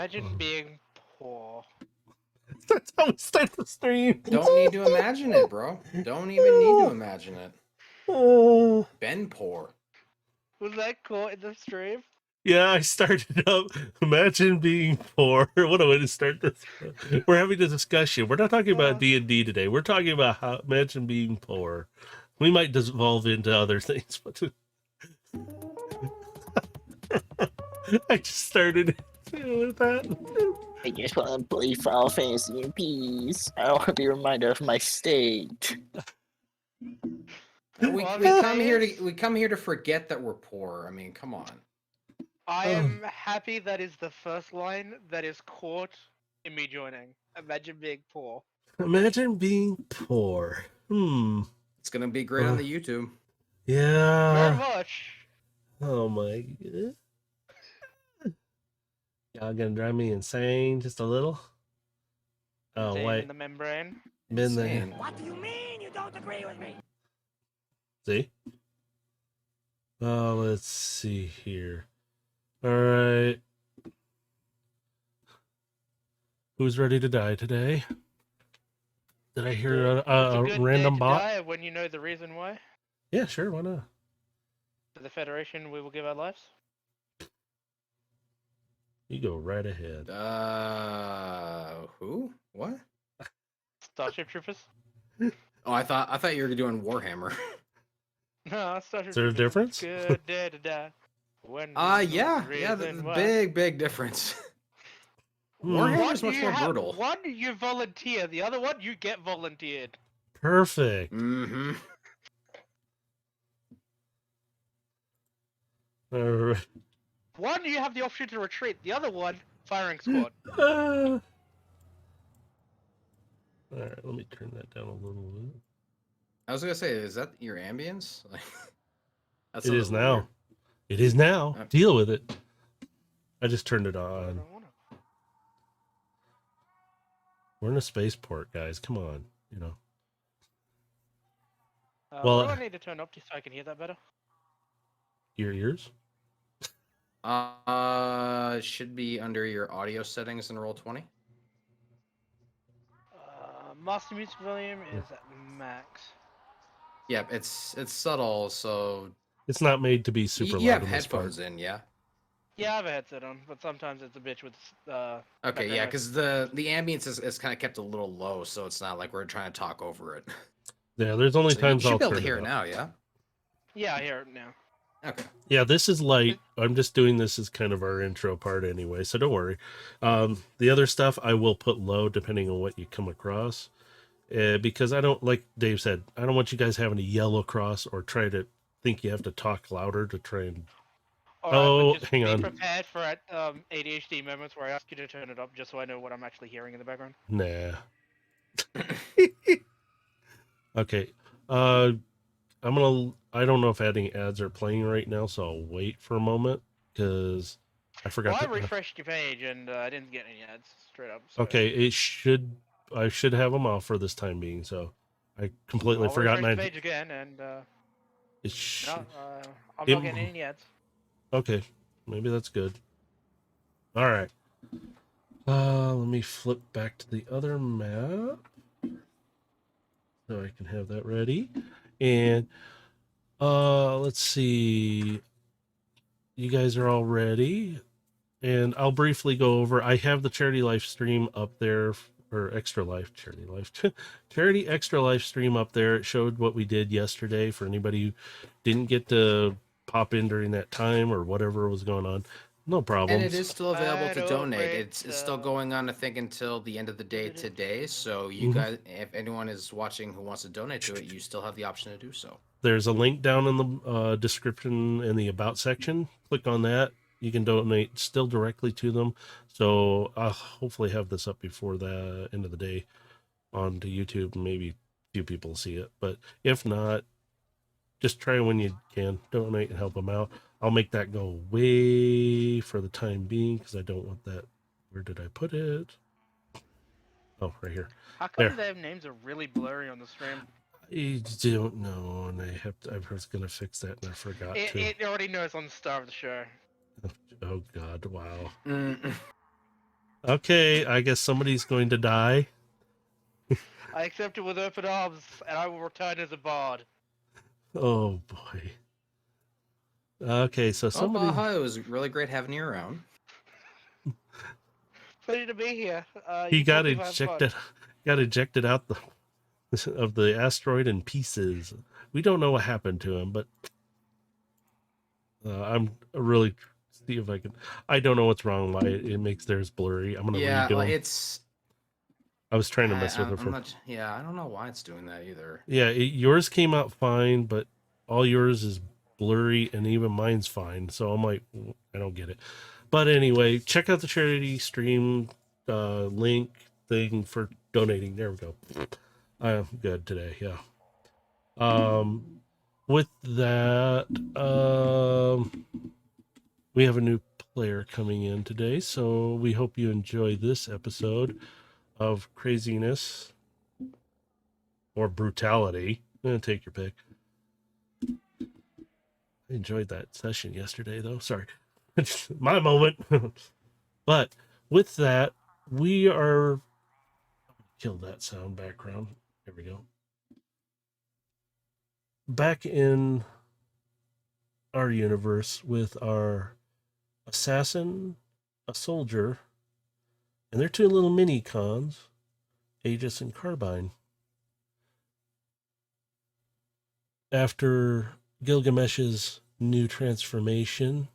Imagine being poor. That's how we start the stream. Don't need to imagine it, bro. Don't even need to imagine it. Ben poor. Was that caught in the stream? Yeah, I started up. Imagine being poor. What a way to start this. We're having a discussion. We're not talking about D&D today. We're talking about how imagine being poor. We might devolve into other things, but I just started with that. I just want to play Final Fantasy in peace. I want to be reminded of my state. We come here to forget that we're poor. I mean, come on. I am happy that is the first line that is caught in me joining. Imagine being poor. Imagine being poor. It's gonna be great on the YouTube. Yeah. Very much. Oh my god. Y'all gonna drive me insane just a little? Oh Insane wait. in the membrane. Been there. What do you mean you don't agree with me? See? Let's see here. All right. Who's ready to die today? Did I hear a random bot? Die when you know the reason why. Yeah, sure. Why not? To the Federation, we will give our lives. You go right ahead. Who? What? Starship Troopers. Oh, I thought you were doing Warhammer. No, Starship Is there a Troopers. difference? Good day to die. Yeah, big difference. Warhammer is much more brutal. One, you volunteer. The other one, you get volunteered. Perfect. Mm-hmm. All right. One, you have the option to retreat. The other one, firing squad. All right, let me turn that down a little bit. I was gonna say, is that your ambience? Like, that's It is now. weird. It is now. Okay. Deal with it. I just turned it on. We're in a spaceport, guys. Come on, you know. Well, what do I need to turn up to so I can hear that better? Your ears? Should be under your audio settings in Roll20. Master music volume is at max. Yeah, it's subtle, so It's not made to be super loud. you have in this part. headphones in, yeah. Yeah, I have a headset on, but sometimes it's a bitch with. Okay, yeah, because the ambience is kind of kept a little low, so it's not like we're trying to talk over it. Yeah, there's only So times you I'll should be able turn to hear it it up. now, yeah. Yeah, I hear it now. Okay. Yeah, this is light. I'm just doing this as kind of our intro part anyway, so don't worry. The other stuff I will put low depending on what you come across, because I don't, like Dave said, I don't want you guys having to yell across or try to think you have to talk louder to try and. All right, hang on. Be prepared for ADHD moments where I ask you to turn it up, just so I know what I'm actually hearing in the background. Nah. Okay. I don't know if any ads are playing right now, so I'll wait for a moment because I forgot. Well, I refreshed your page and I didn't get any ads straight up. So. Okay, I should have them off for this time being, so I completely forgot. Refresh the page again and no, I'm not getting any ads. Okay, maybe that's good. All right. Let me flip back to the other map so I can have that ready. And let's see. You guys are all ready. And I'll briefly go over. I have the charity live stream up there, or extra life charity extra live stream up there. It showed what we did yesterday for anybody who didn't get to pop in during that time or whatever was going on. No problem. And it is still available to donate. It's still going on, I think, until the end of the day today. So you guys, if anyone is watching who wants to donate to it, you still have the option to do so. There's a link down in the description in the about section. Click on that. You can donate still directly to them. So I'll hopefully have this up before the end of the day onto YouTube. Maybe a few people see it. But if not, just try when you can. Donate and help them out. I'll make that go away for the time being because I don't want that. Where did I put it? Oh, right here. How come their names are really blurry on the stream? I don't know, and I was going to fix that, and I forgot to. It already knows on the star of the show. Oh, God, wow. Okay, I guess somebody's going to die. I accept it with open arms, and I will return as a bard. Oh boy. Okay, so Oh, somebody Baja, it was really great having you around. Pleasure to be here. he You got talk about fun. ejected out of the asteroid in pieces. We don't know what happened to him, but I'm really see if I can. I don't know what's wrong. Why it makes theirs blurry. I'm gonna Yeah, redo them. it's. I was trying to mess with it I'm for. not. Yeah, I don't know why it's doing that either. Yeah, yours came out fine, but all yours is blurry, and even mine's fine. So I'm like, I don't get it. But anyway, check out the charity stream link thing for donating. There we go. I'm good today. Yeah. With that, we have a new player coming in today, so we hope you enjoy this episode of craziness or brutality. Take your pick. I enjoyed that session yesterday, though. Sorry, my moment. But with that, we are kill that sound background. There we go. Back in our universe with our assassin, a soldier, and their two little mini cons, Aegis and Carbine. After Gilgamesh's new transformation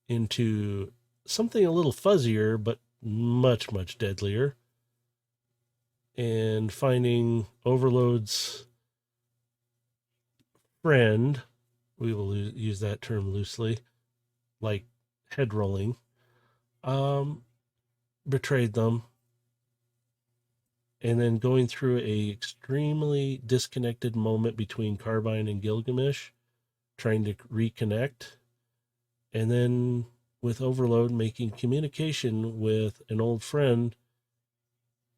into something a little fuzzier but much, much deadlier, and finding Overload's friend, we will use that term loosely, like head rolling, betrayed them, and then going through a extremely disconnected moment between Carbine and Gilgamesh, trying to reconnect, and then with Overload making communication with an old friend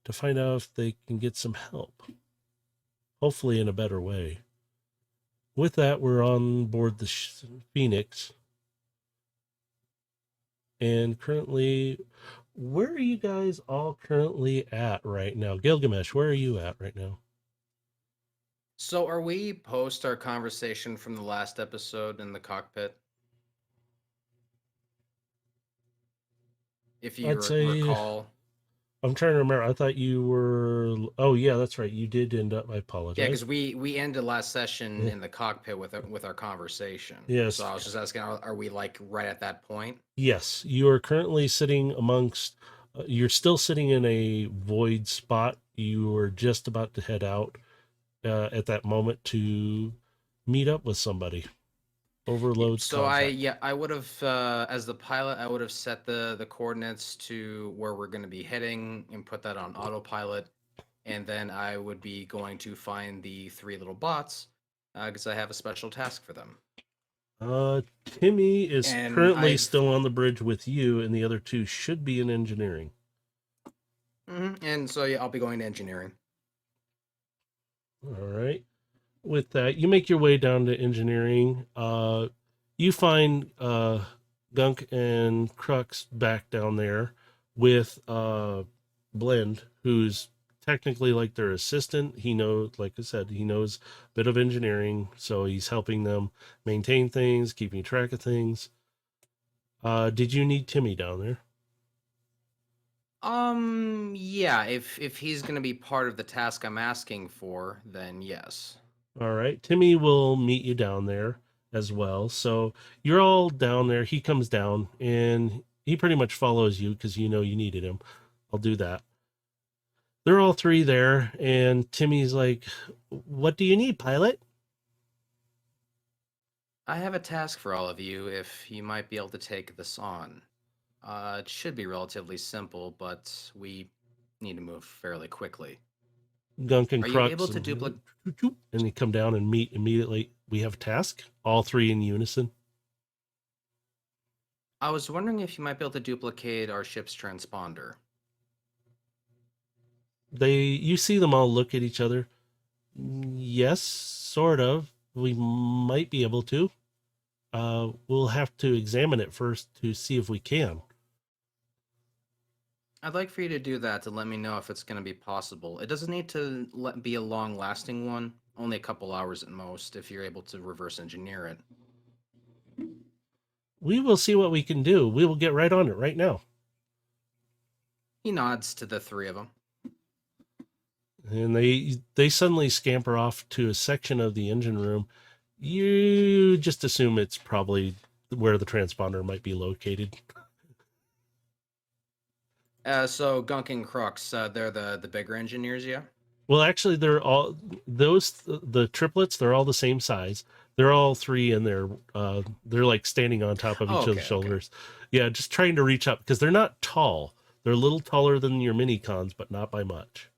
to find out if they can get some help, hopefully in a better way. With that, we're on board the Phoenix, and currently, where are you guys all currently at right now? Gilgamesh, where are you at right now? So, are we post our conversation from the last episode in the cockpit? If you I'd say recall. I'm trying to remember. I thought you were. Oh yeah, that's right. You did end up. I apologize. Yeah, because we ended last session Yeah. in the cockpit with our conversation. Yes. So I was just asking, are we like right at that point? Yes, you are currently sitting amongst. You're still sitting in a void spot. You were just about to head out at that moment to meet up with somebody. Overload's So contact. I would have as the pilot, I would have set the coordinates to where we're going to be heading and put that on autopilot, and then I would be going to find the three little bots because I have a special task for them. Timmy is And currently still on the bridge with you, and the other two should be in engineering. And so yeah, I'll be going to engineering. All right. With that, you make your way down to engineering. You find Gunk and Crux back down there with Blend, who's technically like their assistant. He knows, like I said, he knows a bit of engineering, so he's helping them maintain things, keeping track of things. Did you need Timmy down there? Yeah, if he's gonna be part of the task I'm asking for, then yes. All right. Timmy will meet you down there as well. So you're all down there. He comes down and he pretty much follows you because you know you needed him. I'll do that. They're all three there, and Timmy's like, "What do you need, pilot?" I have a task for all of you, if you might be able to take this on. It should be relatively simple, but we need to move fairly quickly. Gunk and Are you Crux able to duplicate? and they come down and meet immediately. We have a task, all three in unison. I was wondering if you might be able to duplicate our ship's transponder. You see them all look at each other. Yes, sort of. We might be able to. We'll have to examine it first to see if we can. I'd like for you to do that to let me know if it's going to be possible. It doesn't need to be a long-lasting one, only a couple hours at most, if you're able to reverse engineer it. We will see what we can do. We will get right on it right now. He nods to the three of them. And they suddenly scamper off to a section of the engine room. You just assume it's probably where the transponder might be located. So Gunk and Crux, they're the bigger engineers, yeah? Well, actually, they're all the triplets. They're all the same size. They're all three, and they're like standing on top of each other's shoulders. Yeah, just trying to reach up because they're not tall. They're a little taller than your mini cons, but not by much.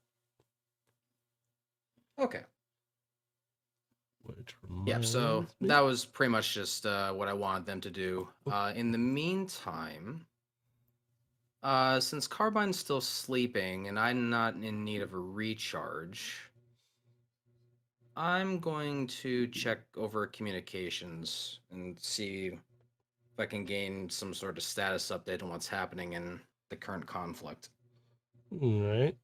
Okay. Yeah, so that was pretty much just what I wanted them to do. In the meantime, since Carbine's still sleeping and I'm not in need of a recharge, I'm going to check over communications and see if I can gain some sort of status update on what's happening in the current conflict. All right.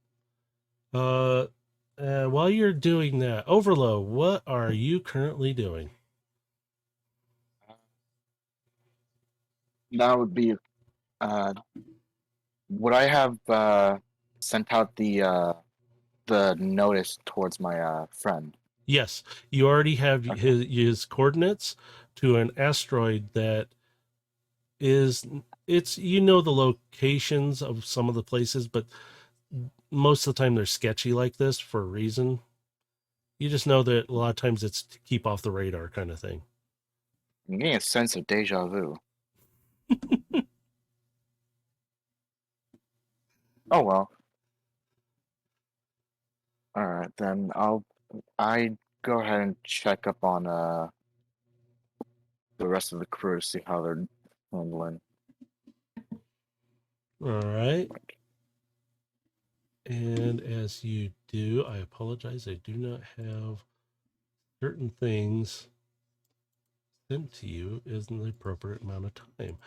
While you're doing that, Overload, what are you currently doing? That would be. Would I have sent out the notice towards my friend? Yes, you already have Okay. his coordinates to an asteroid that is the locations of some of the places, but most of the time they're sketchy like this for a reason. You just know that a lot of times it's to keep off the radar kind of thing. I'm getting a sense of deja vu. Oh well. All right, then I go ahead and check up on the rest of the crew to see how they're handling. All right. And as you do, I apologize. I do not have certain things sent to you in the appropriate amount of time.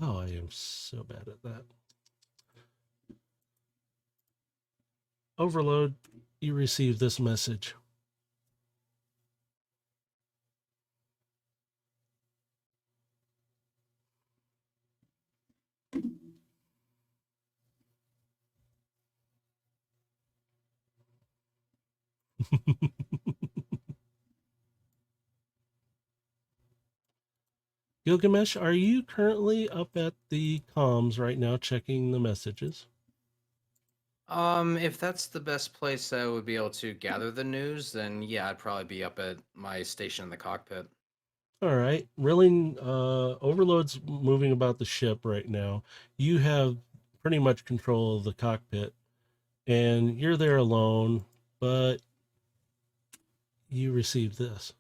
Oh, I am so bad at that. Overload, you received this message. Gilgamesh, are you currently up at the comms right now checking the messages? If that's the best place I would be able to gather the news, then yeah, I'd probably be up at my station in the cockpit. All right. Really, Overload's moving about the ship right now. You have pretty much control of the cockpit, and you're there alone, but you received this.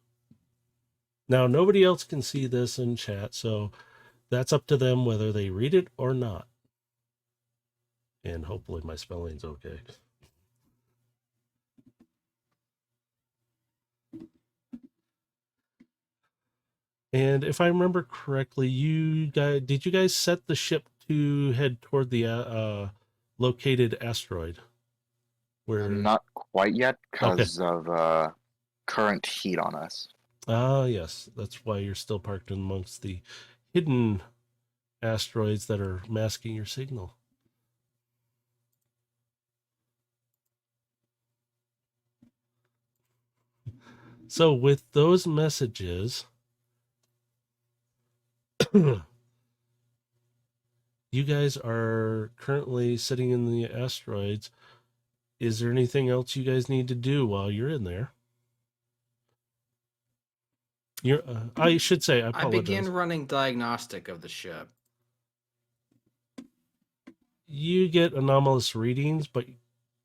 Now, nobody else can see this in chat, so that's up to them whether they read it or not. And hopefully my spelling's okay. And if I remember correctly, did you guys set the ship to head toward the located asteroid? Where Not quite yet because of current heat on us. Ah, yes, that's why you're still parked amongst the hidden asteroids that are masking your signal. So with those messages, you guys are currently sitting in the asteroids. Is there anything else you guys need to do while you're in there? I should say, I apologize. I began running diagnostic of the ship. You get anomalous readings, but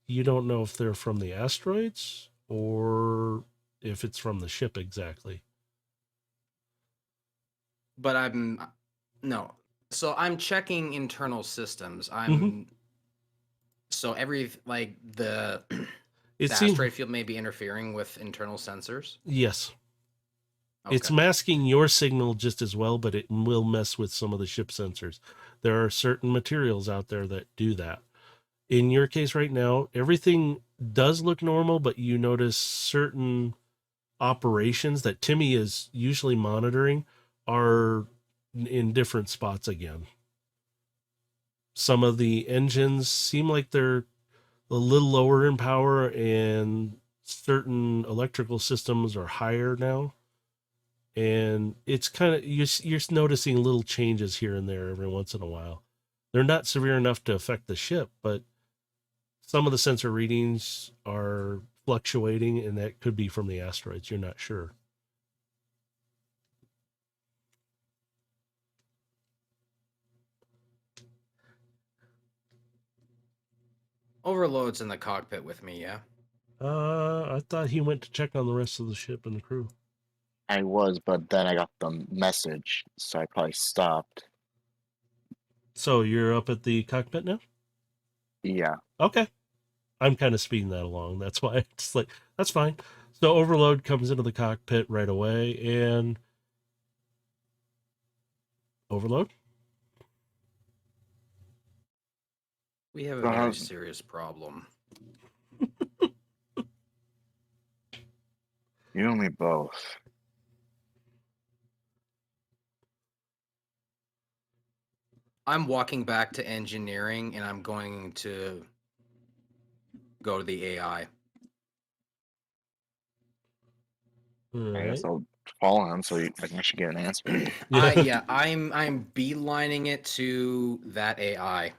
you don't know if they're from the asteroids or if it's from the ship exactly. But no. So I'm checking internal systems. So the asteroid field may be interfering with internal sensors. Yes. Okay. It's masking your signal just as well, but it will mess with some of the ship sensors. There are certain materials out there that do that. In your case right now, everything does look normal, but you notice certain operations that Timmy is usually monitoring are in different spots again. Some of the engines seem like they're a little lower in power, and certain electrical systems are higher now. And it's kind of you're noticing little changes here and there every once in a while. They're not severe enough to affect the ship, but some of the sensor readings are fluctuating, and that could be from the asteroids. You're not sure. Overload's in the cockpit with me, yeah? I thought he went to check on the rest of the ship and the crew. I was, but then I got the message, so I probably stopped. So you're up at the cockpit now? Yeah. Okay. I'm kind of speeding that along. That's why it's like, that's fine. So Overload comes into the cockpit right away, and Overload? We have a very serious problem. You and me both. I'm walking back to engineering, and I'm going to go to the AI. All I guess right. I'll follow him so I can actually get an answer. Yeah, I'm beelining it to that AI.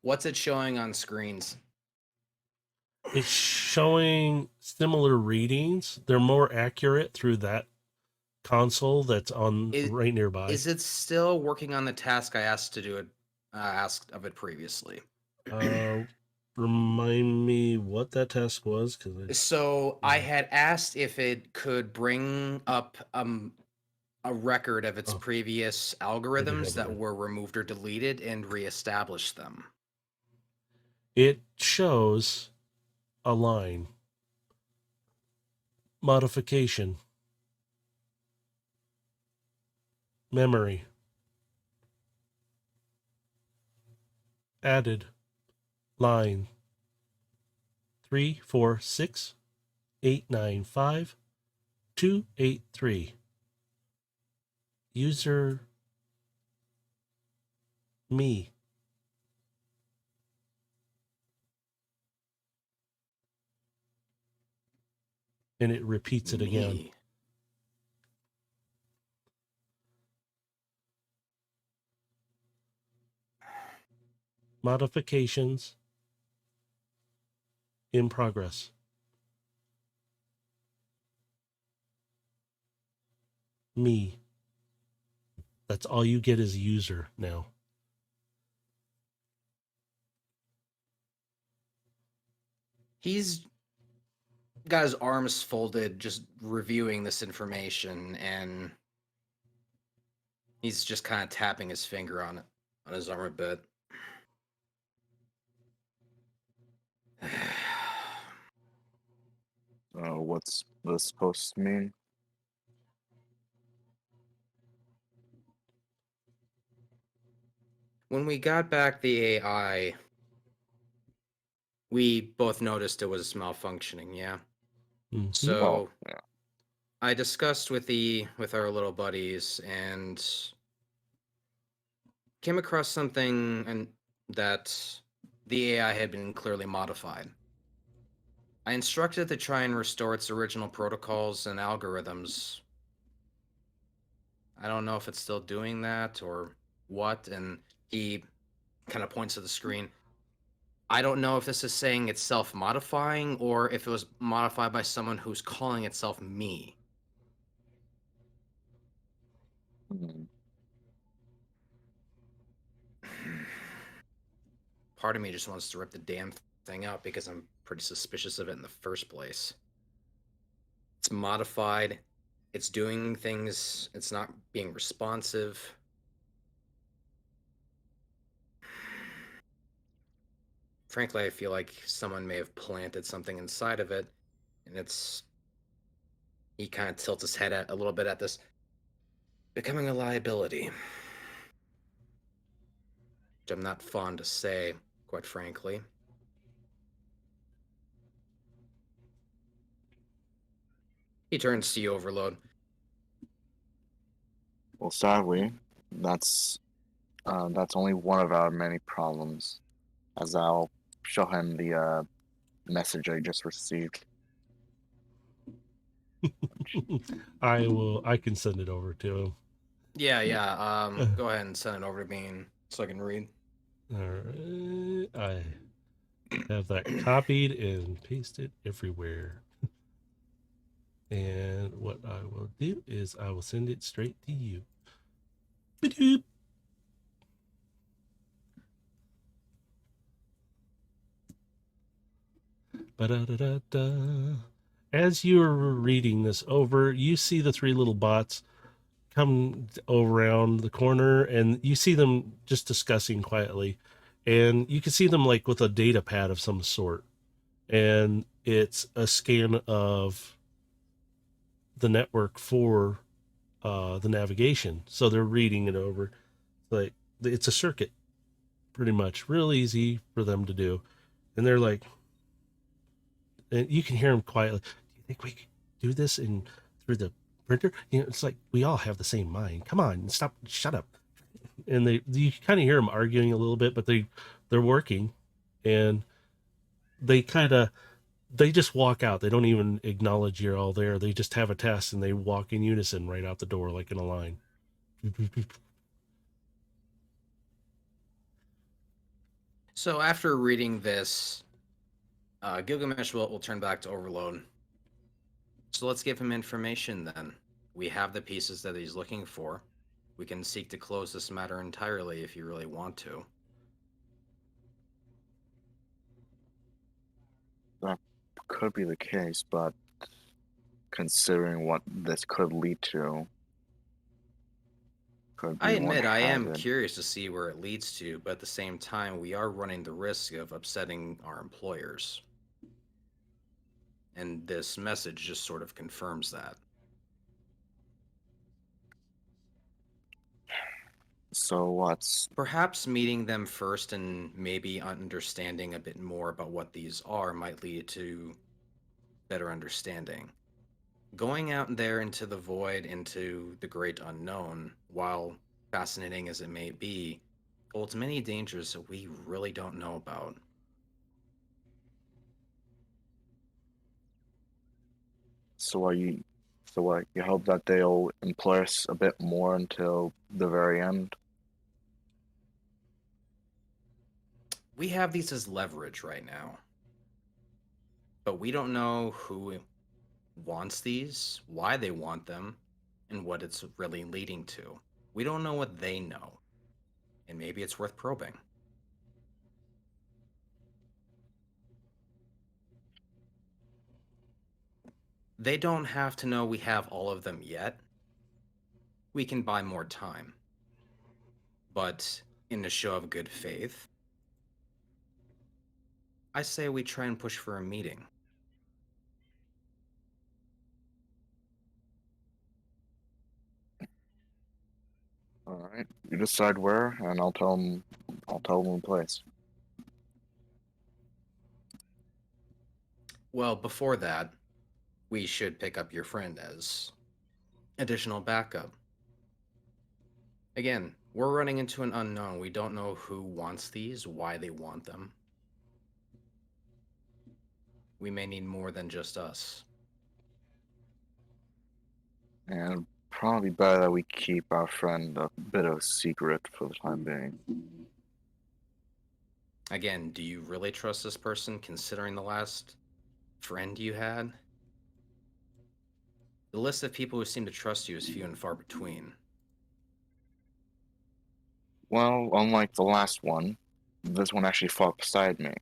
What's it showing on screens? It's showing similar readings. They're more accurate through that console that's on right nearby. Is it still working on the task I asked to do it? Asked of it previously. Remind me what that task was, So I had asked if it could bring up a record of its previous algorithms that were removed or deleted and reestablish them. It shows a line. Modification. Memory. Added. Line 346895283. User me. And it repeats it again. Modifications in progress. Me. That's all you get as user now. He's got his arms folded, just reviewing this information, and he's just kind of tapping his finger on his arm a bit. What's this supposed to mean? When we got back the AI, we both noticed it was malfunctioning, yeah? Mm-hmm. So I discussed with our little buddies and came across something and that the AI had been clearly modified. I instructed it to try and restore its original protocols and algorithms. I don't know if it's still doing that or what, and he kind of points to the screen. I don't know if this is saying it's self-modifying or if it was modified by someone who's calling itself me. Part of me just wants to rip the damn thing out because I'm pretty suspicious of it in the first place. It's modified. It's doing things. It's not being responsive. Frankly, I feel like someone may have planted something inside of it, and he kind of tilts his head a little bit at this, becoming a liability. which I'm not fond to say, quite frankly. He turns to you, Overload. Well, sadly, that's only one of our many problems. As I'll show him the message I just received. I can send it over to him. Yeah. Go ahead and send it over to me so I can read. All right. I have that copied and pasted everywhere. And what I will do is I will send it straight to you. Ba-doop. Ba-da-da-da-da. As you're reading this over, you see the three little bots come around the corner, and you see them just discussing quietly. And you can see them like with a data pad of some sort. And it's a scan of the network for the navigation. So they're reading it over. Like it's a circuit, pretty much, real easy for them to do. And they're like, and you can hear them quietly. Do you think we could do this in through the printer? You know, it's like we all have the same mind. Come on, stop, shut up. And you kind of hear them arguing a little bit, but they're working, and they just walk out. They don't even acknowledge you're all there. They just have a test, and they walk in unison right out the door, like in a line. So after reading this, Gilgamesh will turn back to Overload. So let's give him information then. We have the pieces that he's looking for. We can seek to close this matter entirely if you really want to. That could be the case, but considering what this could lead to, could be I admit I am one-handed. curious to see where it leads to, but at the same time, we are running the risk of upsetting our employers. And this message just sort of confirms that. So what's Perhaps meeting them first and maybe understanding a bit more about what these are might lead to better understanding. Going out there into the void, into the great unknown, while fascinating as it may be, holds many dangers that we really don't know about. so what you hope that they'll employ us a bit more until the very end? We have these as leverage right now. But we don't know who wants these, why they want them, and what it's really leading to. We don't know what they know. And maybe it's worth probing. They don't have to know we have all of them yet. We can buy more time. But in a show of good faith, I say we try and push for a meeting. All right, you decide where, and I'll tell them. I'll tell them the place. Well, before that, we should pick up your friend as additional backup. Again, we're running into an unknown. We don't know who wants these, why they want them. We may need more than just us. And probably better that we keep our friend a bit of a secret for the time being. Again, do you really trust this person considering the last friend you had? The list of people who seem to trust you is few and far between. Well, unlike the last one, this one actually fought beside me.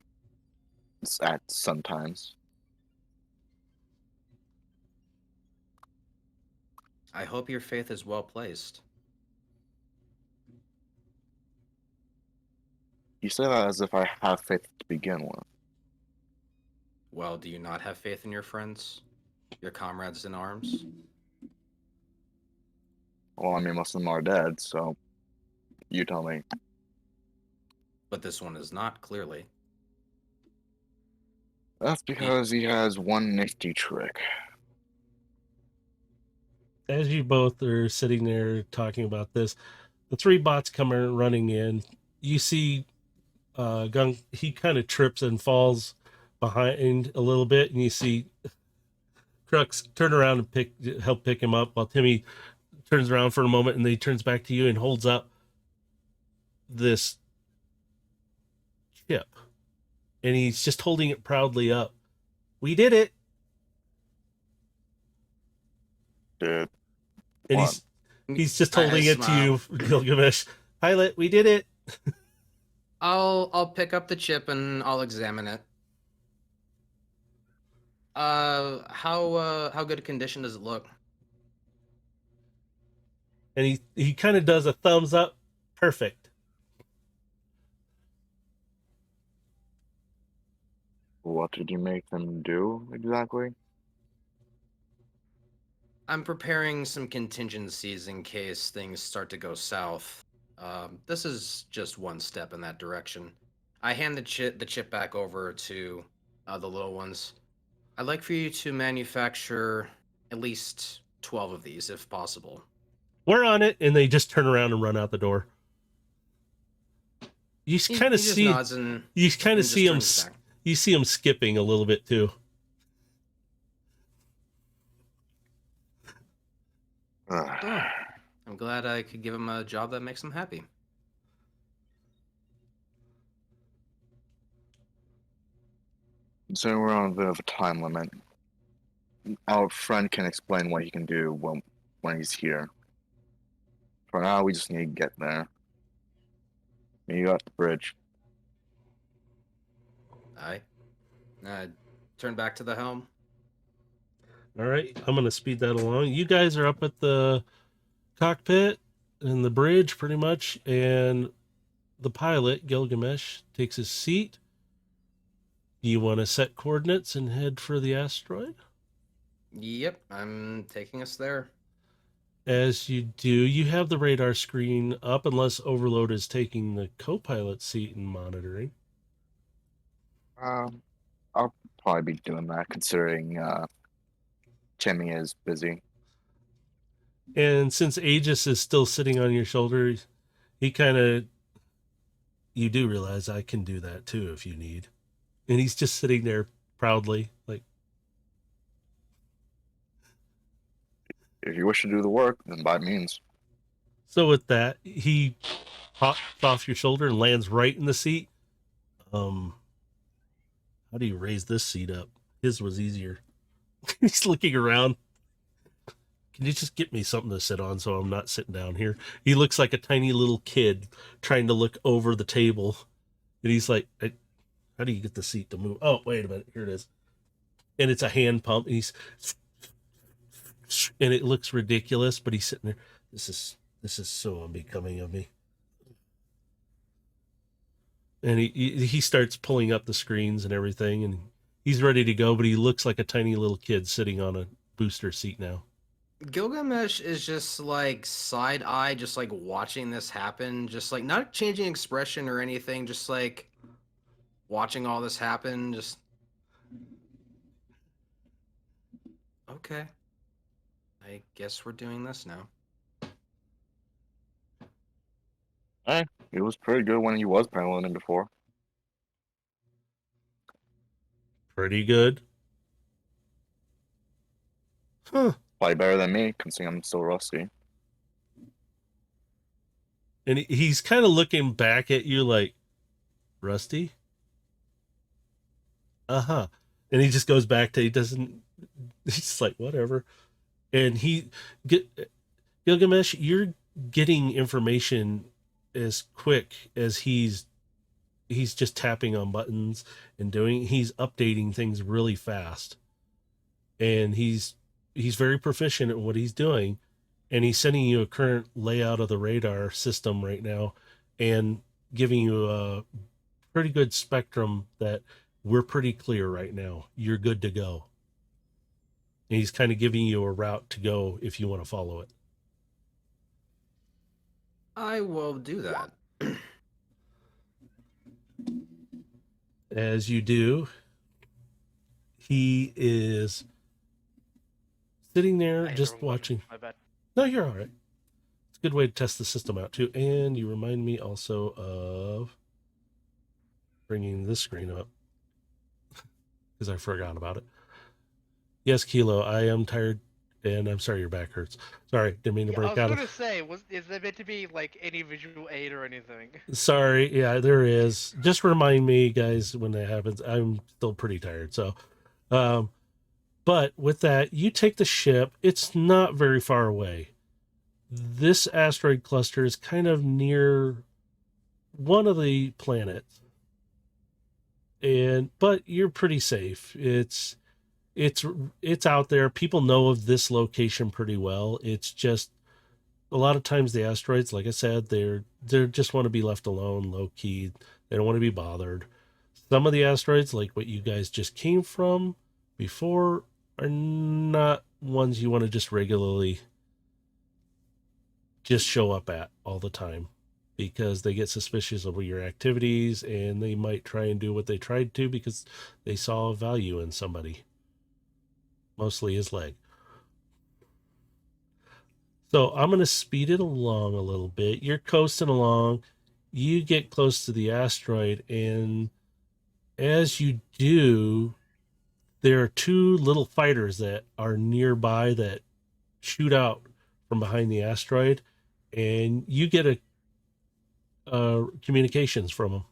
At sometimes. I hope your faith is well placed. You say that as if I have faith to begin with. Well, do you not have faith in your friends? Your comrades in arms? Well, I mean, most of them are dead, so you tell me. but this one is not, clearly. That's because he has one nifty trick. As you both are sitting there talking about this, the three bots come running in. You see Gung, he kind of trips and falls behind a little bit, and you see Crux turn around and help pick him up, while Timmy turns around for a moment and then he turns back to you and holds up this chip. And he's just holding it proudly up. We did it. Dude. And What? he's just I holding it to smile. you, Gilgamesh. Pilot, we did it. I'll pick up the chip and I'll examine it. How good a condition does it look? And he kind of does a thumbs up. Perfect. What did you make them do exactly? I'm preparing some contingencies in case things start to go south. This is just one step in that direction. I hand the chip back over to the little ones. I'd like for you to manufacture at least 12 of these, if possible. We're on it, and they just turn around and run out the door. You kind of see. Nods and, you kind of and see him. just turns back. You see him skipping a little bit too. Oh, I'm glad I could give him a job that makes him happy. So we're on a bit of a time limit. Our friend can explain what he can do when he's here. For now, we just need to get there. You got the bridge. I turn back to the helm. All right, I'm gonna speed that along. You guys are up at the cockpit and the bridge, pretty much, and the pilot Gilgamesh takes his seat. Do you want to set coordinates and head for the asteroid? Yep, I'm taking us there. As you do, you have the radar screen up, unless Overload is taking the co-pilot seat and monitoring. I'll probably be doing that, considering Timmy is busy. And since Aegis is still sitting on your shoulder, he kind of, you do realize I can do that too if you need. And he's just sitting there proudly, like, If you wish to do the work, then by means. so with that, he hops off your shoulder and lands right in the seat. How do you raise this seat up? His was easier. He's looking around. Can you just get me something to sit on so I'm not sitting down here? He looks like a tiny little kid trying to look over the table. And he's like, how do you get the seat to move? Oh, wait a minute. Here it is. And it's a hand pump. And and it looks ridiculous, but he's sitting there. This is so unbecoming of me. And he starts pulling up the screens and everything, and he's ready to go, but he looks like a tiny little kid sitting on a booster seat now. Gilgamesh is just like side eye, just like watching this happen, just like not changing expression or anything, just like watching all this happen. Just okay. I guess we're doing this now. Hey, it was pretty good when he was piloting before. Pretty good. Huh. Probably better than me, considering I'm still rusty. And he's kind of looking back at you like, Rusty? Uh-huh. And he just goes back to, he's just like, whatever. And Gilgamesh, you're getting information as quick as he's just tapping on buttons and he's updating things really fast. And he's very proficient at what he's doing. And he's sending you a current layout of the radar system right now and giving you a pretty good spectrum that we're pretty clear right now. You're good to go. And he's kind of giving you a route to go if you want to follow it. I will do that. As you do, he is sitting there I hit the just wrong button. watching. My bad. No, you're all right. It's a good way to test the system out too. And you remind me also of bringing this screen up because I forgot about it. Yes, Kilo, I am tired, and I'm sorry your back hurts. Sorry, didn't mean to Yeah, I break was out. gonna say, is there meant to be like any visual aid or anything? Sorry, yeah, there is. Just remind me, guys, when that happens. I'm still pretty tired, so. Um, but with that, you take the ship. It's not very far away. This asteroid cluster is kind of near one of the planets, but you're pretty safe. It's it's out there. People know of this location pretty well. It's just a lot of times the asteroids, like I said, they just want to be left alone, low key. They don't want to be bothered. Some of the asteroids, like what you guys just came from before, are not ones you want to just regularly just show up at all the time because they get suspicious of your activities and they might try and do what they tried to because they saw value in somebody, mostly his leg. So I'm going to speed it along a little bit. You're coasting along. You get close to the asteroid, and as you do, there are two little fighters that are nearby that shoot out from behind the asteroid, and you get a communications from them.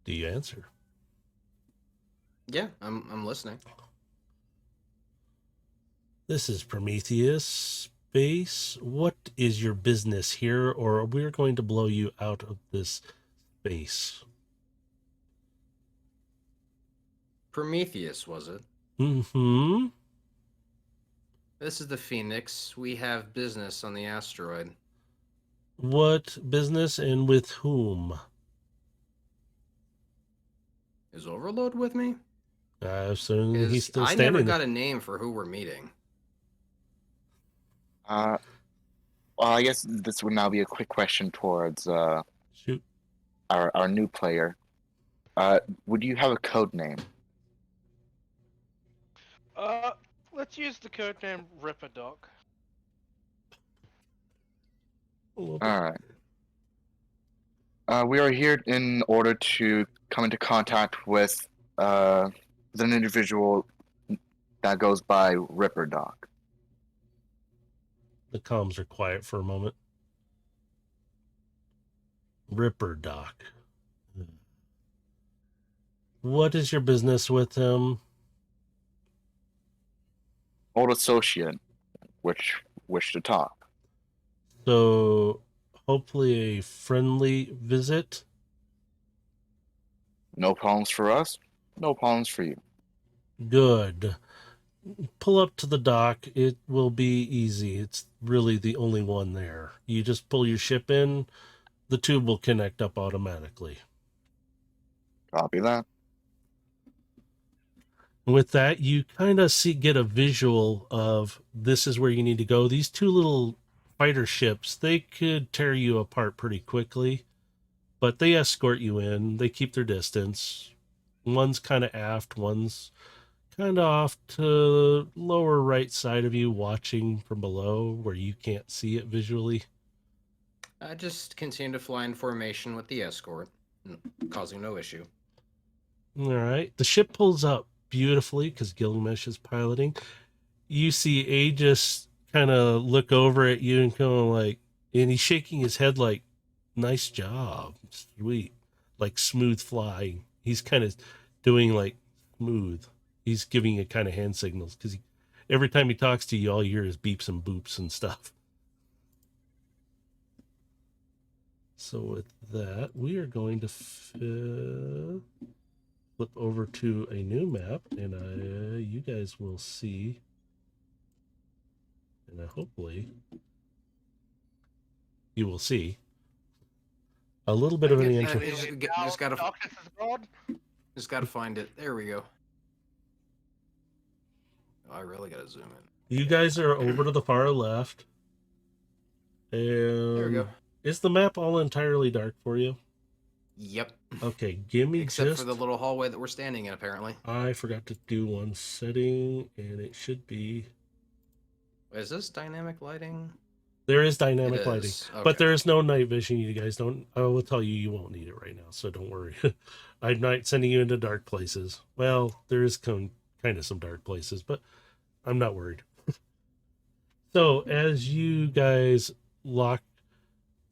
Do you answer? Yeah, I'm listening. This is Prometheus Space. What is your business here, or we're going to blow you out of this space? Prometheus, was it? Mm-hmm. This is the Phoenix. We have business on the asteroid. What business and with whom? Is Overload with me? I assume he's 'Cause still I standing never there. got a name for who we're meeting. Well, I guess this would now be a quick question towards Shoot. our new player. Would you have a code name? Let's use the codename Ripper Doc. All right. We are here in order to come into contact with an individual that goes by Ripper Doc. The comms are quiet for a moment. Ripper Doc. What is your business with him? Old associate, which wish to talk. So, hopefully a friendly visit. No problems for us, no problems for you. Good. Pull up to the dock. It will be easy. It's really the only one there. You just pull your ship in, the tube will connect up automatically. Copy that. With that, you kind of get a visual of this is where you need to go. These two little fighter ships, they could tear you apart pretty quickly, but they escort you in. They keep their distance. One's kind of aft, one's kind of off to lower right side of you, watching from below where you can't see it visually. I just continue to fly in formation with the escort, causing no issue. All right. The ship pulls up beautifully because Gilgamesh is piloting. You see Aegis kind of look over at you and kind of like, and he's shaking his head like, nice job. Sweet. Like smooth flying. He's kind of doing like smooth. He's giving you kind of hand signals because every time he talks to you, all you hear is beeps and boops and stuff. So with that, we are going to flip over to a new map, and you guys will see, and hopefully you will see a little bit of an intro. Just gotta, Darkness is gone. just gotta find it. There we go. Oh, I really gotta zoom in. You guys are over to the far left, and There we go. is the map all entirely dark for you? Yep. Okay, give me Except just... for the little hallway that we're standing in, apparently. I forgot to do one setting, and it should be... Is this dynamic lighting? There is It dynamic lighting, is. but Okay. there is no night vision. You guys don't... I will tell you, you won't need it right now, so don't worry. I'm not sending you into dark places. Well, there is kind of some dark places, but I'm not worried. So, as you guys lock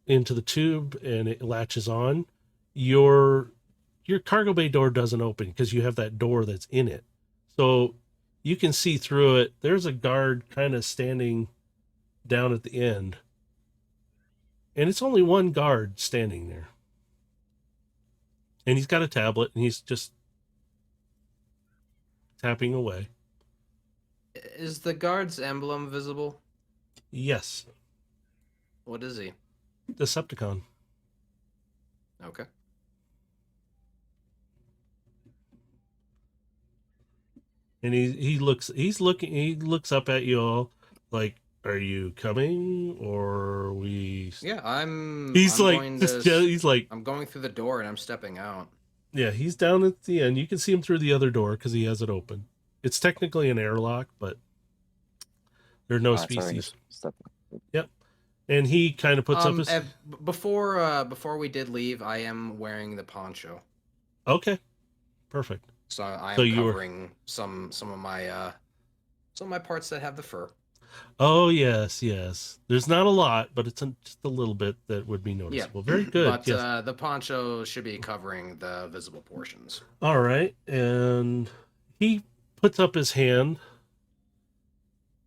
into the tube and it latches on, your cargo bay door doesn't open because you have that door that's in it. So you can see through it. There's a guard kind of standing down at the end. And it's only one guard standing there. And he's got a tablet and he's just tapping away. Is the guard's emblem visible? Yes, What is he? Decepticon. Okay. And he looks up at you all like, are you coming or are we... Yeah, I'm. He's I'm like, going to, he's like, I'm going through the door and I'm stepping out. yeah, he's down at the end. You can see him through the other door because he has it open. It's technically an airlock, but there are no species. Yep. And he kind of puts up his... Before we did leave, I am wearing the poncho, Okay, perfect. so I So am you were- covering some of my parts that have the fur. Oh, yes. There's not a lot, but it's just a little bit that would be noticeable. Very good. But Yes. the poncho should be covering the visible portions. All right. And he puts up his hand.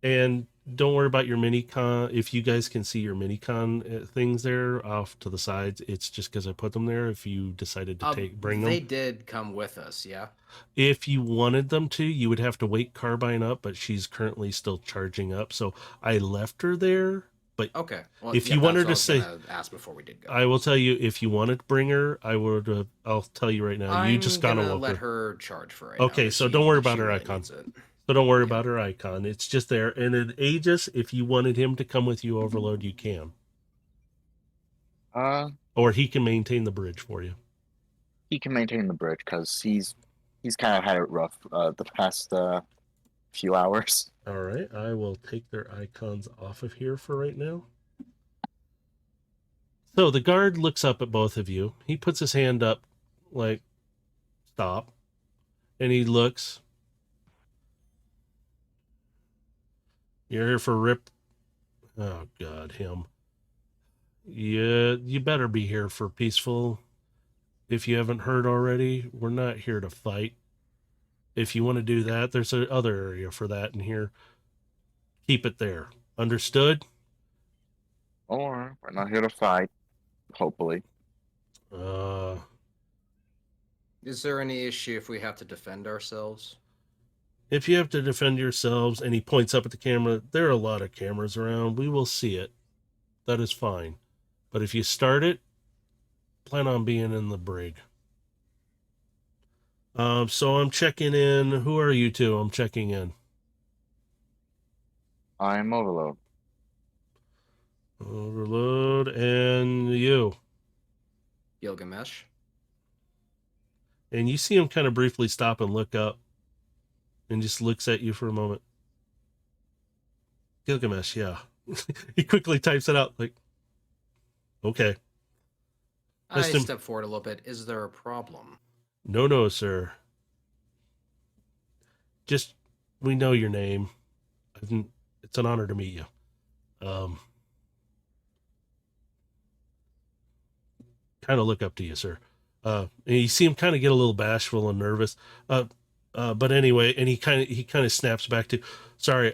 And don't worry about your mini-con. If you guys can see your mini-con things there off to the sides, it's just because I put them there. If you decided to bring them. They did come with us, yeah. If you wanted them to, you would have to wake Carbine up, but she's currently still charging up. So I left her there. But Okay. Well, if yeah, you want her that's to what I say, was gonna ask before we did go. I will tell you, if you wanted to bring her, I would. I'll tell you right now. You just gotta gonna woke let her. her charge for right Okay, now. so don't worry about her really icon. needs it. So don't worry Yeah. about her icon. It's just there. And in Aegis, if you wanted him to come with you, Overload, you can. Or he can maintain the bridge for you. He can maintain the bridge because he's kind of had it rough the past few hours. All right, I will take their icons off of here for right now. So the guard looks up at both of you. He puts his hand up like, stop. And he looks. You're here for Rip. Oh, God, him. Yeah, you better be here for peaceful. If you haven't heard already, we're not here to fight. If you want to do that, there's another area for that in here. Keep it there. Understood? Or we're not here to fight, hopefully. Is there any issue if we have to defend ourselves? If you have to defend yourselves, and he points up at the camera, there are a lot of cameras around. We will see it. That is fine. But if you start it, plan on being in the brig. So I'm checking in. Who are you two? I'm checking in. I'm Overload. Overload, and you. Gilgamesh? And you see him kind of briefly stop and look up. And just looks at you for a moment. Gilgamesh, yeah. He quickly types it out, like, okay. I Just him- step forward a little bit. Is there a problem? No, sir. Just, we know your name. It's an honor to meet you. Kind of look up to you, sir. And you see him kind of get a little bashful and nervous. But anyway, and he kind of snaps back to, sorry.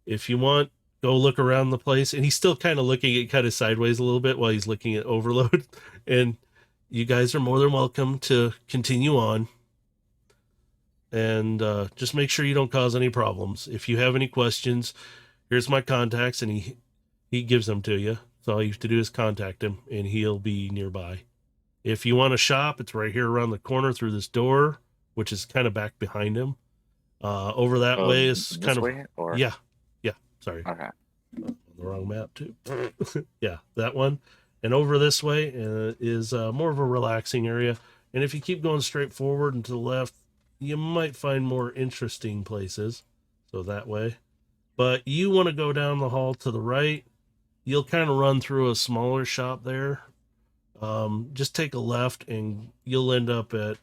If you want, go look around the place. And he's still kind of looking at kind of sideways a little bit while he's looking at Overload. And you guys are more than welcome to continue on. And just make sure you don't cause any problems. If you have any questions, here's my contacts, and he gives them to you. So all you have to do is contact him, and he'll be nearby. If you want to shop, it's right here around the corner through this door, which is kind of back behind him. Over that way is This kind of... way, or? Yeah, sorry. Okay. On the wrong map, too. Yeah, that one. And over this way is more of a relaxing area. And if you keep going straight forward and to the left, you might find more interesting places. So that way. But you want to go down the hall to the right. You'll kind of run through a smaller shop there. Just take a left and you'll end up at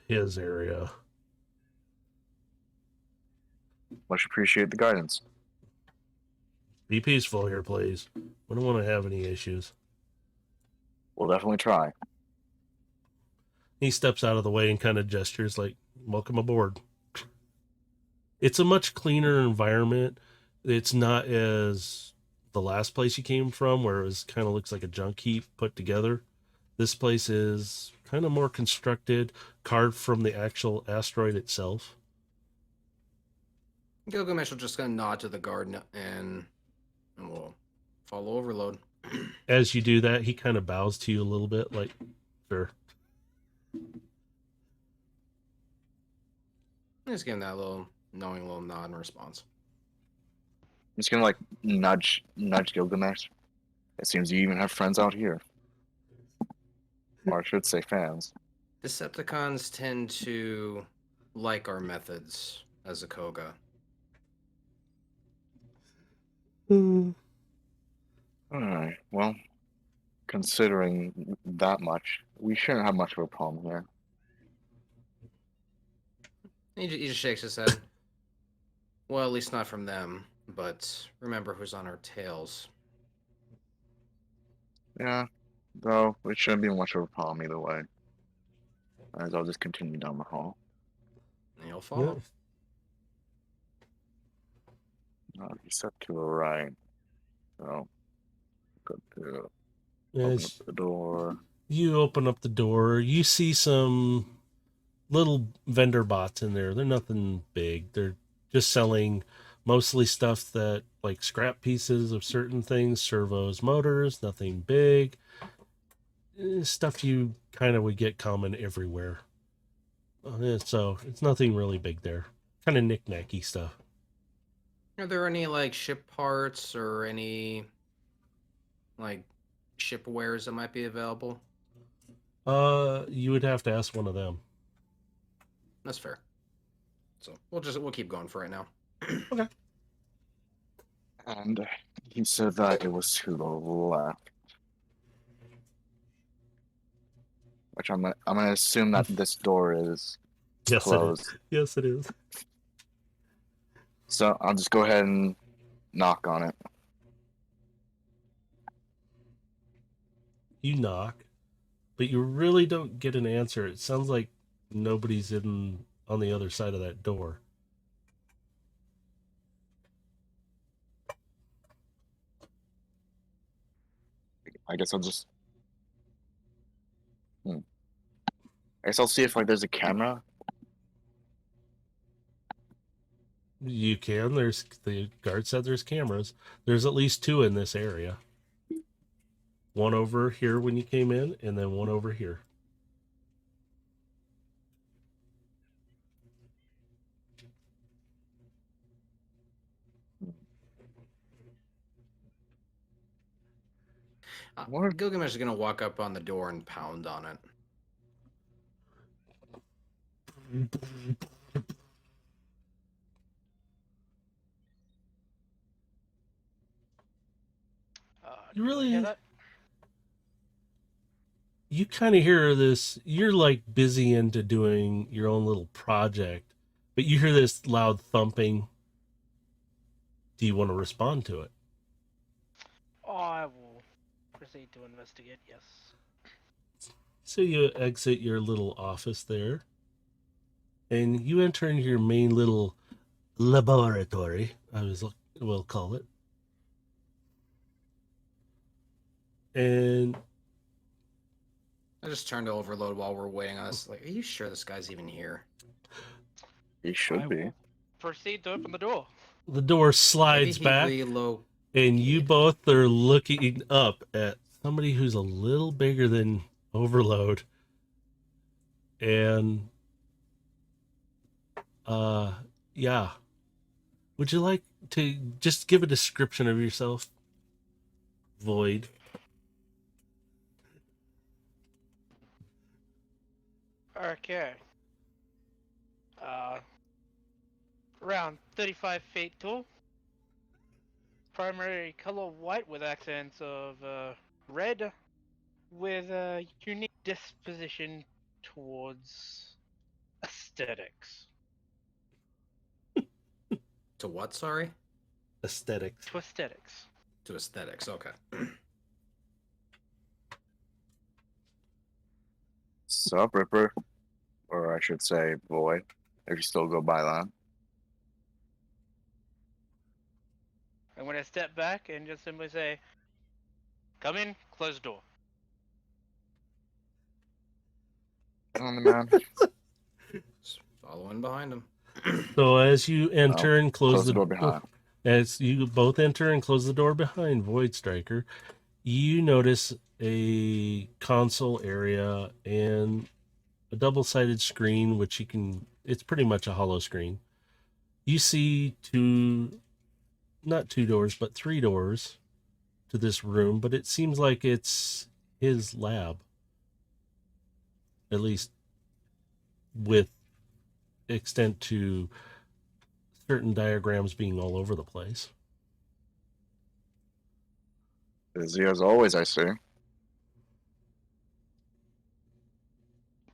his area. Much appreciate the guidance. Be peaceful here, please. We don't want to have any issues. We'll definitely try. He steps out of the way and kind of gestures like, welcome aboard. It's a much cleaner environment. It's not as the last place you came from, where it was kind of looks like a junk heap put together. This place is kind of more constructed, carved from the actual asteroid itself. Gilgamesh will just gonna nod to the guard and we'll follow Overload. As you do that, he kind of bows to you a little bit, like, sure. Just give him that little knowing little nod in response. I'm just gonna like nudge Gilgamesh. It seems you even have friends out here. Or I should say fans. Decepticons tend to like our methods as a Koga. Alright, well, considering that much, we shouldn't have much of a problem here. He just shakes his head. Well, at least not from them. But remember who's on our tails. Yeah, though it shouldn't be much of a problem either way. As I'll just continue down the hall. And you'll follow. You said to the right. So, good to open As up the door. you open up the door, you see some little vendor bots in there. They're nothing big. They're just selling mostly stuff that, like, scrap pieces of certain things, servos, motors, nothing big. Stuff you kind of would get common everywhere. So it's nothing really big there. Kind of knick-knacky stuff. Are there any like ship parts or any like ship wares that might be available? You would have to ask one of them. That's fair. So we'll keep going for right now. Okay. And he said that it was to the left. Which I'm gonna assume that this door is Yes, closed. it is. Yes, it is. So I'll just go ahead and knock on it. You knock, but you really don't get an answer. It sounds like nobody's on the other side of that door. I guess I'll just. I guess I'll see if like there's a camera. You can. There's the guard said there's cameras. There's at least 2 in this area. One over here when you came in, and then one over here. Gilgamesh is gonna walk up on the door and pound on it. You really- hear that? You kind of hear this. You're like busy into doing your own little project, but you hear this loud thumping. Do you want to respond to it? I will proceed to investigate, yes. So you exit your little office there, and you enter into your main little laboratory, we'll call it. And I just turned to Overload while we're waiting on this. Like, are you sure this guy's even here? He should I be. will proceed to open the door. the door slides back, and you both are looking up at somebody who's a little bigger than Overload. And yeah. Would you like to just give a description of yourself? Void. Okay. Uh, around 35 feet tall. Primary color white with accents of red, with a unique disposition towards aesthetics. To what? Sorry. Aesthetics. To aesthetics. To aesthetics. Okay. Sup, Ripper? Or I should say, Void, if you still go by that. I'm going to step back and just simply say, come in, close the door. Come on, man. Just following behind him. So as you enter and close the door behind. as you both enter and close the door behind Void Striker, you notice a console area and a double-sided screen, which you can. It's pretty much a hollow screen. You see not two doors, but three doors to this room, but it seems like it's his lab. At least with extent to certain diagrams being all over the place. Busy as always, I see.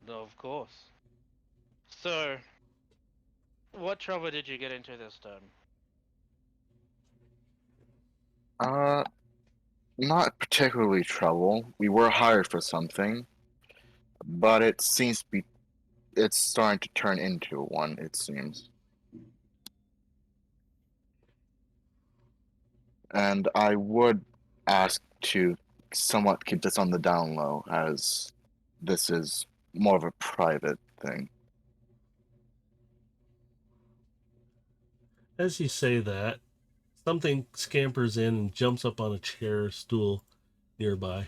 Of course. So, what trouble did you get into this time? Not particularly trouble. We were hired for something, but it seems to be. It's starting to turn into one, it seems. And I would ask to somewhat keep this on the down low, as this is more of a private thing. As you say that, something scampers in and jumps up on a chair or stool nearby.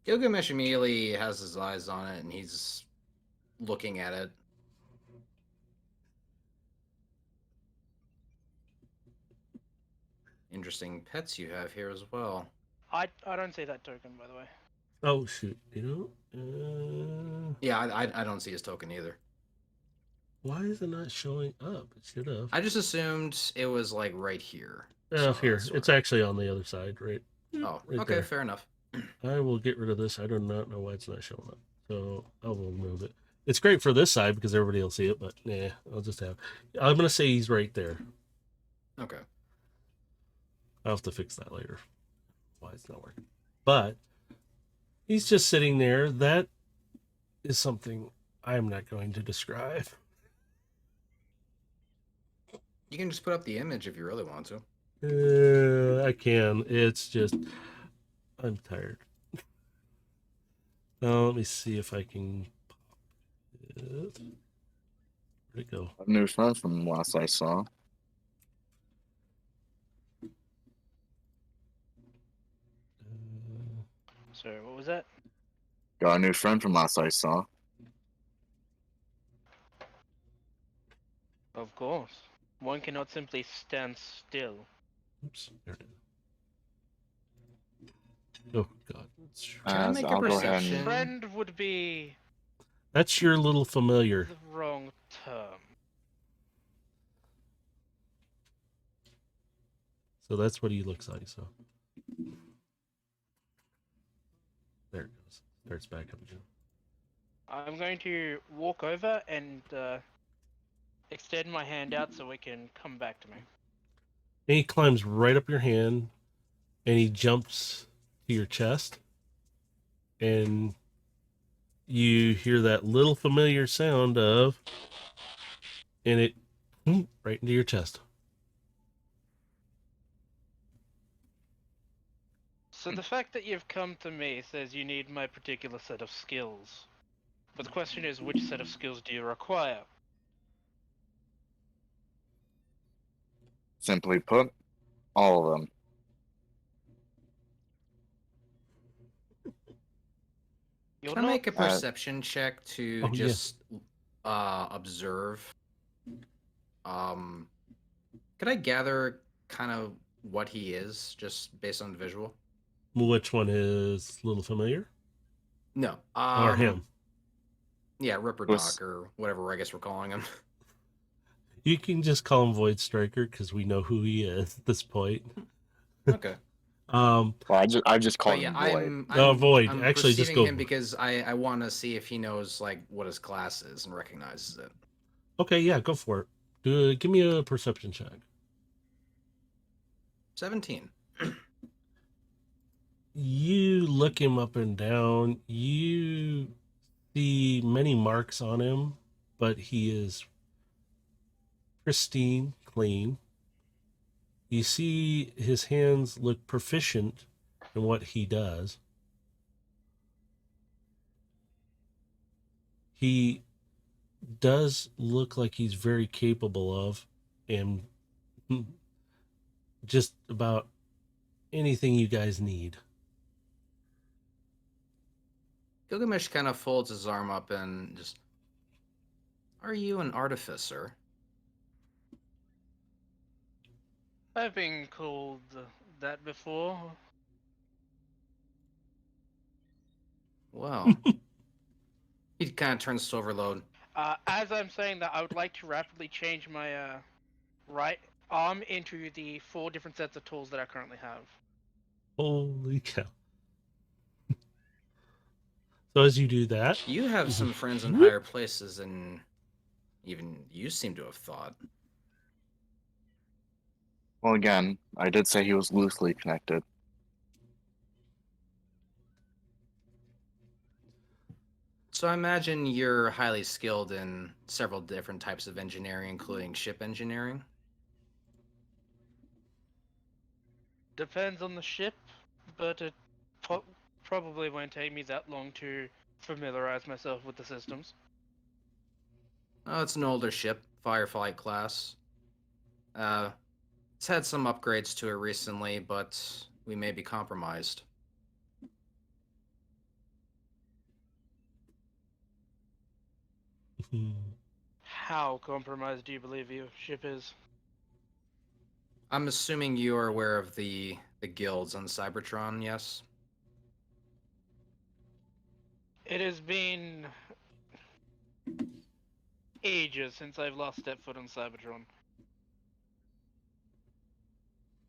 Gilgamesh immediately has his eyes on it and he's looking at it. Interesting pets you have here as well. I don't see that token, by the way. Oh shoot! You know, Yeah, I don't see his token either. why is it not showing up? It should have. I just assumed it was like right here. Oh, So here. that's It's why. actually on the other side, right? Oh, right okay, there. fair enough. I will get rid of this. I do not know why it's not showing up. So I will move it. It's great for this side because everybody will see it, but nah, I'll just have. I'm gonna say he's right there. Okay. I'll have to fix that later. Why it's not working. But he's just sitting there. That is something I'm not going to describe. You can just put up the image if you really want to. I can. It's just I'm tired. Now let me see if I can pop it. Where'd it go? A new friend from last I saw. So, what was that? Got a new friend from last I saw. Of course. One cannot simply stand still. Oops. There it is. Oh God. Can I make a I'll go ahead perception? and Friend would be That's your little familiar. the wrong term. So that's what he looks like. So there it goes. Starts back up again. I'm going to walk over and extend my hand out so it can come back to me. And he climbs right up your hand, and he jumps to your chest, and you hear that little familiar sound of, and it right into your chest. So the fact that you've come to me says you need my particular set of skills. But the question is, which set of skills do you require? simply put, all of them. You're Can I not make a perception check to Oh, yeah. just observe Could I gather kind of what he is just based on the visual? Which one is a little familiar? No. Or him? Yeah, Ripper Was- Doc or whatever I guess we're calling him. You can just call him Void Striker because we know who he is at this point. Okay. Um, Well, I just called But yeah, him Void. Void. I'm Actually, just perceiving go him Void. because I want to see if he knows like what his class is and recognizes it. Okay, yeah, go for it. Give me a perception check. 17. You look him up and down. You see many marks on him, but he is pristine, clean. You see his hands look proficient in what he does. He does look like he's very capable of and just about anything you guys need. Gilgamesh kind of folds his arm up and just, are you an artificer? I've been called that before. Well, he kind of turns to Overload. As I'm saying that, I would like to rapidly change my right arm into the 4 different sets of tools that I currently have. Holy cow. So as you do that, You have some friends in higher places than even you seem to have thought. Well, again, I did say he was loosely connected. So I imagine you're highly skilled in several different types of engineering, including ship engineering. Depends on the ship, but it probably won't take me that long to familiarize myself with the systems. Oh, it's an older ship, Fireflight class. It's had some upgrades to it recently, but we may be compromised. How compromised do you believe your ship is? I'm assuming you are aware of the guilds on Cybertron, yes? It has been ages since I've last stepped foot on Cybertron.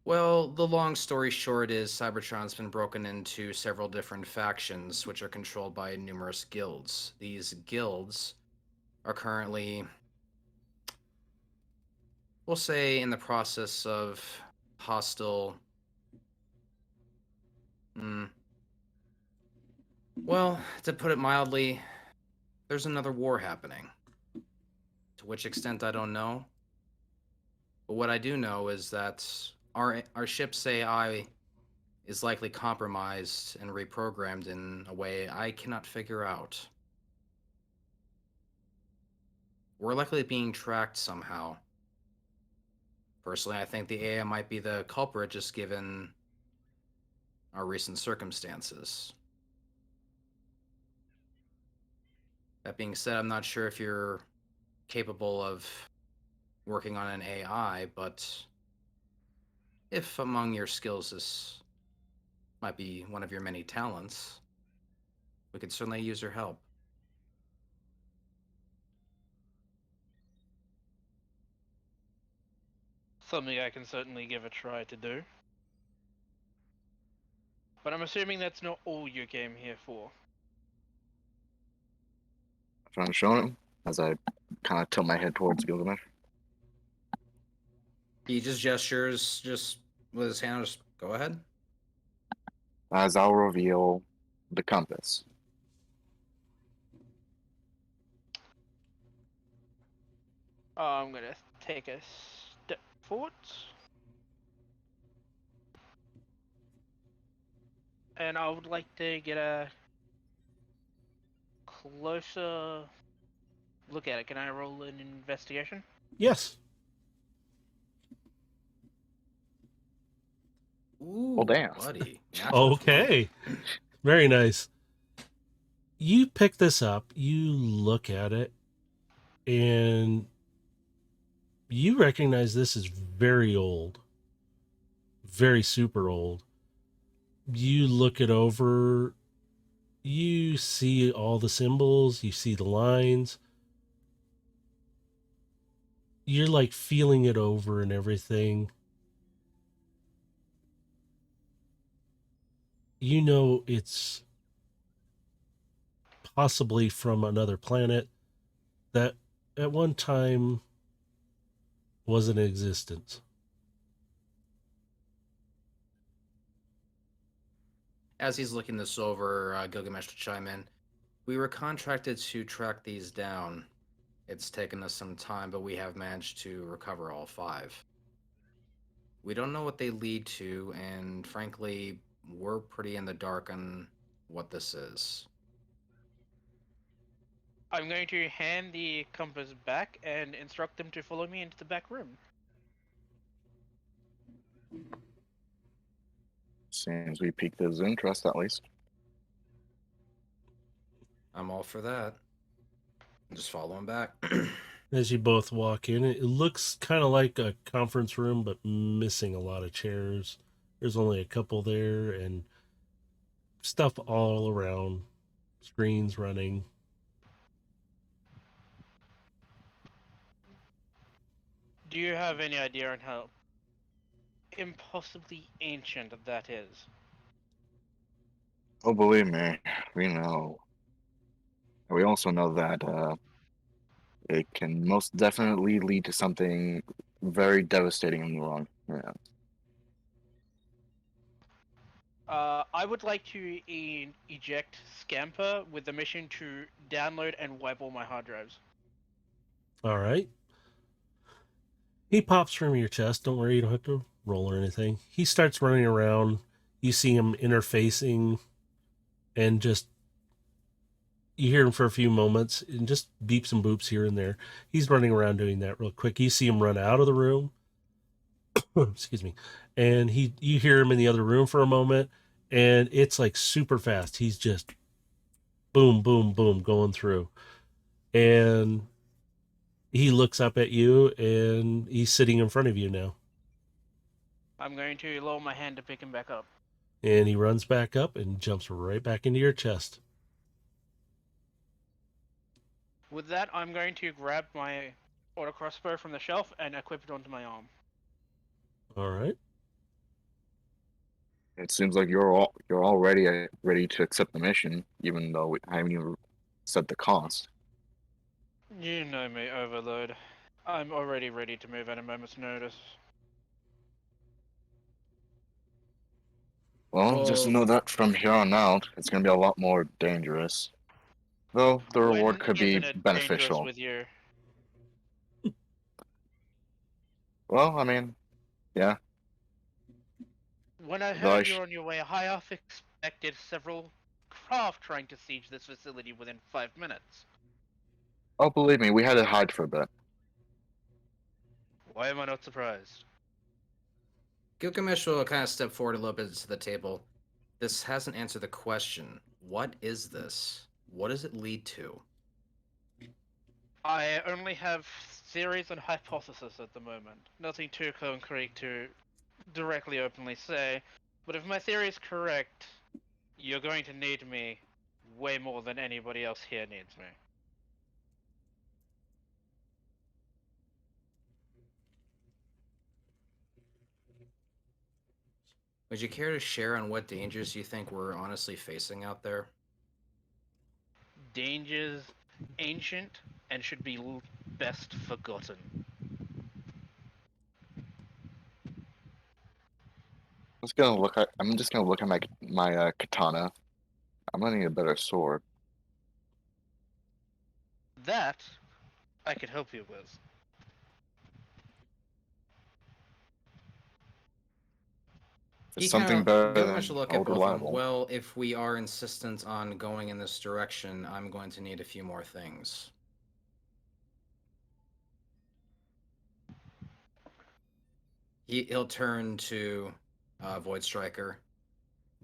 Well, the long story short is Cybertron's been broken into several different factions, which are controlled by numerous guilds. These guilds are currently, we'll say, in the process of hostile... Well, to put it mildly, there's another war happening. To which extent, I don't know. But what I do know is that our ship's AI is likely compromised and reprogrammed in a way I cannot figure out. We're likely being tracked somehow. Personally, I think the AI might be the culprit just given our recent circumstances. That being said, I'm not sure if you're capable of working on an AI, but if among your skills this might be one of your many talents, we could certainly use your help. Something I can certainly give a try to do. But I'm assuming that's not all you came here for. That's what I'm showing him as I kind of tilt my head towards Gilgamesh. He just gestures, just with his hand, just go ahead. As I'll reveal the compass. I'm gonna take a step forward. And I would like to get a closer look at it. Can I roll an investigation? yes. Ooh, Well, damn. buddy. Natural 20. Okay. Very nice. You pick this up, you look at it, and you recognize this is very old, very super old. You look it over, you see all the symbols, you see the lines. You're like feeling it over and everything. You know it's possibly from another planet that at one time was in existence. As he's looking this over, Gilgamesh will chime in. We were contracted to track these down. It's taken us some time, but we have managed to recover all 5. We don't know what they lead to, and frankly, we're pretty in the dark on what this is. I'm going to hand the compass back and instruct them to follow me into the back room. Seems we piqued his interest at least. I'm all for that. Just follow him back. As you both walk in, it looks kind of like a conference room, but missing a lot of chairs. There's only a couple there, and stuff all around, screens running. Do you have any idea on how impossibly ancient that is? Oh, believe me, we know. And we also know that it can most definitely lead to something very devastating in the long run. I would like to eject Scamper with the mission to download and wipe all my hard drives. All right. He pops from your chest. Don't worry, you don't have to roll or anything. He starts running around. You see him interfacing and just you hear him for a few moments and just beeps and boops here and there. He's running around doing that real quick. You see him run out of the room. Excuse me. And you hear him in the other room for a moment and it's like super fast. He's just boom, boom, boom going through. And he looks up at you and he's sitting in front of you now. I'm going to lower my hand to pick him back up. And he runs back up and jumps right back into your chest. With that, I'm going to grab my auto crossbow from the shelf and equip it onto my arm. All right. It seems like you're already ready to accept the mission, even though we haven't even set the cost. You know me, Overload. I'm already ready to move at a moment's notice. Well, just Well, know that from here on out, it's going to be a lot more dangerous. Though the reward When could isn't be it dangerous beneficial. with you? Well, I mean, yeah. When I Though heard you were on your way, I half expected several craft trying to siege this facility within 5 minutes. Oh, believe me, we had to hide for a bit. Why am I not surprised? Gilgamesh will kind of step forward a little bit to the table. This hasn't answered the question. What is this? What does it lead to? I only have theories and hypotheses at the moment. Nothing too concrete to directly openly say, but if my theory is correct, you're going to need me way more than anybody else here needs me. Would you care to share on what dangers you think we're honestly facing out there? Dangers ancient and should be best forgotten. I'm just gonna look at my katana. I'm gonna need a better sword. That I could help you with. It's He something kind better of Gilgamesh will than look at old both of them. reliable. Well, if we are insistent on going in this direction, I'm going to need a few more things. He'll turn to Void Striker.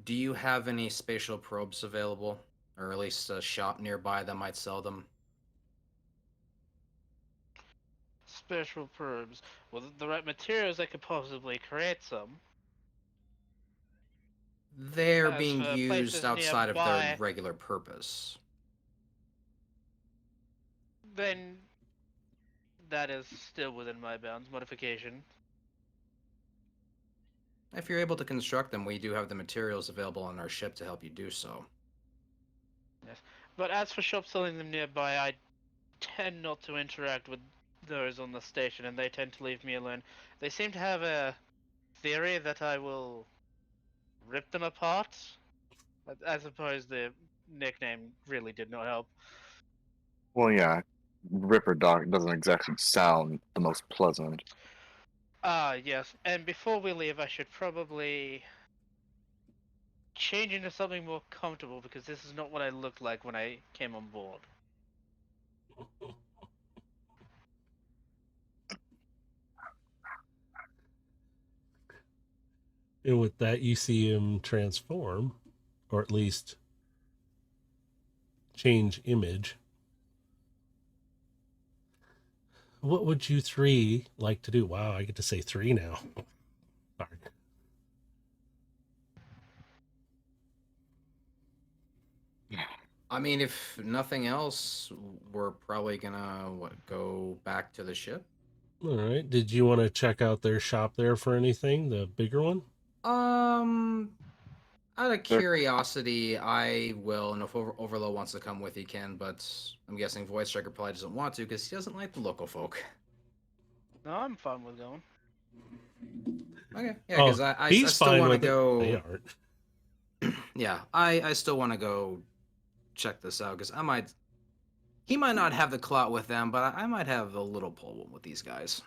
Do you have any spatial probes available, or at least a shop nearby that might sell them? special probes. With the right materials, I could possibly create some. They're As being for used places outside of their nearby, regular purpose. then that is still within my bounds. Modification. If you're able to construct them, we do have the materials available on our ship to help you do so. Yes. But as for shops selling them nearby, I tend not to interact with those on the station, and they tend to leave me alone. They seem to have a theory that I will rip them apart. I suppose the nickname really did not help. Well, yeah, Ripper Doc doesn't exactly sound the most pleasant. Yes. And before we leave, I should probably change into something more comfortable, because this is not what I looked like when I came on board. And with that, you see him transform, or at least change image. What would you three like to do? Wow, I get to say three now. Sorry. I mean, if nothing else, we're probably gonna go back to the ship. All right. Did you want to check out their shop there for anything? The bigger one? Out of curiosity, I will, and if Overload wants to come with, he can, but I'm guessing Void Striker probably doesn't want to because he doesn't like the local folk. No, I'm fine with going. Okay, yeah, because I he's still fine want to with it. go. They aren't. Yeah, I still want to go check this out because he might not have the clout with them, but I might have a little pull with these guys.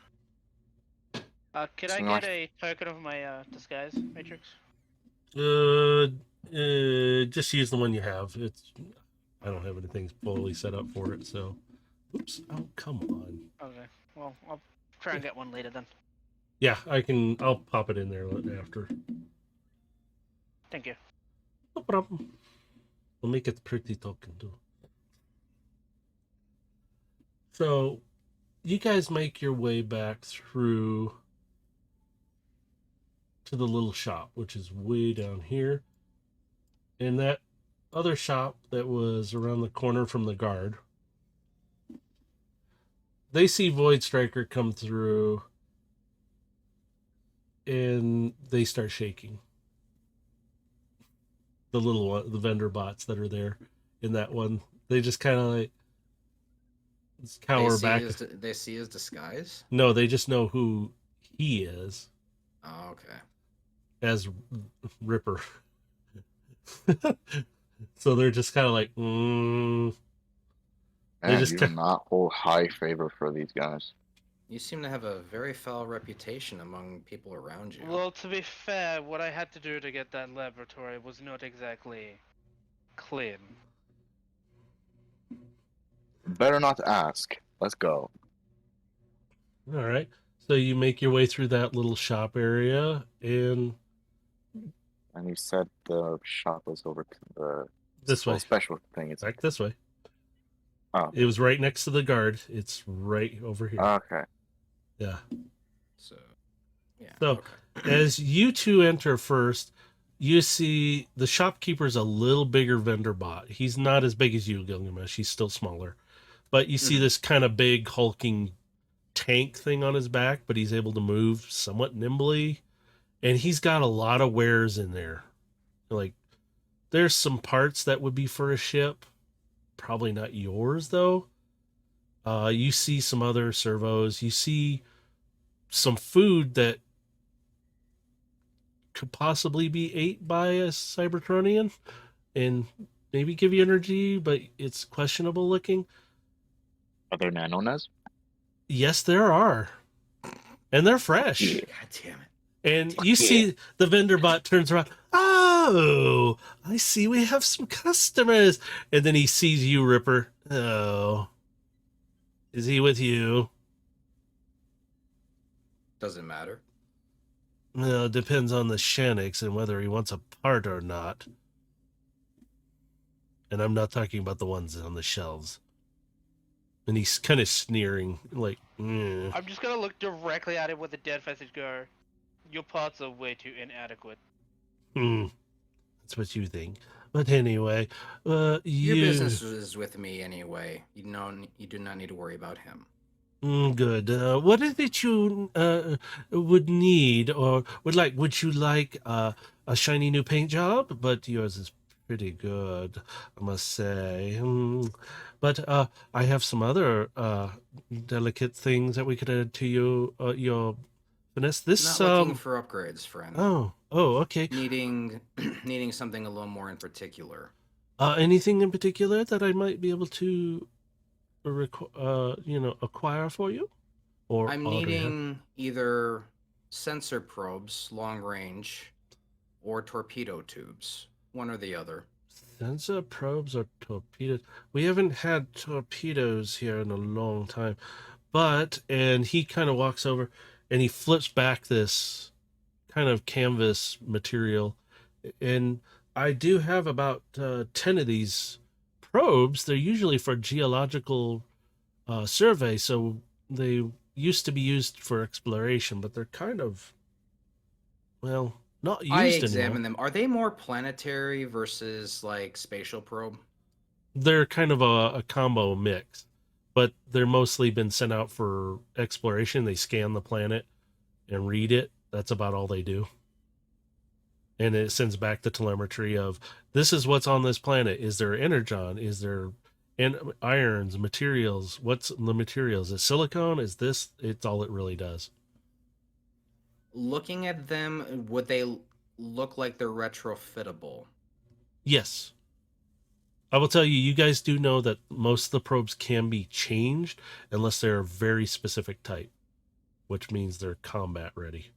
Could So I now get a token of my disguise matrix? Just use the one you have. I don't have anything fully set up for it, so. Oops. Oh, come on. Okay. Well, I'll try and get one later then. Yeah, I'll pop it in there after. Thank you. No problem. We'll make it pretty token too. So, you guys make your way back through to the little shop, which is way down here. And that other shop that was around the corner from the guard, they see Void Striker come through and they start shaking. The little one, the vendor bots that are there in that one, they just kind of like cower back. They see his disguise? No, they just know who he is Oh, okay. as Ripper. So they're just kind of like, And just you do not hold high favor for these guys. You seem to have a very foul reputation among people around you. Well, to be fair, what I had to do to get that laboratory was not exactly clean. Better not to ask. Let's go. all right. So you make your way through that little shop area, and And you said the shop was over to the this way, special thing. It's back this way. Oh. It was right next to the guard. It's right over here. Okay. Yeah. So, yeah. So, okay. as you two enter first, you see the shopkeeper's a little bigger vendor bot. He's not as big as you, Gilgamesh. He's still smaller. But you see this kind of big hulking tank thing on his back, but he's able to move somewhat nimbly. And he's got a lot of wares in there. Like, there's some parts that would be for a ship. Probably not yours, though. You see some other servos. You see some food that could possibly be ate by a Cybertronian and maybe give you energy, but it's questionable looking. Are there nanonas? Yes, there are. And they're fresh. Yeah. God damn it. And you see the vendor bot turns around. Oh, I see we have some customers. And then he sees you, Ripper. Oh, is he with you? Doesn't matter. Well, it depends on the Shanix and whether he wants a part or not. And I'm not talking about the ones on the shelves. And he's kind of sneering, like, Yeah. I'm just gonna look directly at it with a dead face and go, your parts are way too inadequate. That's what you think. But anyway, Your you business is with me anyway. You do not need to worry about him. good. What is it you would need or would like? Would you like a shiny new paint job? But yours is pretty good, I must say. But I have some other delicate things that we could add to your finesse. This Not looking for upgrades, friend. oh okay. Needing needing something a little more in particular. Anything in particular that I might be able to acquire for you? Or I'm already have? needing either sensor probes, long range, or torpedo tubes. One or the other. Sensor probes or torpedoes? We haven't had torpedoes here in a long time. And he kind of walks over and he flips back this kind of canvas material. And I do have about 10 of these probes. They're usually for geological survey, so they used to be used for exploration, but they're kind of, well, not used I anymore. examine them. Are they more planetary versus like spatial probe? They're kind of a combo mix, but they're mostly been sent out for exploration. They scan the planet and read it. That's about all they do. And it sends back the telemetry of this is what's on this planet. Is there energon? Is there irons, materials? What's the materials? Is silicone? Is this? It's all it really does. Looking at them, would they look like they're retrofittable? Yes. I will tell you, you guys do know that most of the probes can be changed unless they're a very specific type, which means they're combat ready.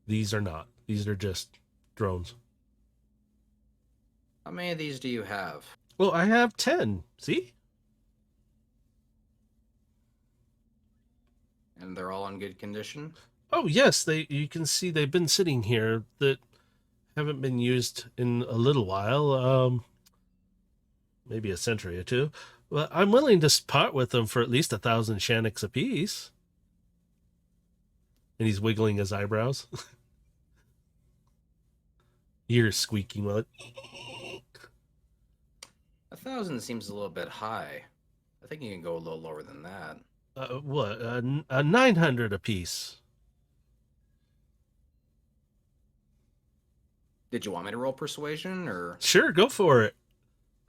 These are not. These are just drones. How many of these do you have? Well, I have 10. See? And they're all in good condition? Oh, yes. You can see they've been sitting here that haven't been used in a little while. Maybe a century or two. Well, I'm willing to part with them for at least 1,000 Shaniks apiece. And he's wiggling his eyebrows. You're squeaking well. 1,000 seems a little bit high. I think you can go a little lower than that. What? 900 apiece. Did you want me to roll persuasion or? Sure, go for it.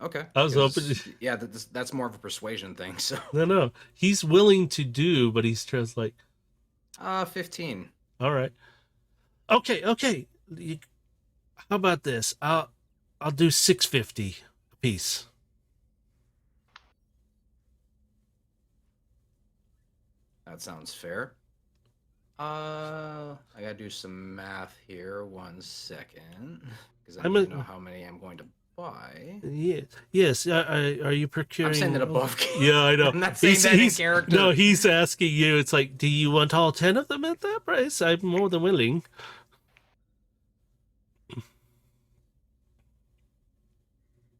Okay. I was hoping. Yeah, that's more of a persuasion thing. So. No. He's willing to do, but he's just like. 15. All right. Okay. How about this? I'll do 650 apiece. That sounds fair. I gotta do some math here. 1 second, because I don't know how many I'm going to buy. Yes. Are you procuring? I'm saying that above. Yeah, I know. I'm not saying that in character. No, he's asking you. It's like, do you want all 10 of them at that price? I'm more than willing.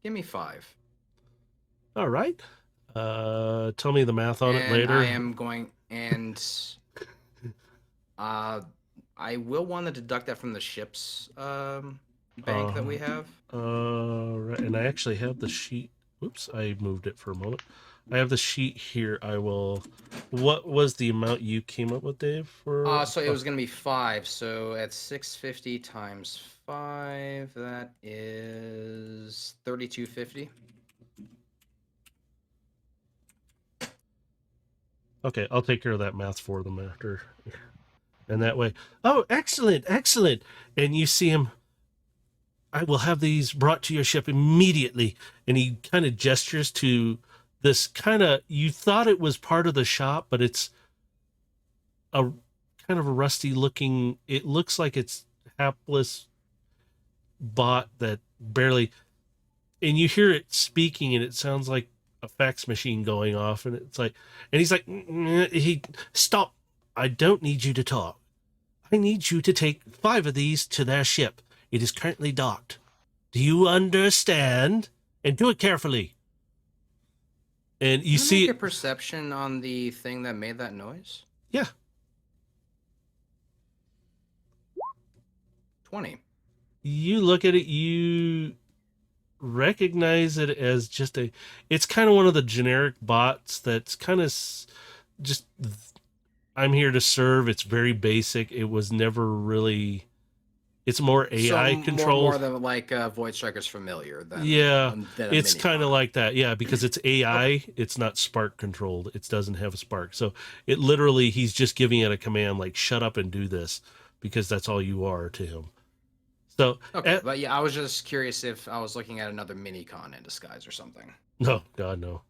Give me 5. All right. Tell me the math on it later. I am going and I will want to deduct that from the ship's bank that we have. Right, and I actually have the sheet. Oops, I moved it for a moment. I have the sheet here. I will. What was the amount you came up with, Dave? For so it was going to be 5. So at 650 times 5, that is 3250. Okay, I'll take care of that math for them after. And that way. Oh, excellent. And you see him. I will have these brought to your ship immediately. And he kind of gestures to this kind of, you thought it was part of the shop, but it's a kind of a rusty looking, it looks like it's hapless bot that barely, and you hear it speaking and it sounds like a fax machine going off. And it's like, and he's like, stop. I don't need you to talk. I need you to take 5 of these to their ship. It is currently docked. Do you understand? And do it carefully. And you see a perception on the thing that made that noise. Yeah. 20. You look at it, you recognize it as just it's kind of one of the generic bots that's kind of just, I'm here to serve. It's very basic. It was never really, it's more AI controlled. More than like Void Striker's Familiar than Yeah, than a it's Minicon. kind of like that. Yeah, because it's AI. It's not spark controlled. It doesn't have a spark. So it literally, he's just giving it a command like, shut up and do this, because that's all you are to him. So, Okay, but yeah, I was just curious if I was looking at another Minicon in disguise or something. no, God, no.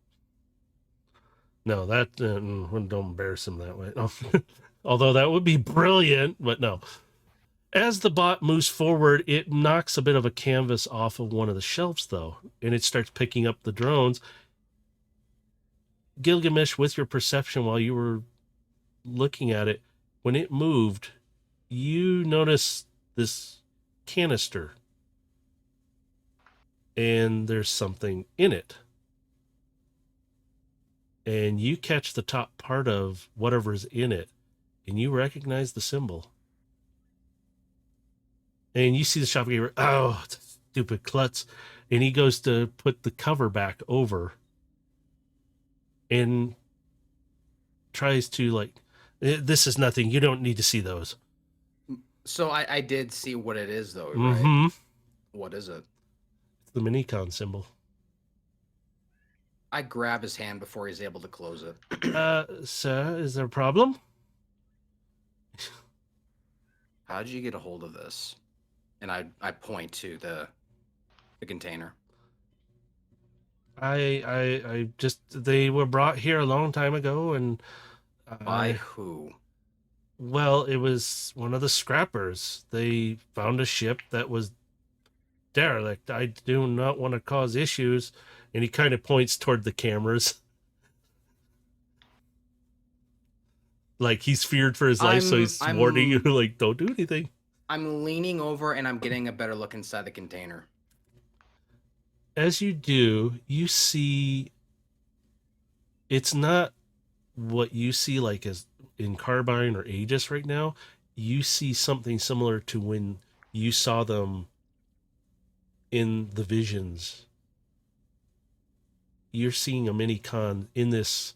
No, that, don't embarrass him that way. No. Although that would be brilliant, but no. As the bot moves forward, it knocks a bit of a canvas off of one of the shelves, though, and it starts picking up the drones. Gilgamesh, with your perception while you were looking at it, when it moved, you notice this canister, and there's something in it. And you catch the top part of whatever's in it, and you recognize the symbol. And you see the shopkeeper, oh, it's a stupid klutz. And he goes to put the cover back over and tries to, like, this is nothing. You don't need to see those. So I did see what it is, though, right? Mm-hmm. What is it? It's the Minicon symbol. I grab his hand before he's able to close it. Sir, is there a problem? How did you get a hold of this? And I point to the container. I just, they were brought here a long time ago, and By who? well, it was one of the scrappers. They found a ship that was derelict. I do not want to cause issues. And he kind of points toward the cameras. Like he's feared for his life, so he's warning you, like, don't do anything. I'm leaning over and I'm getting a better look inside the container. As you do, you see it's not what you see like as in Carbine or Aegis right now. You see something similar to when you saw them in the visions. You're seeing a Minicon in this,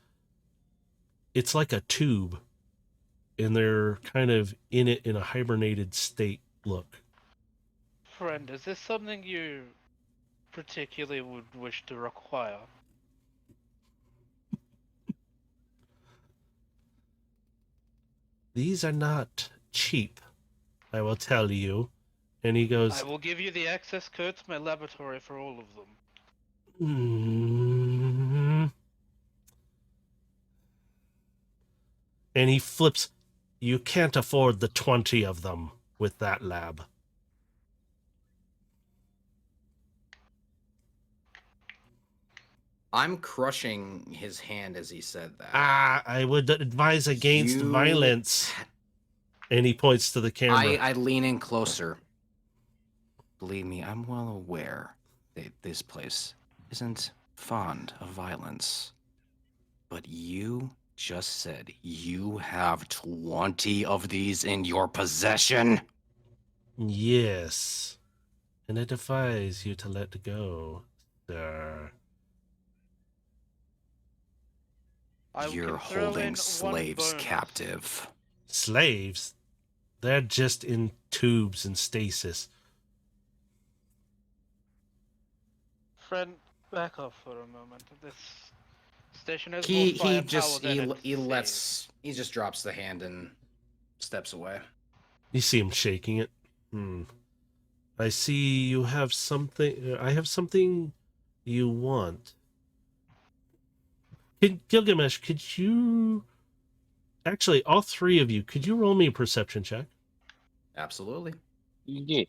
it's like a tube, and they're kind of in it in a hibernated state look. Friend, is this something you particularly would wish to require? These are not cheap, I will tell you. And he goes, I will give you the access code to my laboratory for all of them. And he flips, you can't afford the 20 of them with that lab. I'm crushing his hand as he said that. I would advise against violence. And he points to the camera. I lean in closer. Believe me, I'm well aware that this place isn't fond of violence. But you just said you have 20 of these in your possession? Yes. And I advise you to let go, sir. You're holding slaves captive. Slaves? They're just in tubes and stasis. Friend, back off for a moment. This station is He more just firepower than he it lets he just drops the hand and steps away. You see him shaking it. I see you have something. I have something you want. Gilgamesh, could you... Actually, all three of you, could you roll me a perception check? Absolutely. Yeah.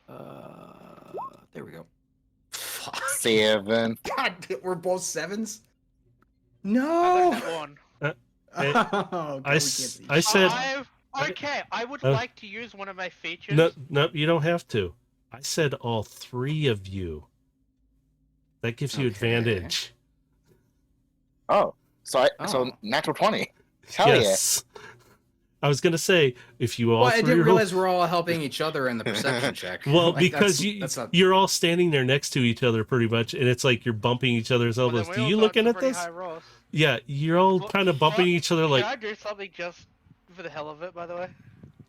There we go. 7. God, we're both sevens? I No! got that one. I said... Okay, I would like to use one of my features. No, you don't have to. I said all three of you. That gives you advantage. Oh, so natural 20. Hell Yes. I was gonna say if you all Well, I three didn't roll- realize we're all helping each other in the perception check. well, Like, because that's not. you're all standing there next to each other pretty much, and it's like you're bumping each other's Well, then elbows. we Do all you got looking some at pretty this? high rolls. Yeah, you're all Well, kind of bumping fuck, each other like, Can I do something just for the hell of it, by the way?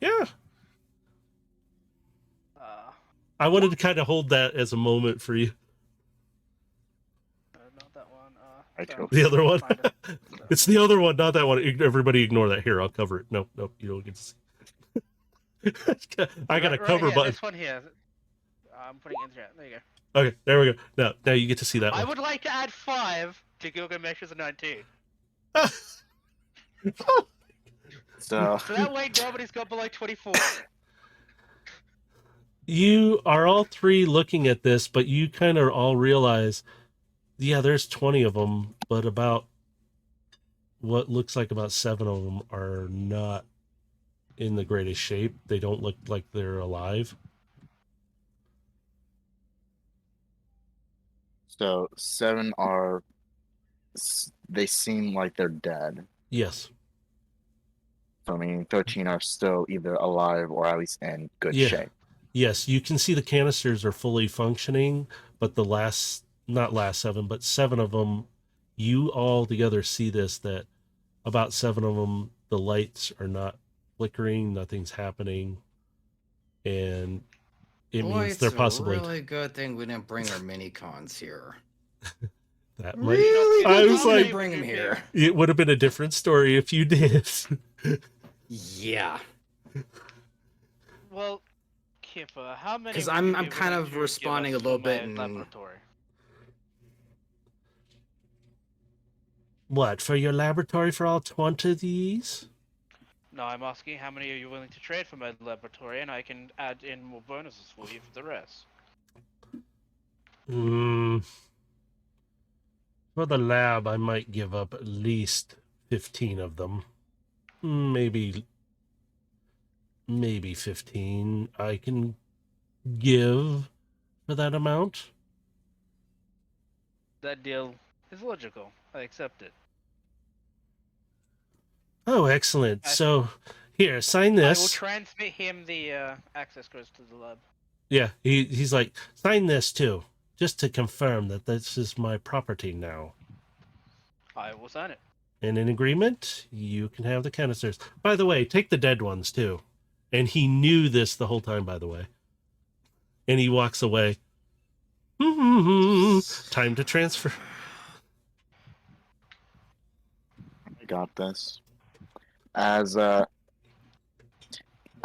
yeah. Uh, I wanted to kind of hold that as a moment for you. not that one. I sorry, told The other one. find it. It's the other one, not that one. Everybody ignore that. Here, I'll cover it. No, you don't get to see. I got a Right cover here, button. This one here. I'm putting it in there. There you go. Okay, there we go. Now you get to see that I one. would like to add 5 to Gilgamesh's 19. So So that way nobody's got below 24. You are all three looking at this, but you kind of all realize, yeah, there's 20 of them, but about what looks like about 7 of them are not in the greatest shape. They don't look like they're alive. so 7 are. They seem like they're dead. Yes. So I mean, 13 are still either alive or at least in good Yeah. shape. Yes, you can see the canisters are fully functioning, but the not last 7, but 7 of them, you all together see this, that about 7 of them, the lights are not flickering, nothing's happening, and it Boy, means it's they're a possibly really good thing we didn't bring our mini cons here. that might. Really? I good was thing we like- didn't bring him here. It would have been a different story if you did. Yeah, Well, Kipper, how many? 'Cause would I'm- you I'm be kind willing of to responding give us a little for bit my in- laboratory? What, for your laboratory for all 20 of these? No, I'm asking how many are you willing to trade for my laboratory, and I can add in more bonuses for you for the rest. For the lab, I might give up at least 15 of them. Maybe 15 I can give for that amount. That deal is logical. I accept it. Oh, excellent. I- So, here, sign I will this. transmit him the access codes to the lab. Yeah, he's like, sign this too, just to confirm that this is my property now. I will sign it. And in agreement, you can have the canisters. By the way, take the dead ones too. And he knew this the whole time, by the way. And he walks away. Time to transfer. I got this. As I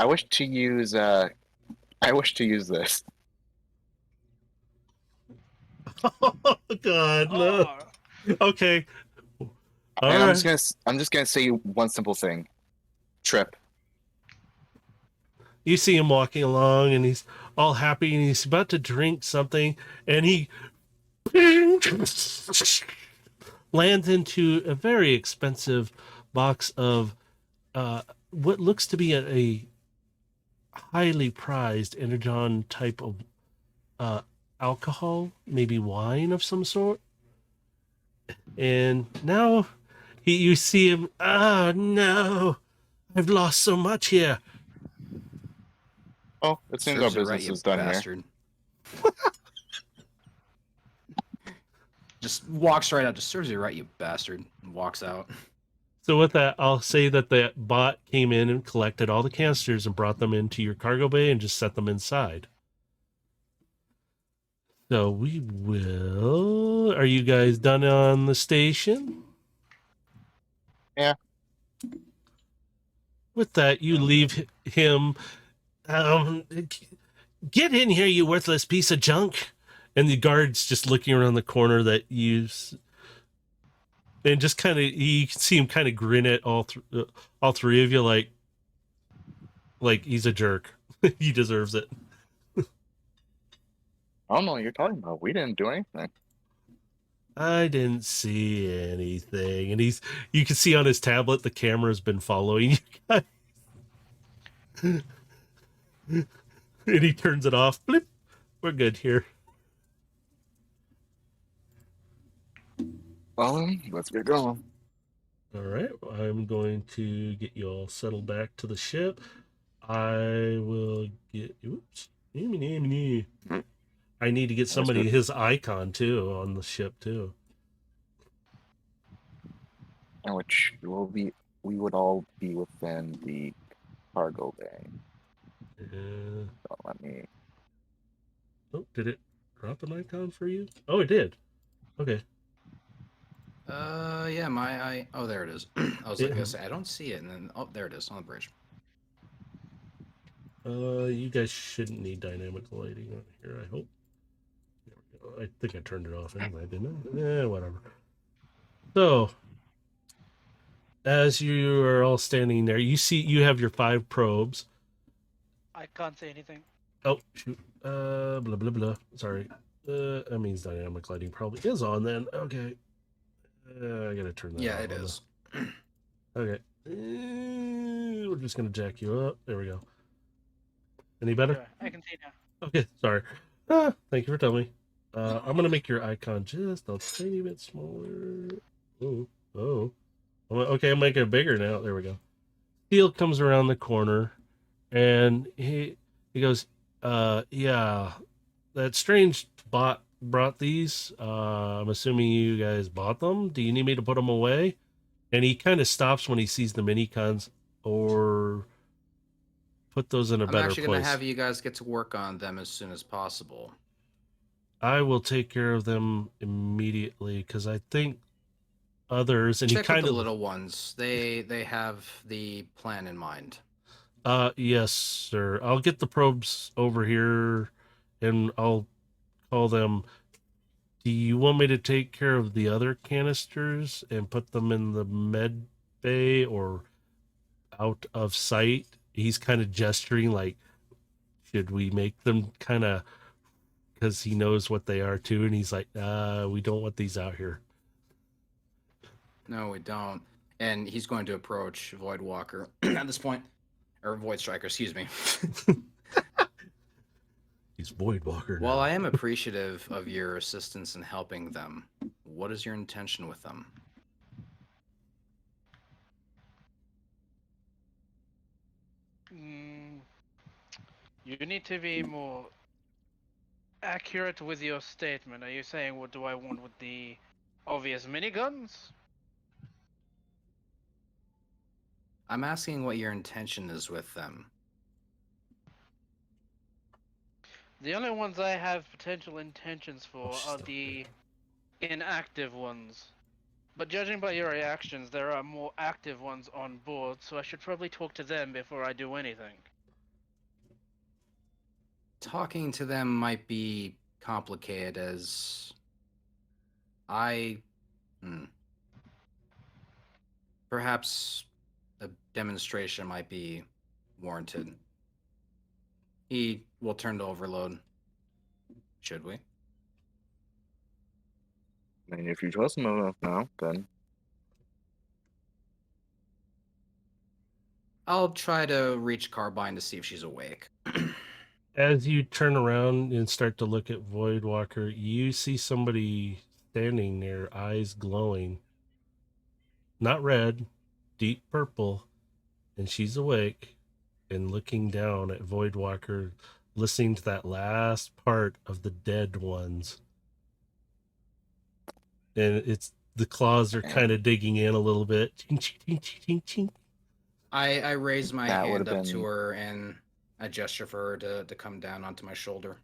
wish to use this. Oh God, no. Oh, Okay. All And right. I'm just gonna say one simple thing. Trip. You see him walking along, and he's all happy, and he's about to drink something, and he lands into a very expensive box of what looks to be a highly prized energon type of alcohol, maybe wine of some sort. And now you see him. Oh no, I've lost so much here. Oh, it seems our Serves you right, business you is done here. bastard. Just walks right out. Just serves you right, you bastard. And walks out. So with that, I'll say that the bot came in and collected all the canisters and brought them into your cargo bay and just set them inside. So we will. Are you guys done on the station? Yeah. With that, you leave him. Get in here, you worthless piece of junk! And the guard's just looking around the corner that you. And just kind of, you can see him kind of grin at all three of you, like he's a jerk. He deserves it. I don't know what you're talking about. We didn't do anything. I didn't see anything, and you can see on his tablet the camera's been following you guys. And he turns it off. Blip. We're good here. Well, let's get going. All right, I'm going to get you all settled back to the ship. I will get. Oops. I need to get somebody his icon too on the ship too. And which we would all be within the cargo bay. So let me. Oh, did it drop an icon for you? Oh, it did. Okay. Yeah, oh, there it is. I was like, gonna say, I don't see it, and then, oh, there it is, on the bridge. You guys shouldn't need dynamic lighting on here, I hope. There we go. I think I turned it off anyway, didn't I? Whatever. So, as you are all standing there, you have your 5 probes. I can't say anything. Oh, shoot. Blah, blah, blah. Sorry. That means dynamic lighting probably is on then. Okay. I gotta turn that off. Yeah, it is. Okay. We're just gonna jack you up. There we go. Any better? Sure, I can see now. Okay, sorry. Thank you for telling me. I'm gonna make your icon just a tiny bit smaller. Oh. Okay, I'm making it bigger now. There we go. Steel comes around the corner, and he goes, yeah, that strange bot brought these. I'm assuming you guys bought them. Do you need me to put them away? And he kind of stops when he sees the mini cons, or put those in a better I'm actually place. gonna have you guys get to work on them as soon as possible. I will take care of them immediately because I think others, and Check he kind with of the little ones. They have the plan in mind. Yes, sir. I'll get the probes over here, and I'll call them. Do you want me to take care of the other canisters and put them in the med bay or out of sight? He's kind of gesturing like, should we make them kind of, because he knows what they are too, and he's like, we don't want these out here. No, we don't. And he's going to approach Void Walker at this point, or Void Striker, excuse me. He's Void Walker now. While I am appreciative of your assistance in helping them, what is your intention with them? You need to be more accurate with your statement. Are you saying what do I want with the obvious miniguns? I'm asking what your intention is with them. The only ones I have potential intentions for are the inactive ones. But judging by your reactions, there are more active ones on board, so I should probably talk to them before I do anything. Talking to them might be complicated as perhaps a demonstration might be warranted. He will turn to Overload. Should we? I mean, if you trust him enough now, then I'll try to reach Carbine to see if she's awake. As you turn around and start to look at Void Walker, you see somebody standing there, eyes glowing. Not red, deep purple, and she's awake and looking down at Void Walker, listening to that last part of the dead ones. And it's the claws are kind of digging in a little bit. Ching, ching, ching, ching, ching. I raise my That hand would've up to been- her and I gesture for her to come down onto my shoulder.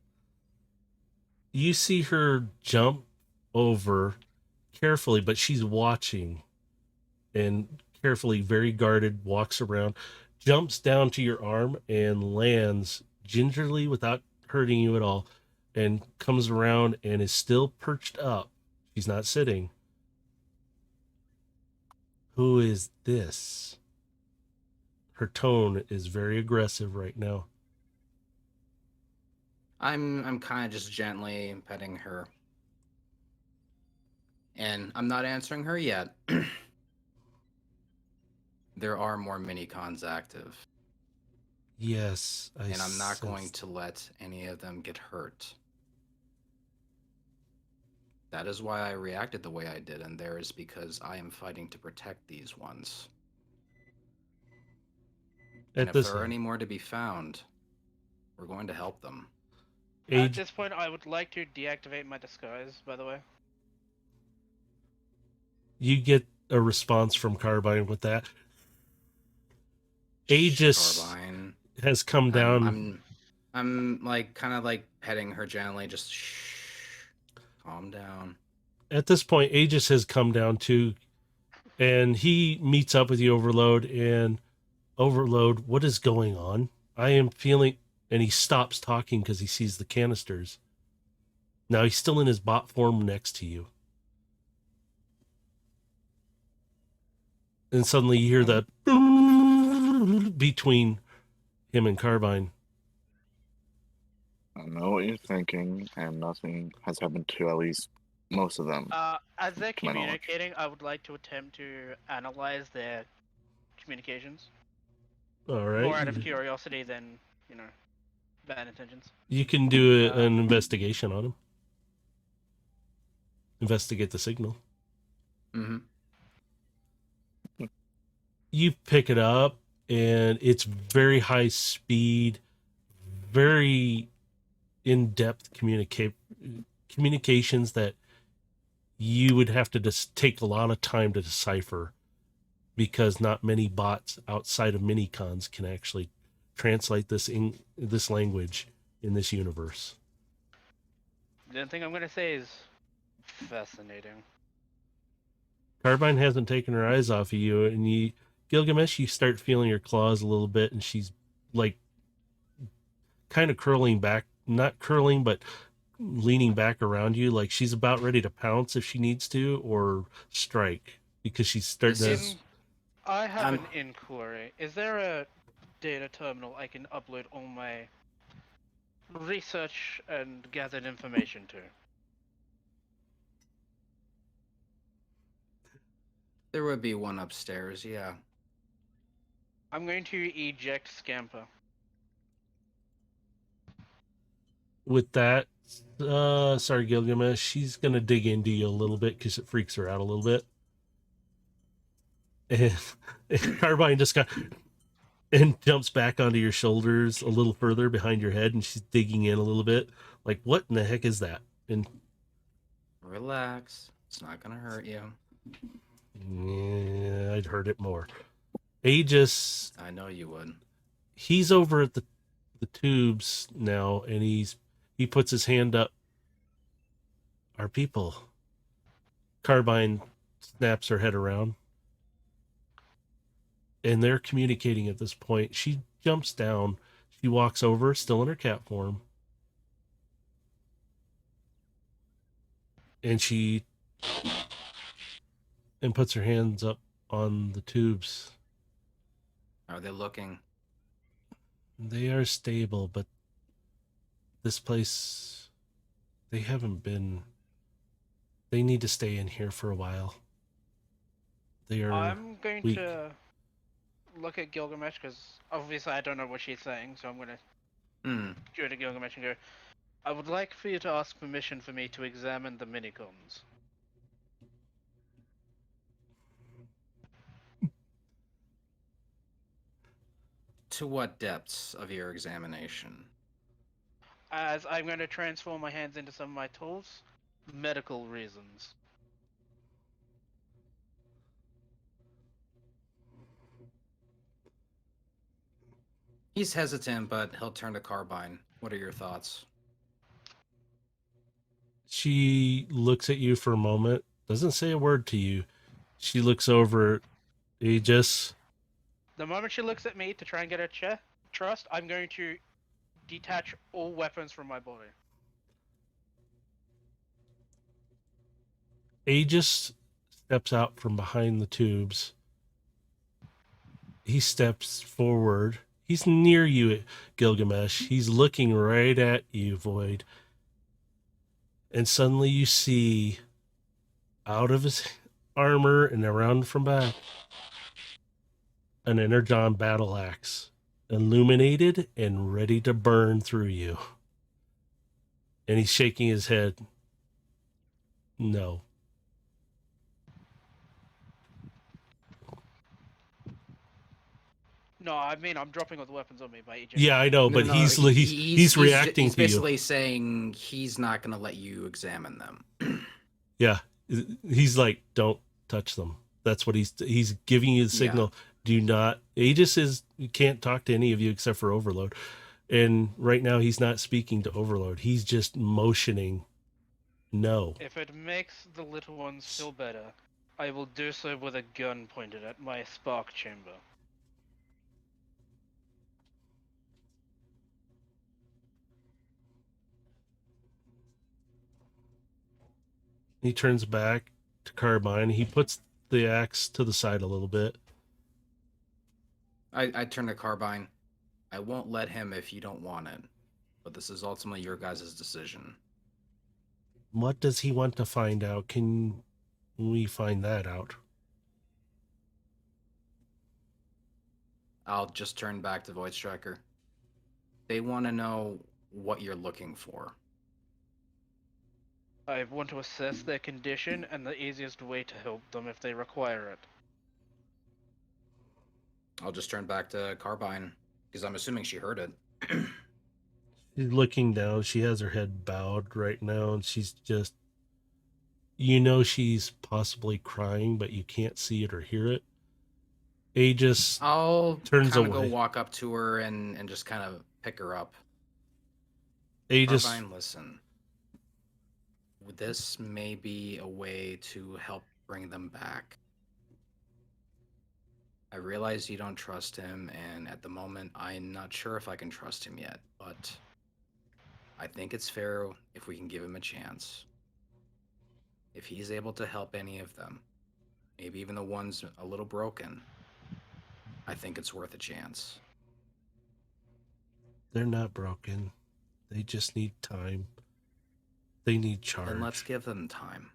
You see her jump over carefully, but she's watching and carefully, very guarded, walks around, jumps down to your arm and lands gingerly without hurting you at all, and comes around and is still perched up. She's not sitting. Who is this? Her tone is very aggressive right now. I'm kind of just gently petting her. And I'm not answering her yet. There are more mini-cons active. Yes, And I'm not going to let any of them get hurt. That is why I reacted the way I did, and there is because I am fighting to protect these ones. And At if this there are any more to be found, we're going to help them. At age, this point, I would like to deactivate my disguise, by the way. you get a response from Carbine with that. Aegis Carbine. has come down. I'm like kind of like petting her gently, just shh, calm down. At this point, Aegis has come down too, and he meets up with you, Overload, and Overload, what is going on? I am feeling, and he stops talking because he sees the canisters. Now he's still in his bot form next to you. And suddenly you hear that between him and Carbine. I know what you're thinking, and nothing has happened to at least most of them. As they're To my knowledge. communicating, I would like to attempt to analyze their communications. All More out right. of curiosity than, bad intentions. You can do an investigation on him. Investigate the signal. Mm-hmm. You pick it up, and it's very high speed, very in-depth communications that you would have to just take a lot of time to decipher, because not many bots outside of minicons can actually translate this language in this universe. The only thing I'm gonna say is fascinating. Carbine hasn't taken her eyes off of you, and Gilgamesh, you start feeling her claws a little bit, and she's like kind of curling back, not curling, but leaning back around you, like she's about ready to pounce if she needs to, or strike, because she's starting This to... I have I'm- an inquiry. Is there a data terminal I can upload all my research and gathered information to? There would be one upstairs, yeah. I'm going to eject Scamper. With that, sorry, Gilgamesh, she's going to dig into you a little bit because it freaks her out a little bit. And Carbine just and jumps back onto your shoulders a little further behind your head, and she's digging in a little bit. Like, what in the heck is that? And Relax. It's not gonna hurt you. yeah, I'd heard it more. Aegis, I know you would. he's over at the tubes now, and he puts his hand up. Our people. Carbine snaps her head around, and they're communicating at this point. She jumps down. She walks over, still in her cat form, and puts her hands up on the tubes. Are they looking? They are stable, but this place, they haven't been... They need to stay in here for a while. They are I'm going weak. to look at Gilgamesh, because obviously I don't know what she's saying, so I'm going to go to Gilgamesh and go, I would like for you to ask permission for me to examine the minicons. To what depths of your examination? As I'm going to transform my hands into some of my tools, medical reasons. He's hesitant, but he'll turn to Carbine. What are your thoughts? She looks at you for a moment, doesn't say a word to you. She looks over at Aegis. The moment she looks at me to try and get her trust, I'm going to detach all weapons from my body. Aegis steps out from behind the tubes. He steps forward. He's near you, Gilgamesh. He's looking right at you, Void. And suddenly you see, out of his armor and around from back, an Energon battle axe, illuminated and ready to burn through you. And he's shaking his head. No. No, I mean I'm dropping all the weapons on me by ejecting. Yeah, I know, No, but no, he's reacting he's to you. basically saying he's not going to let you examine them. Yeah, he's like, don't touch them. That's what he's giving you the signal. Do not. Aegis is, you can't talk to any of you except for Overload, and right now he's not speaking to Overload. He's just motioning. No. If it makes the little ones feel better, I will do so with a gun pointed at my spark chamber. He turns back to Carbine. He puts the axe to the side a little bit. I turn to Carbine. I won't let him if you don't want it, but this is ultimately your guys' decision. What does he want to find out? Can we find that out? I'll just turn back to Void Striker. They want to know what you're looking for. I want to assess their condition and the easiest way to help them if they require it. I'll just turn back to Carbine, because I'm assuming she heard it. She's looking down. She has her head bowed right now, and she's just, you know, she's possibly crying, but you can't see it or hear it. Aegis I'll turns kind of go away. walk up to her and just kind of pick her up. Aegis, Carbine, listen. This may be a way to help bring them back. I realize you don't trust him, and at the moment, I'm not sure if I can trust him yet, but I think it's fair if we can give him a chance. If he's able to help any of them, maybe even the ones a little broken, I think it's worth a chance. they're not broken. They just need time. They need charge. Then let's give them time.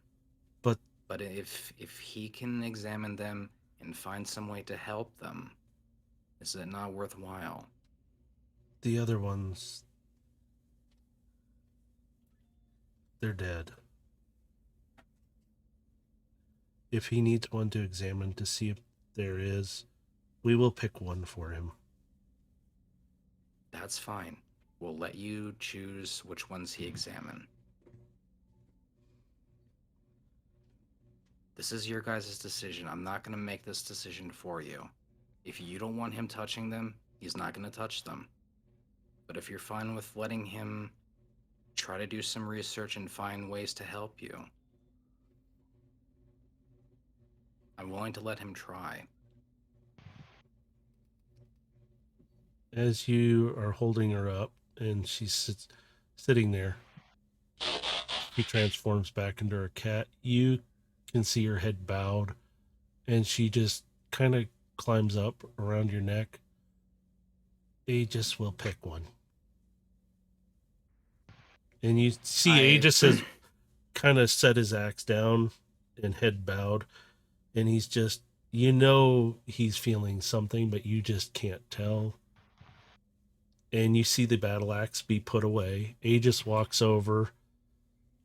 But if he can examine them and find some way to help them, is it not worthwhile? The other ones, they're dead. If he needs one to examine to see if there is, we will pick one for him. That's fine. We'll let you choose which ones he examine. This is your guys' decision. I'm not going to make this decision for you. If you don't want him touching them, he's not going to touch them. But if you're fine with letting him try to do some research and find ways to help you, I'm willing to let him try. As you are holding her up and she's sitting there, she transforms back into her cat. You can see her head bowed, and she just kind of climbs up around your neck. Aegis will pick one. And you see Aegis has kind of set his axe down and head bowed, and he's just, you know, he's feeling something, but you just can't tell. And you see the battle axe be put away. Aegis walks over,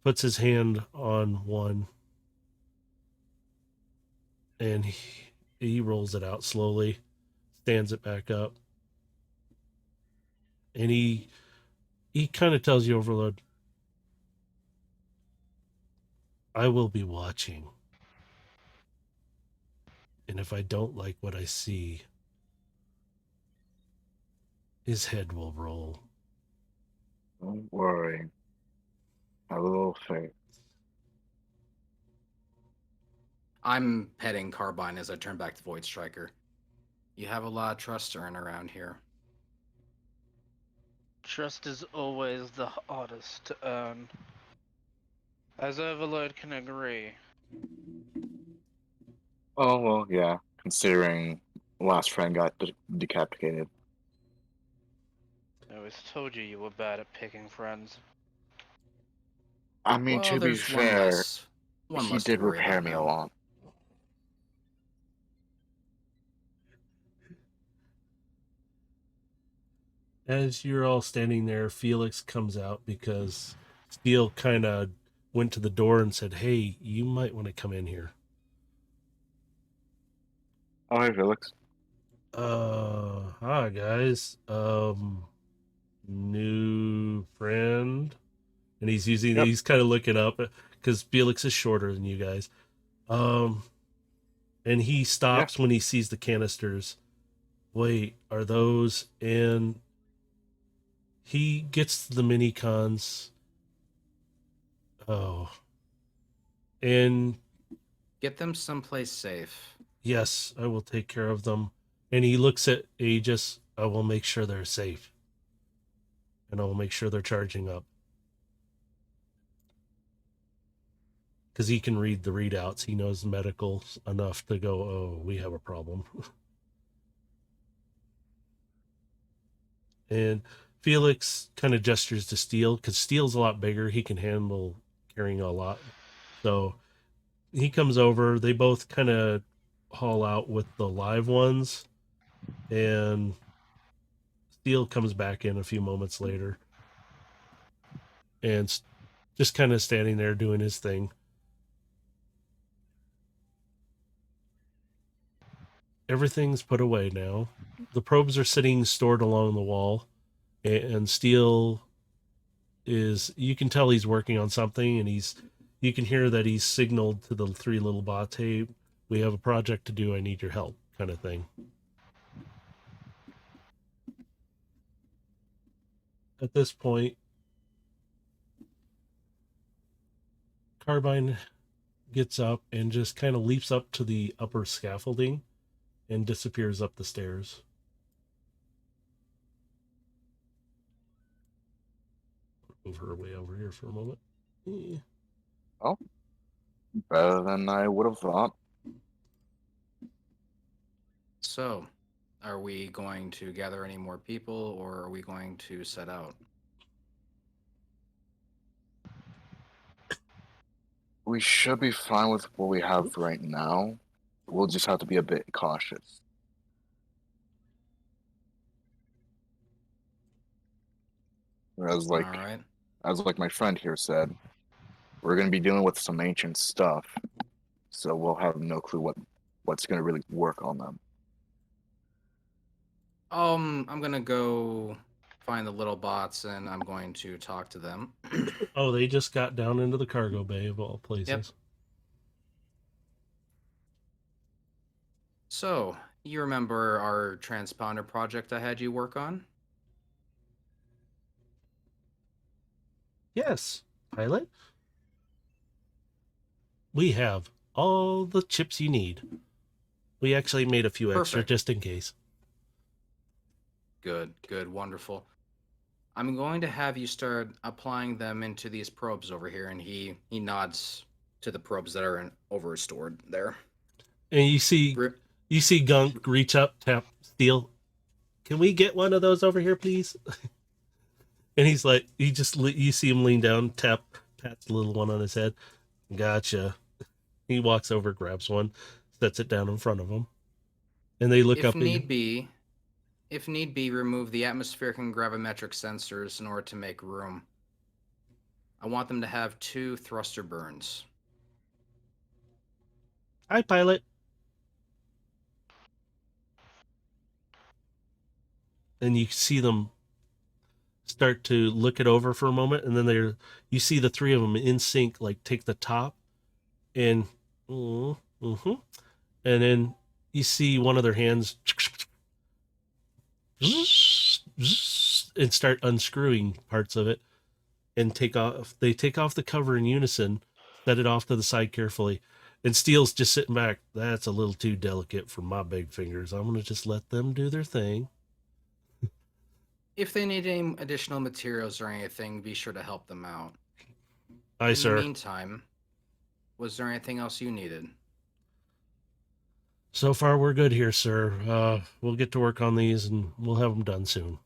puts his hand on one, and he rolls it out slowly, stands it back up, and he kind of tells you, Overload, I will be watching. And if I don't like what I see, his head will roll. Don't worry. Have a little faith. I'm petting Carbine as I turn back to Void Striker. You have a lot of trust to earn around here. Trust is always the hardest to earn. As Overload can agree. Oh, well, yeah. Considering last friend got decapitated. I always told you were bad at picking friends. I mean, Well, to be there's fair, one he less to did worry repair about me now. a lot. As you're all standing there, Felix comes out because Steel kind of went to the door and said, "Hey, you might want to come in here." Oh, hey, Felix. Hi guys. New friend, and Yep. he's kind of looking up because Felix is shorter than you guys. Um, and he stops when he sees the canisters. Wait, are those? And he gets the mini cons. Oh, and Get them someplace safe. yes, I will take care of them. And he looks at Aegis. I will make sure they're safe, and I will make sure they're charging up. Because he can read the readouts. He knows medical enough to go, oh, we have a problem. And Felix kind of gestures to Steel because Steel's a lot bigger. He can handle carrying a lot. So he comes over. They both kind of haul out with the live ones. And Steel comes back in a few moments later. And just kind of standing there doing his thing. Everything's put away now. The probes are sitting stored along the wall, and Steel is, you can tell he's working on something, and you can hear that he's signaled to the three little bots, hey, we have a project to do, I need your help, kind of thing. At this point, Carbine gets up and just kind of leaps up to the upper scaffolding and disappears up the stairs. Move her way over here for a moment. Oh, better than I would have thought. So, are we going to gather any more people, or are we going to set out? We should be fine with what we have right now. We'll just have to be a bit cautious. Whereas, All right. as my friend here said, we're going to be dealing with some ancient stuff, so we'll have no clue what's going to really work on them. I'm gonna go find the little bots, and I'm going to talk to them. Oh, they just got down into the cargo bay of all places. Yep. So, you remember our transponder project I had you work on? Yes, pilot. We have all the chips you need. We actually made a few extra Perfect. just in case. Good, wonderful. I'm going to have you start applying them into these probes over here, and he nods to the probes that are over stored there. And you see Gunk reach up, tap Steel. Can we get one of those over here, please? And he's like, you see him lean down, pats the little one on his head. Gotcha. He walks over, grabs one, sets it down in front of him, and they look up. If need be, remove the atmospheric and gravimetric sensors in order to make room. I want them to have 2 thruster burns. Hi, pilot. And you see them start to look it over for a moment, and then you see the three of them in sync, like take the top, and and then you see one of their hands and start unscrewing parts of it and take off. They take off the cover in unison, set it off to the side carefully, and Steel's just sitting back. That's a little too delicate for my big fingers. I'm gonna just let them do their thing. If they need any additional materials or anything, be sure to help them out. Aye, sir. In the meantime, was there anything else you needed? So far, we're good here, sir. We'll get to work on these, and we'll have them done soon.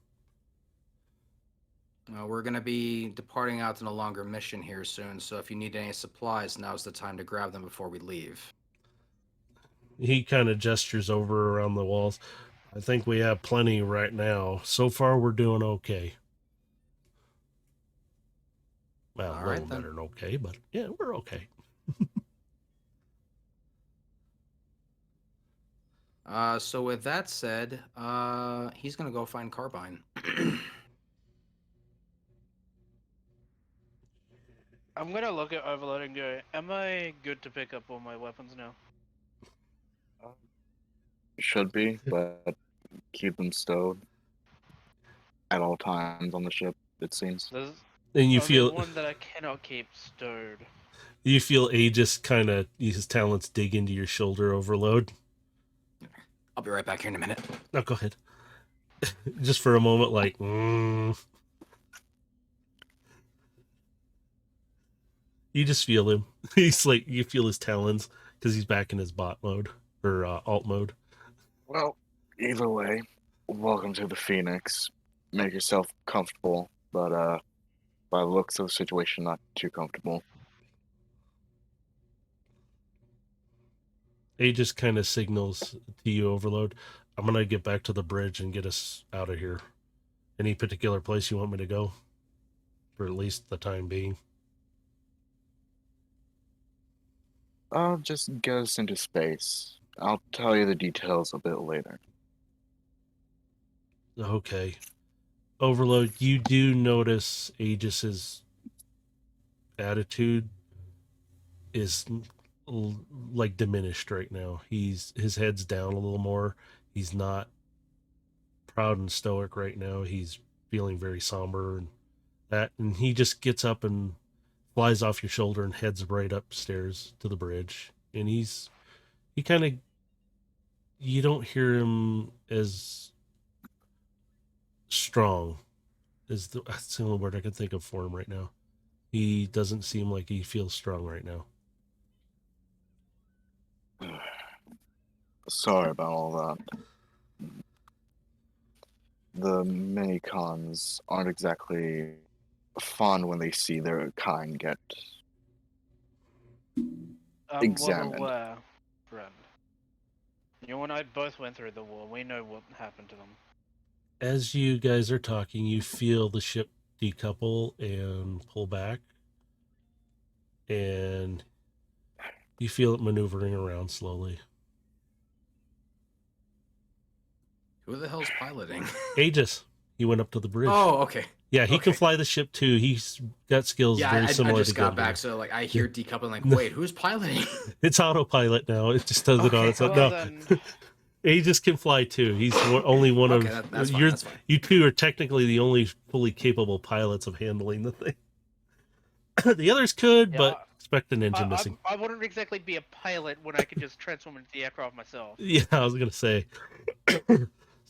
We're going to be departing out on a longer mission here soon, so if you need any supplies, now's the time to grab them before we leave. He kind of gestures over around the walls. I think we have plenty right now. So far, we're doing okay. Well, All a right, little then. better than okay, but yeah, we're okay. So with that said, he's gonna go find Carbine. I'm gonna look at Overload and go, am I good to pick up all my weapons now? Should be, but keep them stowed at all times on the ship. It seems. There's And you only feel one that I cannot keep stowed. Aegis kind of his talents dig into your shoulder, Overload. I'll be right back here in a minute. No, go ahead. Just for a moment, like. You just feel him. He's like, you feel his talons because he's back in his bot mode or alt mode. Well, either way, welcome to the Phoenix. Make yourself comfortable, but by the looks of the situation, not too comfortable. Aegis kind of signals to you, Overload. I'm gonna get back to the bridge and get us out of here. Any particular place you want me to go? For at least the time being. Just get us into space. I'll tell you the details a bit later. Okay. Overload, you do notice Aegis's attitude is like diminished right now. His head's down a little more. He's not proud and stoic right now. He's feeling very somber and he just gets up and flies off your shoulder and heads right upstairs to the bridge. And he kind of, you don't hear him as strong as that's the only word I can think of for him right now. He doesn't seem like he feels strong right now. Sorry about all that. The mini-cons aren't exactly fond when they see their kind get I'm examined. well aware, friend. You and I both went through the war. We know what happened to them. As you guys are talking, you feel the ship decouple and pull back, and you feel it maneuvering around slowly. Who the hell's piloting? Aegis, he went up to the bridge. Oh, okay. Yeah, he can okay. fly the ship too. He's got skills Yeah, very I similar just to got back, Gilgamesh. so like I hear decoupling. Like, No. wait, who's piloting? It's autopilot now. It just does it on Okay, its own. okay. Well No, then, Aegis can fly too. He's only one Okay, of that's fine. you're, That's fine. You two are technically the only fully capable pilots of handling the thing. The others could, yeah, but expect an engine missing. I wouldn't exactly be a pilot when I could just transform into the aircraft myself. Yeah, I was gonna say.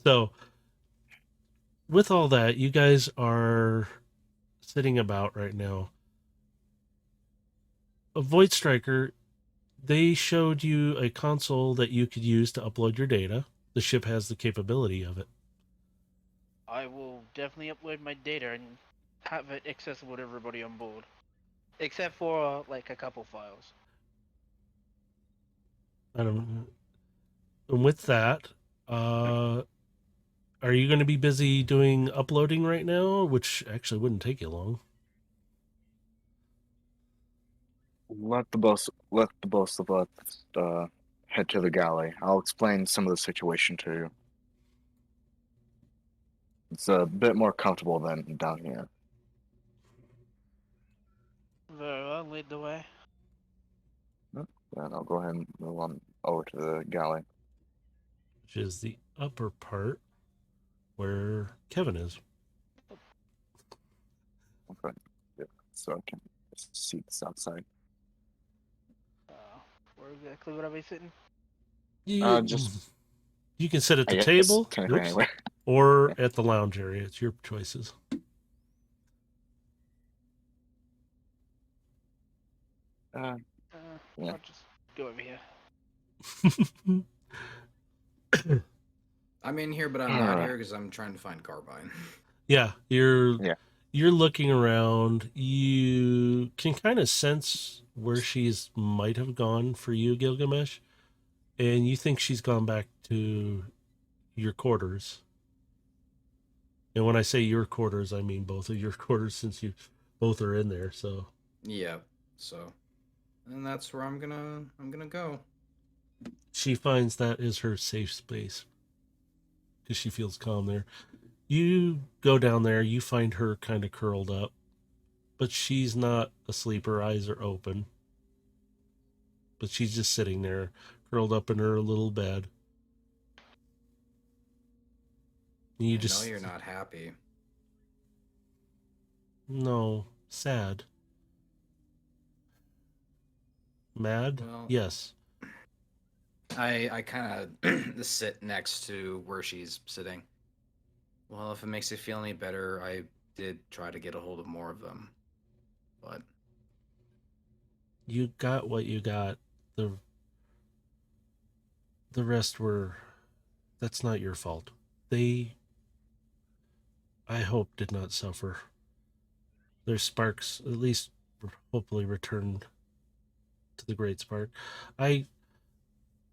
So, with all that, you guys are sitting about right now. A Void Striker, they showed you a console that you could use to upload your data. The ship has the capability of it. I will definitely upload my data and have it accessible to everybody on board. Except for, like, a couple files. I don't know. And with that, are you going to be busy doing uploading right now? Which actually wouldn't take you long. Let the boss of us head to the galley. I'll explain some of the situation to you. It's a bit more comfortable than down here. Very well, lead the way. And I'll go ahead and move on over to the galley. Which is the upper part where Kevin is. Okay. Yeah, so I can see this outside. Where exactly would I be sitting? You can sit at the I guess table technically anywhere. or at the lounge area. It's your choices. Yeah. I'll just go over here. I'm in here, but I'm not here because I'm trying to find Carbine. Yeah, you're looking around. You can kind of sense where she's might have gone for you, Gilgamesh, and you think she's gone back to your quarters. And when I say your quarters, I mean both of your quarters, since you both are in there. So Yeah. So, and that's where I'm gonna go. she finds that is her safe space because she feels calm there. You go down there, you find her kind of curled up, but she's not asleep. Her eyes are open, but she's just sitting there, curled up in her little bed. You I know just you're not happy. no sad, mad. Well, Yes, I kind of sit next to where she's sitting. Well, if it makes you feel any better, I did try to get a hold of more of them, but you got what you got. The rest were. That's not your fault. They, I hope, did not suffer. Their sparks, at least, hopefully returned to the Great Spark. I,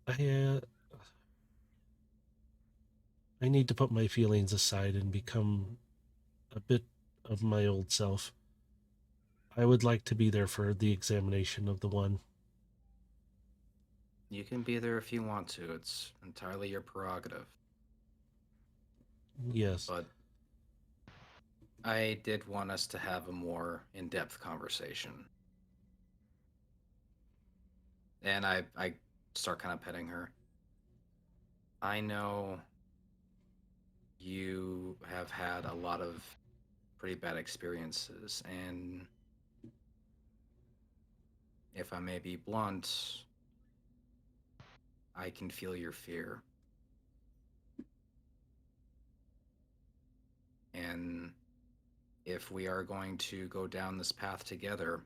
I, I need to put my feelings aside and become a bit of my old self. I would like to be there for the examination of the one. you can be there if you want to. It's entirely your prerogative. Yes, But I did want us to have a more in-depth conversation. And I start kind of petting her. I know you have had a lot of pretty bad experiences, and if I may be blunt, I can feel your fear. And if we are going to go down this path together,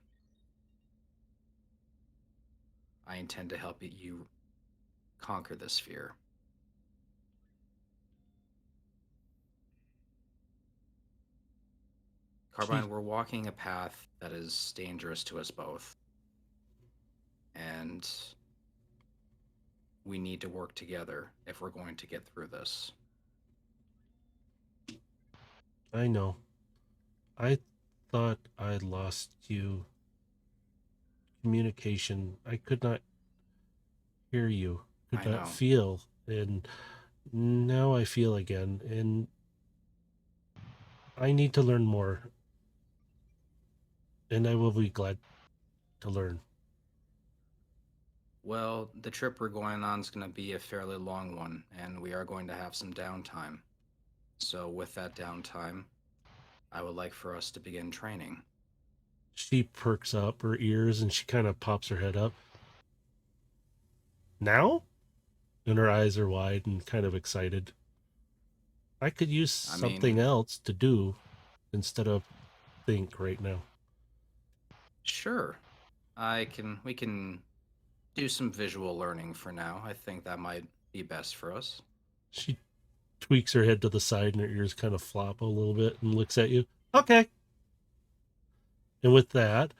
I intend to help you conquer this fear. Carbine, we're walking a path that is dangerous to us both. And we need to work together if we're going to get through this. I know. I thought I lost you. Communication. I could not hear you, could I not know. feel, and now I feel again, and I need to learn more, and I will be glad to learn. Well, the trip we're going on is going to be a fairly long one, and we are going to have some downtime. So, with that downtime, I would like for us to begin training. She perks up her ears and she kind of pops her head up. Now? And her eyes are wide and kind of excited. I could use I something mean, else to do instead of think right now. sure. We can do some visual learning for now. I think that might be best for us. She tweaks her head to the side and her ears kind of flop a little bit and looks at you. Okay. And with that,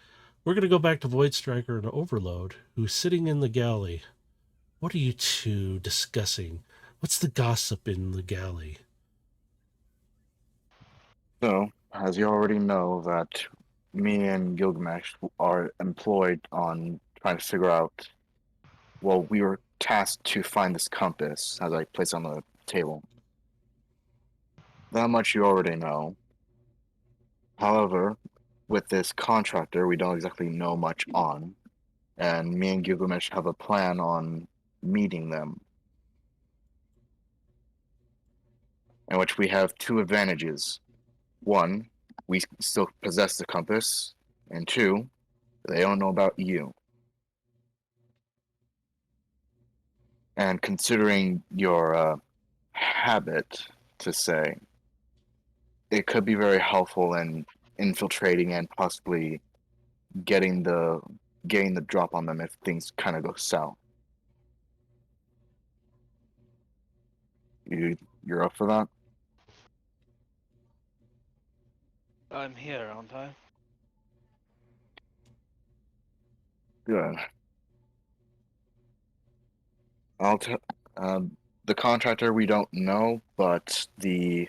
we're going to go back to Void Striker and Overload, who's sitting in the galley. What are you two discussing? What's the gossip in the galley? So, as you already know, that me and Gilgamesh are employed on trying to figure out. Well, we were tasked to find this compass, as I place on the table. That much you already know. However, with this contractor, we don't exactly know much on, and me and Gilgamesh have a plan on meeting them, in which we have two advantages. One, we still possess the compass, and two, they don't know about you. And considering your habit, to say, it could be very helpful in infiltrating and possibly getting the drop on them if things kind of go south. You're up for that? I'm here, aren't I? Good. I'll tell. The contractor we don't know, but the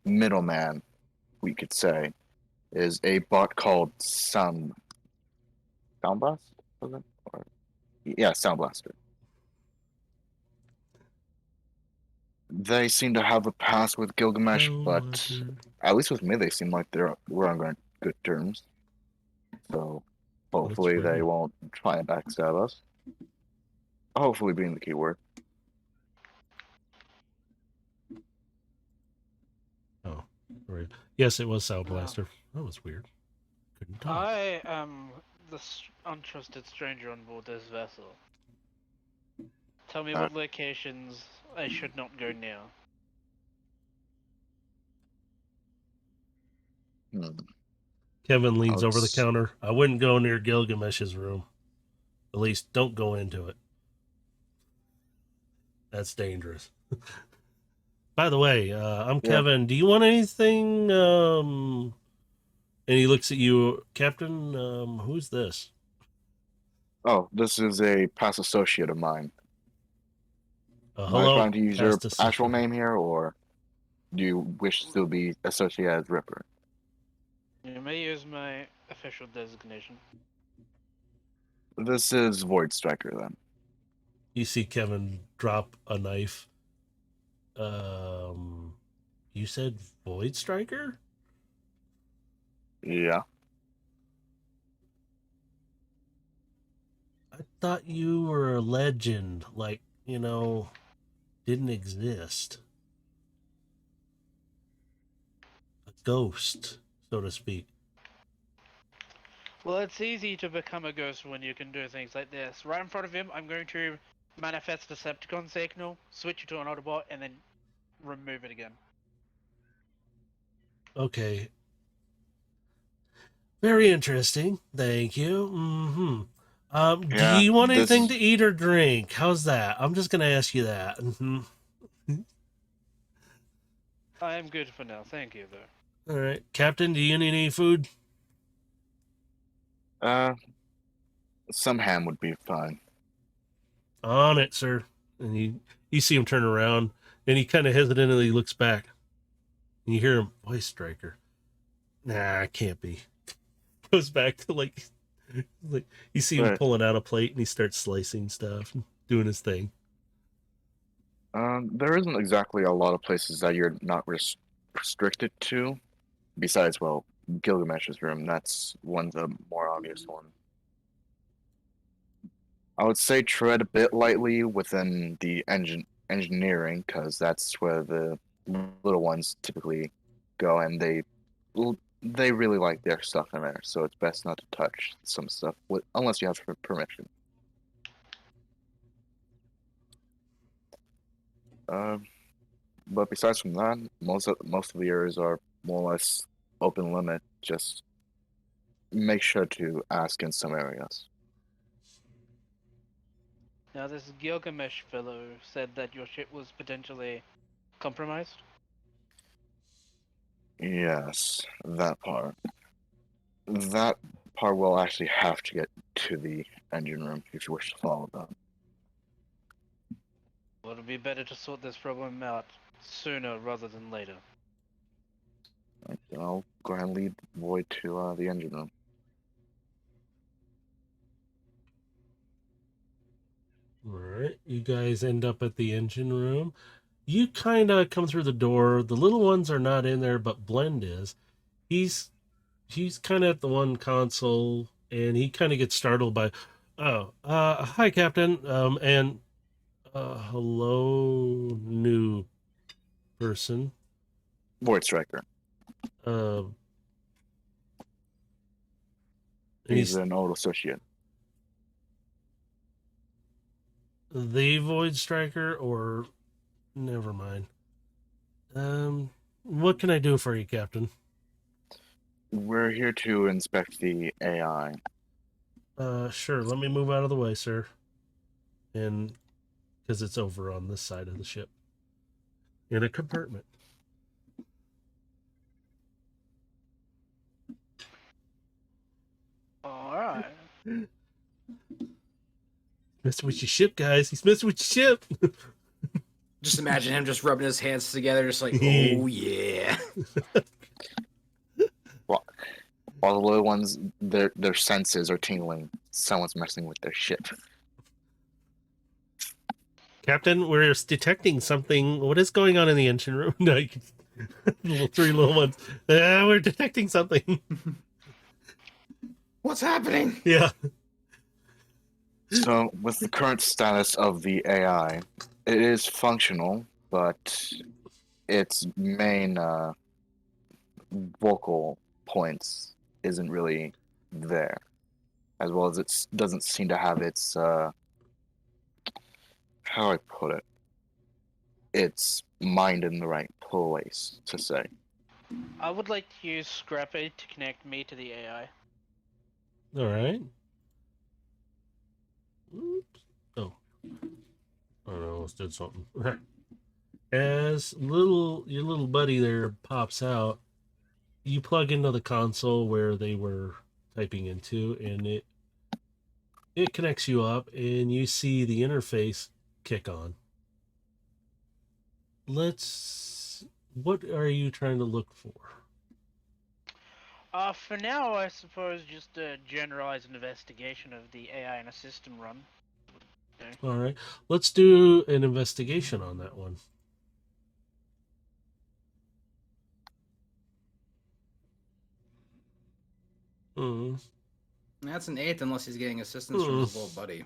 middleman we could say, is a bot called Soundblast, was it? Or, yeah, Soundblaster. They seem to have a past with Gilgamesh, but at least with me, they seem like we're on good terms. So hopefully they won't try and backstab us. Hopefully being the key word. Oh, right. Yes, it was Sound Blaster. That was weird. Couldn't talk. I am the untrusted stranger on board this vessel. Tell me what locations I should not go near. Kevin leans over the counter. I wouldn't go near Gilgamesh's room. At least don't go into it. That's dangerous. By the way, I'm Kevin. Do you want anything? And he looks at you, Captain. Who's this? Oh, this is a past associate of mine. Hello. Am I trying to use your actual name here, or do you wish to be associated as Ripper? You may use my official designation. This is Void Striker, then. You see Kevin drop a knife. You said Void Striker? Yeah. I thought you were a legend, like, didn't exist. A ghost, so to speak. Well, it's easy to become a ghost when you can do things like this. Right in front of him, I'm going to manifest Decepticon signal, switch it to an Autobot, and then remove it again. Okay. Very interesting. Thank you. Mm-hmm. Do you want anything to eat or drink? How's that? I'm just going to ask you that. Mm-hmm. I am good for now. Thank you, though. All right. Captain, do you need any food? Some ham would be fine. On it, sir. And you see him turn around, and he kind of hesitantly looks back. And you hear him, Voice Striker. Nah, it can't be. Goes back to like you see him pulling out a plate, and he starts slicing stuff, and doing his thing. There isn't exactly a lot of places that you're not restricted to. Besides, well, Gilgamesh's room. That's one of the more obvious one. I would say tread a bit lightly within the engineering, because that's where the little ones typically go, and they really like their stuff in there. So it's best not to touch some stuff unless you have permission. But besides from that, most of the areas are more or less open limit. Just make sure to ask in some areas. Now, this Gilgamesh fellow said that your ship was potentially compromised? Yes, that part. That part will actually have to get to the engine room if you wish to follow them. Well, it'll be better to sort this problem out sooner rather than later. I'll go ahead and lead Void to the engine room. Alright, you guys end up at the engine room. You kind of come through the door. The little ones are not in there, but Blend is. He's kind of at the one console, and he kind of gets startled by, hi, Captain, and hello, new person. Void Striker. He's an old associate. The Void Striker, or never mind. What can I do for you, Captain? We're here to inspect the AI. Sure. Let me move out of the way, sir. And because it's over on this side of the ship, in a compartment. All right. Messing with your ship, guys. He's messing with your ship. Just imagine him just rubbing his hands together, just like, oh yeah. All the little ones, their senses are tingling. Someone's messing with their ship. Captain, we're detecting something. What is going on in the engine room? No, you can... three little ones. We're detecting something. What's happening? Yeah. So, with the current status of the AI, it is functional, but its main vocal points isn't really there, as well as it doesn't seem to have its how do I put it, its mind in the right place to say. I would like to use Scrappy to connect me to the AI. All right. Oops. Oh. I don't know. Almost did something. As your little buddy there pops out, you plug into the console where they were typing into, and it connects you up, and you see the interface kick on. What are you trying to look for? For now, I suppose just a generalized investigation of the AI in a system run. Okay. All right, let's do an investigation on that one. That's an 8 unless he's getting assistance from his little buddy.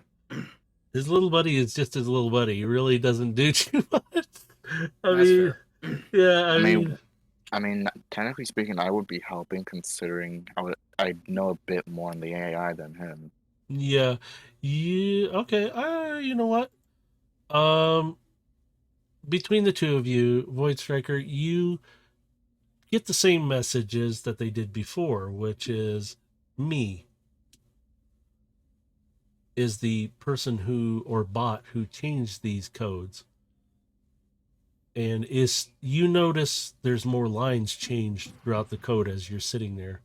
His little buddy is just his little buddy. He really doesn't do too much. That's fair. Yeah, I mean, technically speaking, I would be helping, considering I know a bit more on the AI than him. Yeah. Okay. You know what? Between the two of you, Void Striker, you get the same messages that they did before, which is me is the person or bot who changed these codes. And you notice there's more lines changed throughout the code as you're sitting there.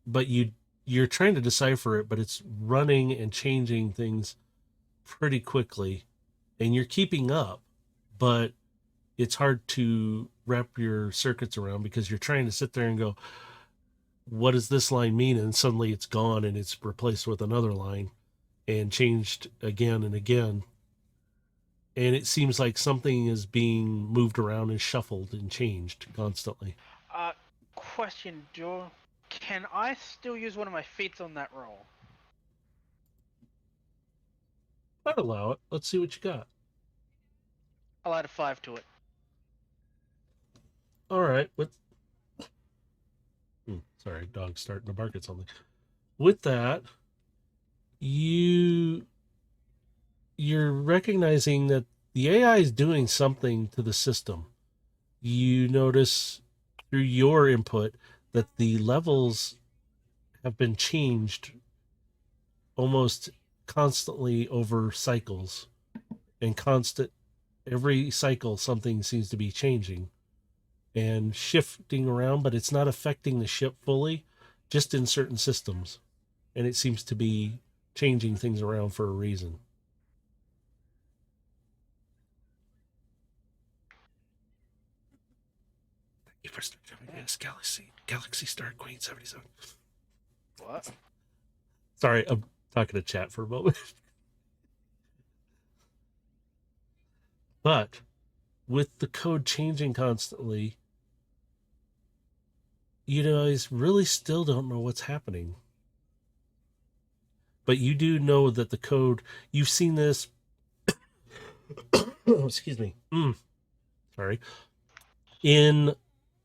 But you're trying to decipher it, but it's running and changing things pretty quickly, and you're keeping up, but it's hard to wrap your circuits around because you're trying to sit there and go, what does this line mean? And suddenly it's gone and it's replaced with another line and changed again and again. And it seems like something is being moved around and shuffled and changed constantly. Question, Joe. Can I still use one of my feats on that roll? I'd allow it. Let's see what you got. I'll add a 5 to it. All right. Sorry, dog's starting to bark at something. With that, you're recognizing that the AI is doing something to the system. You notice through your input that the levels have been changed almost constantly over cycles, and every cycle something seems to be changing and shifting around, but it's not affecting the ship fully, just in certain systems. And it seems to be changing things around for a reason. Thank you for joining us, Galaxy Star Queen 77. What? Sorry, I'm talking to chat for a moment. But with the code changing constantly, you guys really still don't know what's happening. But you do know that the code, you've seen this. Excuse me. Sorry. In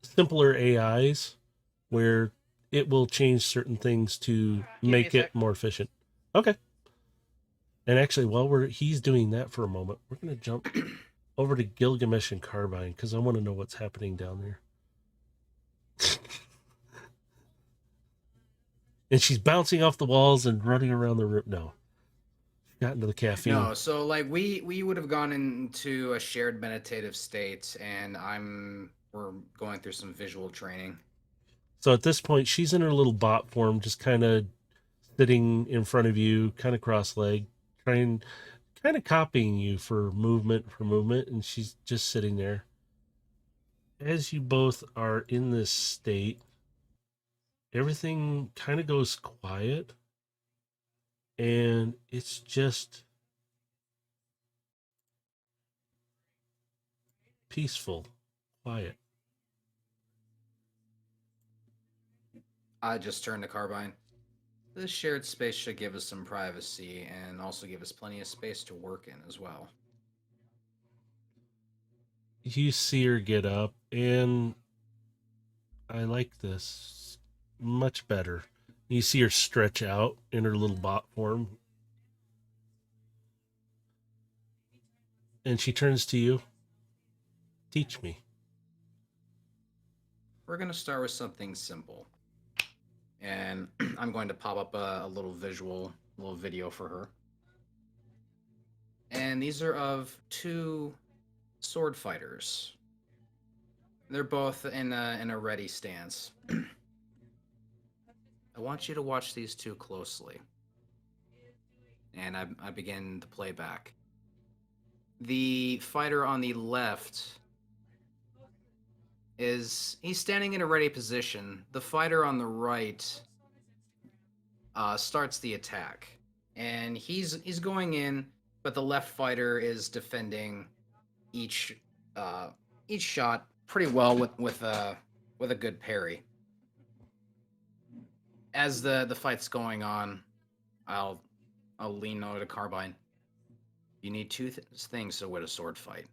simpler AIs, where it will change certain things to make it more efficient. Okay. And actually, while he's doing that for a moment, we're going to jump over to Gilgamesh and Carbine, because I want to know what's happening down there. And she's bouncing off the walls and running around the room. No. Got into the caffeine. No, so like we would have gone into a shared meditative state, and we're going through some visual training. So at this point, she's in her little bot form, just kind of sitting in front of you, kind of cross-legged, kind of copying you for movement, and she's just sitting there. As you both are in this state, everything kind of goes quiet, and it's just peaceful, quiet. I just turned to Carbine. This shared space should give us some privacy and also give us plenty of space to work in as well. You see her get up, and I like this much better. You see her stretch out in her little bot form, and she turns to you. Teach me. We're going to start with something simple. And I'm going to pop up a little video for her. And these are of two sword fighters. They're both in a ready stance. I want you to watch these two closely. And I begin to play back. The fighter on the left he's standing in a ready position. The fighter on the right starts the attack. And he's going in, but the left fighter is defending each shot pretty well with a good parry. As the fight's going on, I'll lean over to Carbine. You need two things to win a sword fight: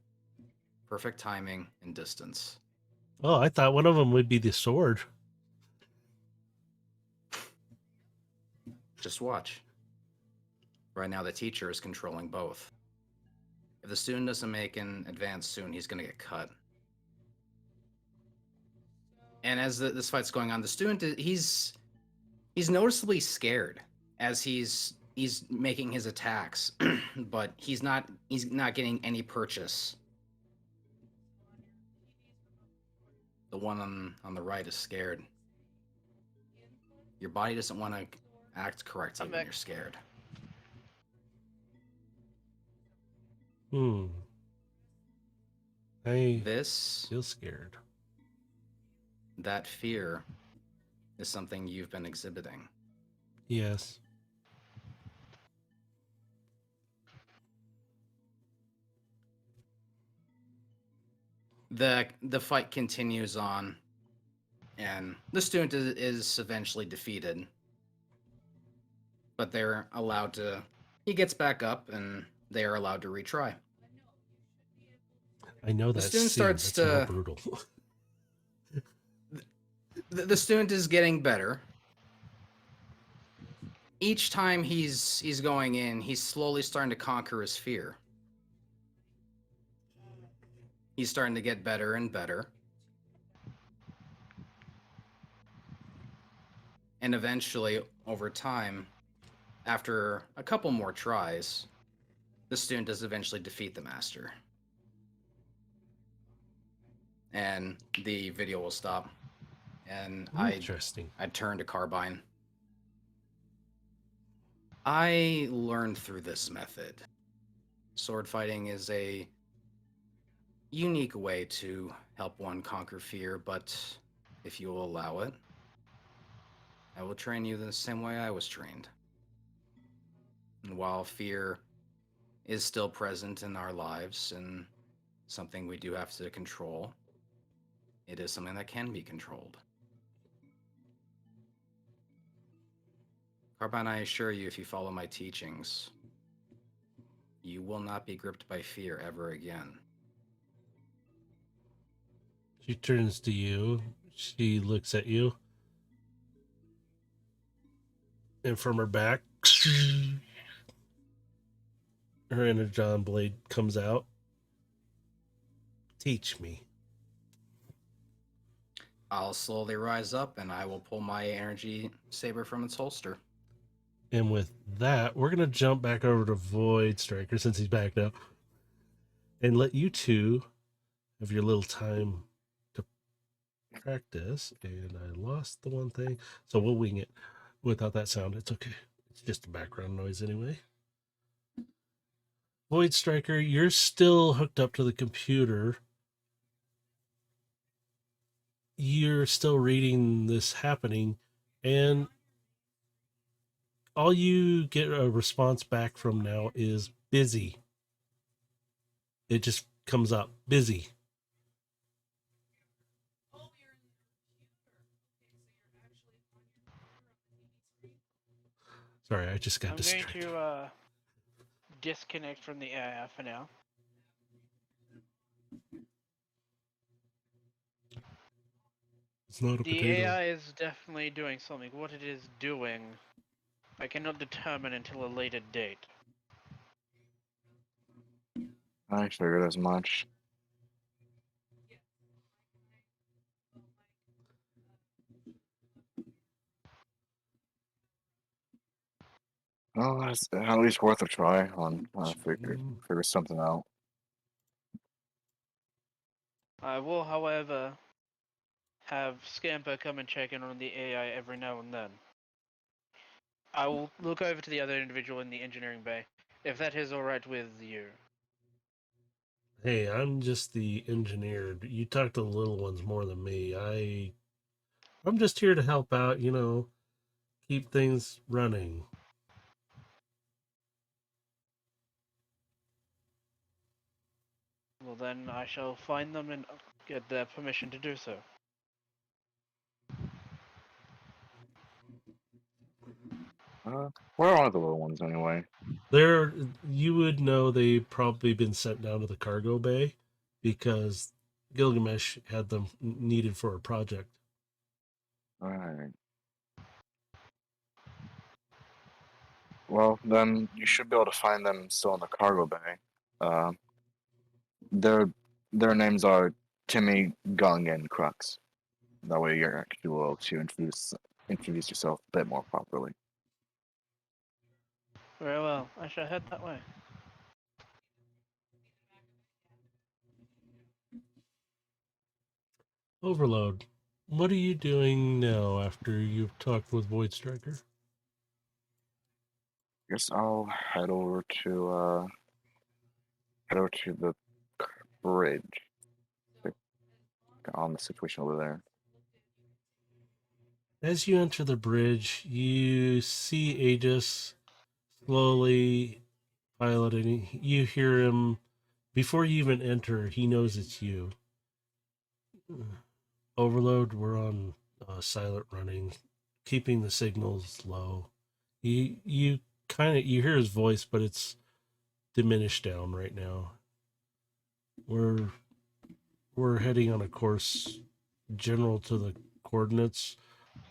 perfect timing and distance. Oh, I thought one of them would be the sword. Just watch. Right now, the teacher is controlling both. If the student doesn't make an advance soon, he's going to get cut. And as this fight's going on, the student he's noticeably scared as he's making his attacks, but he's not getting any purchase. The one on the right is scared. Your body doesn't want to act correctly when you're scared. I This feel scared. That fear is something you've been exhibiting. Yes. The fight continues on, and the student is eventually defeated. But they're allowed to... He gets back up, and they are allowed to retry. I know that The student scene. starts That's to... real brutal. The student is getting better. Each time he's going in, he's slowly starting to conquer his fear. He's starting to get better and better. And eventually, over time, after a couple more tries, the student does eventually defeat the master. And the video will stop. And Interesting. I turn to Carbine. I learned through this method. Sword fighting is a unique way to help one conquer fear, but if you will allow it, I will train you the same way I was trained. And while fear is still present in our lives and something we do have to control, it is something that can be controlled. Carbine, I assure you, if you follow my teachings, you will not be gripped by fear ever again. She turns to you. She looks at you. And from her back, her energon blade comes out. Teach me. I'll slowly rise up and I will pull my energy saber from its holster. And with that, we're going to jump back over to Void Striker since he's back now. And let you two have your little time to practice. And I lost the one thing. So we'll wing it without that sound. It's okay. It's just a background noise anyway. Void Striker, you're still hooked up to the computer. You're still reading this happening. And all you get a response back from now is busy. It just comes up busy. Sorry, I just got I'm distracted. going to disconnect from the AI for now. It's not a The potato. AI is definitely doing something. What it is doing, I cannot determine until a later date. I figured as much. Well, it's at least worth a try on figure something out. I will, however, have Scamper come and check in on the AI every now and then. I will look over to the other individual in the engineering bay, if that is alright with you. Hey, I'm just the engineer. You talk to the little ones more than me. I'm just here to help out, keep things running. Well then, I shall find them and get their permission to do so. Where are the little ones anyway? You would know they've probably been sent down to the cargo bay because Gilgamesh had them needed for a project. Alright. Well, then you should be able to find them still in the cargo bay. Uh, their names are Timmy, Gung, and Crux. That way you're actually able to introduce yourself a bit more properly. Very well, I shall head that way. Overload. What are you doing now after you've talked with Void Striker? Guess I'll head over to the bridge. On the situation over there. As you enter the bridge, you see Aegis slowly piloting. You hear him before you even enter. He knows it's you. Overload. We're on silent running, keeping the signals low. You you hear his voice, but it's diminished down right now. We're heading on a course general to the coordinates.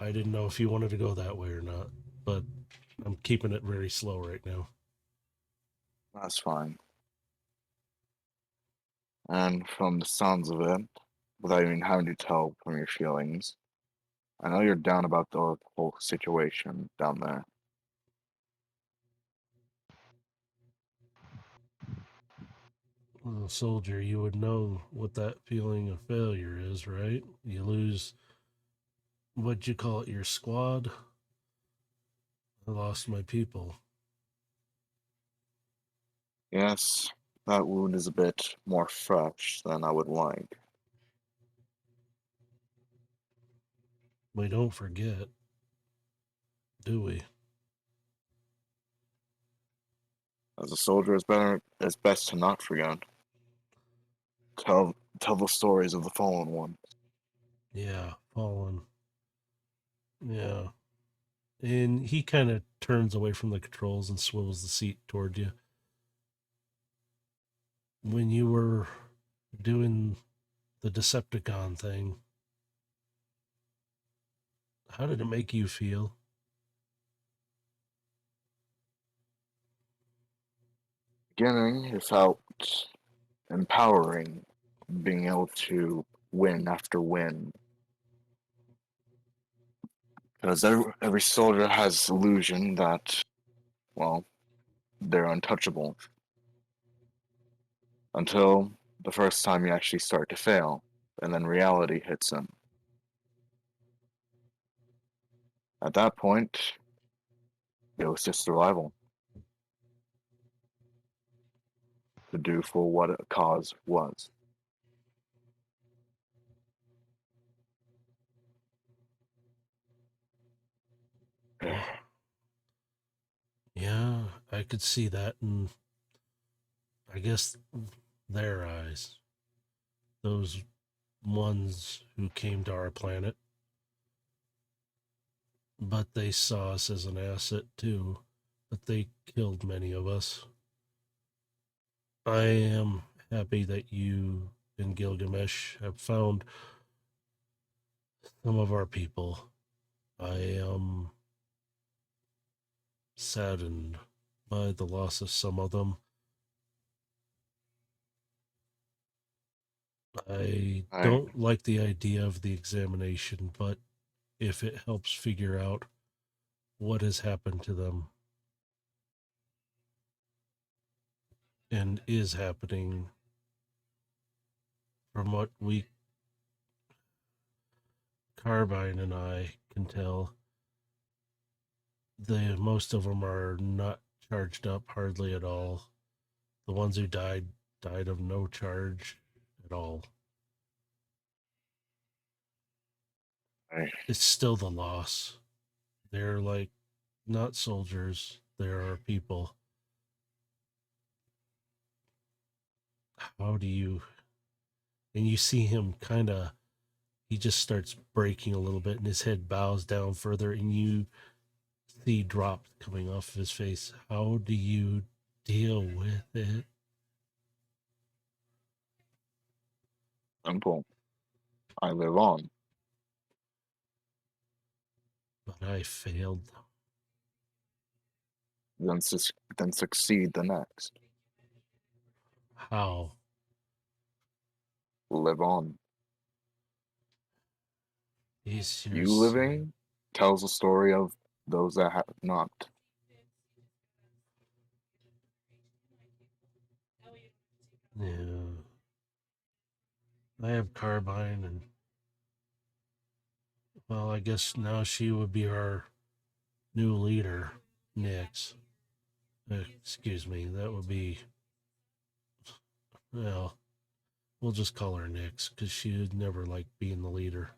I didn't know if you wanted to go that way or not, but I'm keeping it very slow right now. That's fine. And from the sounds of it, without even having to tell from your feelings, I know you're down about the whole situation down there. Well, soldier, you would know what that feeling of failure is, right? You lose, what'd you call it, your squad? I lost my people. Yes, that wound is a bit more fresh than I would like. We don't forget, do we? As a soldier, it's best to not forget. Tell the stories of the fallen one. Yeah, fallen. Yeah. And he kind of turns away from the controls and swivels the seat toward you. When you were doing the Decepticon thing, how did it make you feel? Beginning, it felt empowering, being able to win after win. Because every soldier has this illusion that, well, they're untouchable. Until the first time you actually start to fail, and then reality hits them. At that point, it was just survival. To do for what a cause was. could see that in, I guess, their eyes. Those ones who came to our planet. But they saw us as an asset too. But they killed many of us. I am happy that you and Gilgamesh have found some of our people. I am saddened by the loss of some of them. I don't like the idea of the examination, but if it helps figure out what has happened to them and is happening, from what we, Carbine and I, can tell, most of them are not charged up hardly at all. The ones who died of no charge at all. It's still the loss. They're like not soldiers. There are people. How do you... And you see him kind of... He just starts breaking a little bit and his head bows down further and you see drops coming off of his face. How do you deal with it? Simple. I live on. But I failed. Then succeed the next. How? Live on. You living tells the story of those that have not. Yeah. I have Carbine and, well, I guess now she would be our new leader, Nyx. Excuse me, that would be, well, we'll just call her Nyx because she would never like being the leader.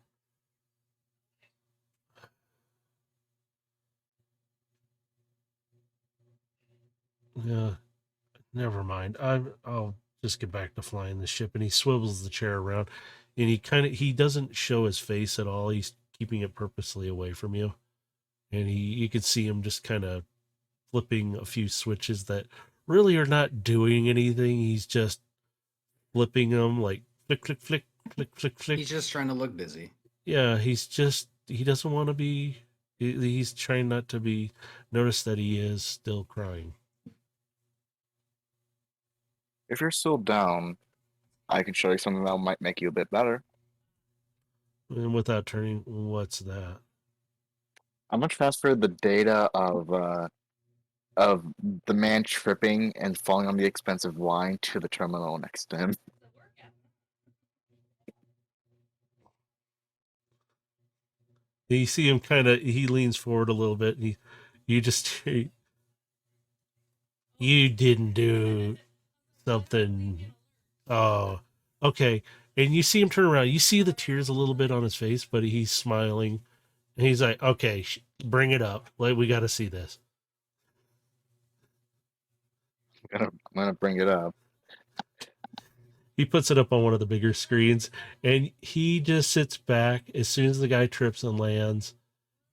Yeah, never mind. I'll just get back to flying the ship. And he swivels the chair around, and he doesn't show his face at all. He's keeping it purposely away from you, and you can see him just kind of flipping a few switches that really are not doing anything. He's just flipping them like flick, flick, flick, flick, flick, flick. He's just trying to look busy. Yeah, he doesn't want to be. He's trying not to be. Notice that he is still crying. If you're still down, I can show you something that might make you a bit better. And without turning, what's that? I'm gonna transfer the data of the man tripping and falling on the expensive wine to the terminal next to him. You see him he leans forward a little bit. And you didn't do something. Oh, okay. And you see him turn around. You see the tears a little bit on his face, but he's smiling. And he's like, okay, bring it up. Like, we got to see this. I'm gonna bring it up. He puts it up on one of the bigger screens, and he just sits back. As soon as the guy trips and lands,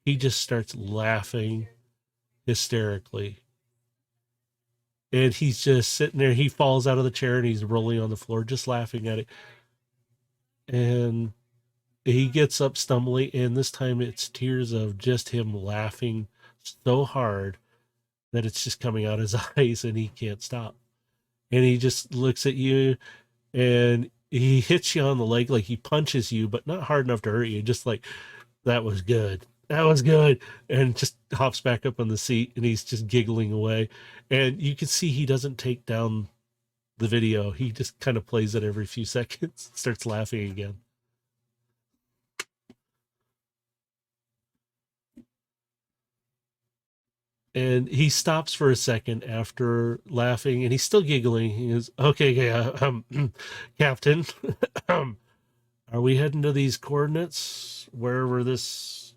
he just starts laughing hysterically. And he's just sitting there. He falls out of the chair and he's rolling on the floor, just laughing at it. And he gets up stumbling, and this time it's tears of just him laughing so hard that it's just coming out his eyes and he can't stop. And he just looks at you and he hits you on the leg, like he punches you, but not hard enough to hurt you. Just like, that was good. That was good. And just hops back up on the seat and he's just giggling away. And you can see he doesn't take down the video. He just kind of plays it every few seconds, starts laughing again. And he stops for a second after laughing, and he's still giggling. He goes, okay, Captain, are we heading to these coordinates? Wherever this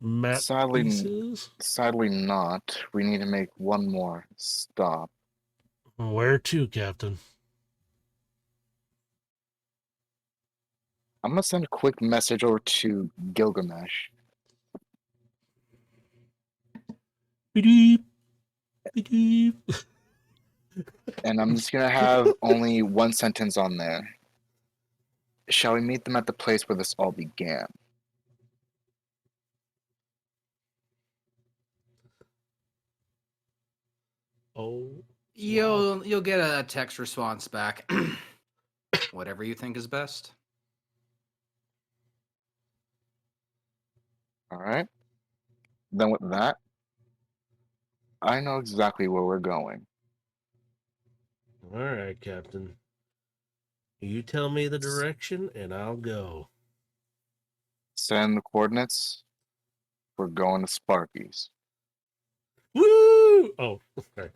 map Sadly, pieces. sadly not. We need to make one more stop. Where to, Captain? I'm gonna send a quick message over to Gilgamesh. Beep, beep. And I'm just gonna have only one sentence on there. Shall we meet them at the place where this all began? Oh, You'll get a text response back. Whatever you think is best. Alright. Then with that, I know exactly where we're going. all right, Captain. You tell me the direction, and I'll go. Send the coordinates. We're going to Sparky's. Woo! Oh, okay.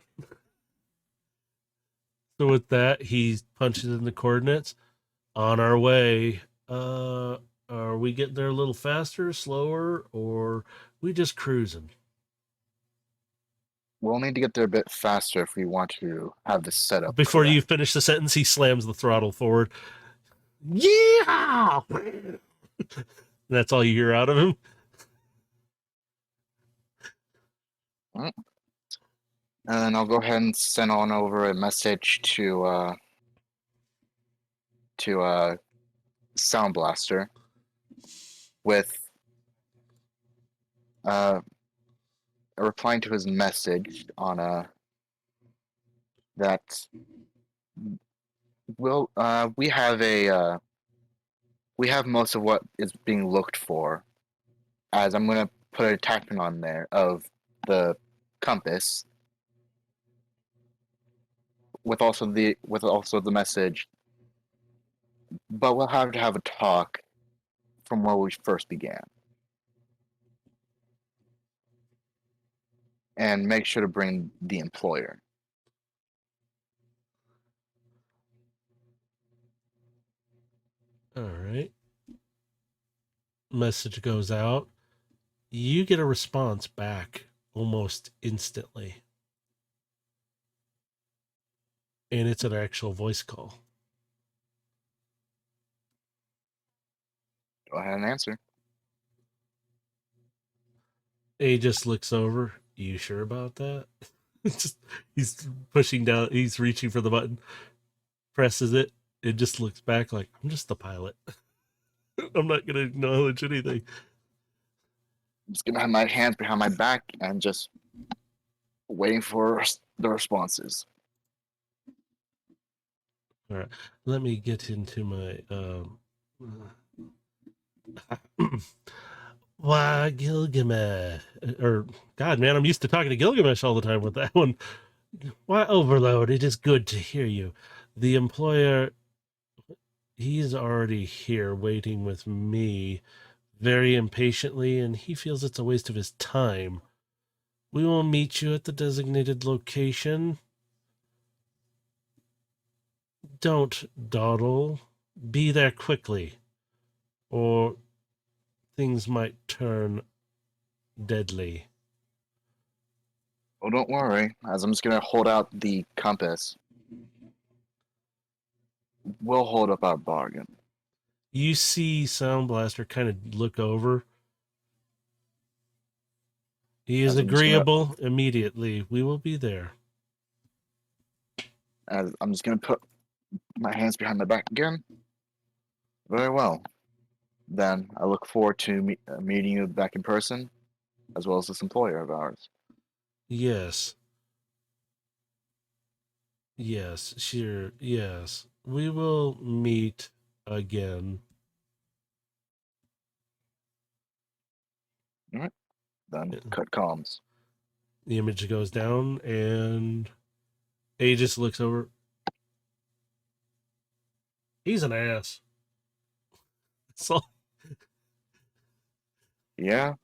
So with that, he punches in the coordinates. On our way. Are we getting there a little faster, slower, or we just cruising? We'll need to get there a bit faster if we want to have this set up Before you correct. finish the sentence, he slams the throttle forward. Yeah! That's all you hear out of him. And I'll go ahead and send on over a message to Sound Blaster with replying to his message on that we have most of what is being looked for, as I'm gonna put an attachment on there of the compass with also the message, but we'll have to have a talk from where we first began. And make sure to bring the employer. All right. Message goes out. You get a response back almost instantly. And it's an actual voice call. Go ahead and answer. He just looks over. You sure about that? Just he's pushing down. He's reaching for the button. Presses it. It just looks back like I'm just the pilot. I'm not gonna acknowledge anything. I'm just gonna have my hands behind my back and just waiting for the responses. All right, let me get into my why Gilgamesh or God, man, I'm used to talking to Gilgamesh all the time with that one. Why Overload? It is good to hear you. The employer, he's already here waiting with me very impatiently, and he feels it's a waste of his time. We will meet you at the designated location. Don't dawdle. Be there quickly, or things might turn deadly. Well, don't worry, as I'm just gonna hold out the compass. We'll hold up our bargain. You see Sound Blaster kind of look over. He is As I'm just gonna, agreeable immediately. We will be there. as I'm just gonna put my hands behind my back again. Very well. Then I look forward to meeting you back in person, as well as this employer of ours. Yes. Yes, sure. Yes. We will meet again. All right. Then Yeah. cut comms. The image goes down, and A just looks over. He's an ass. So, Yeah.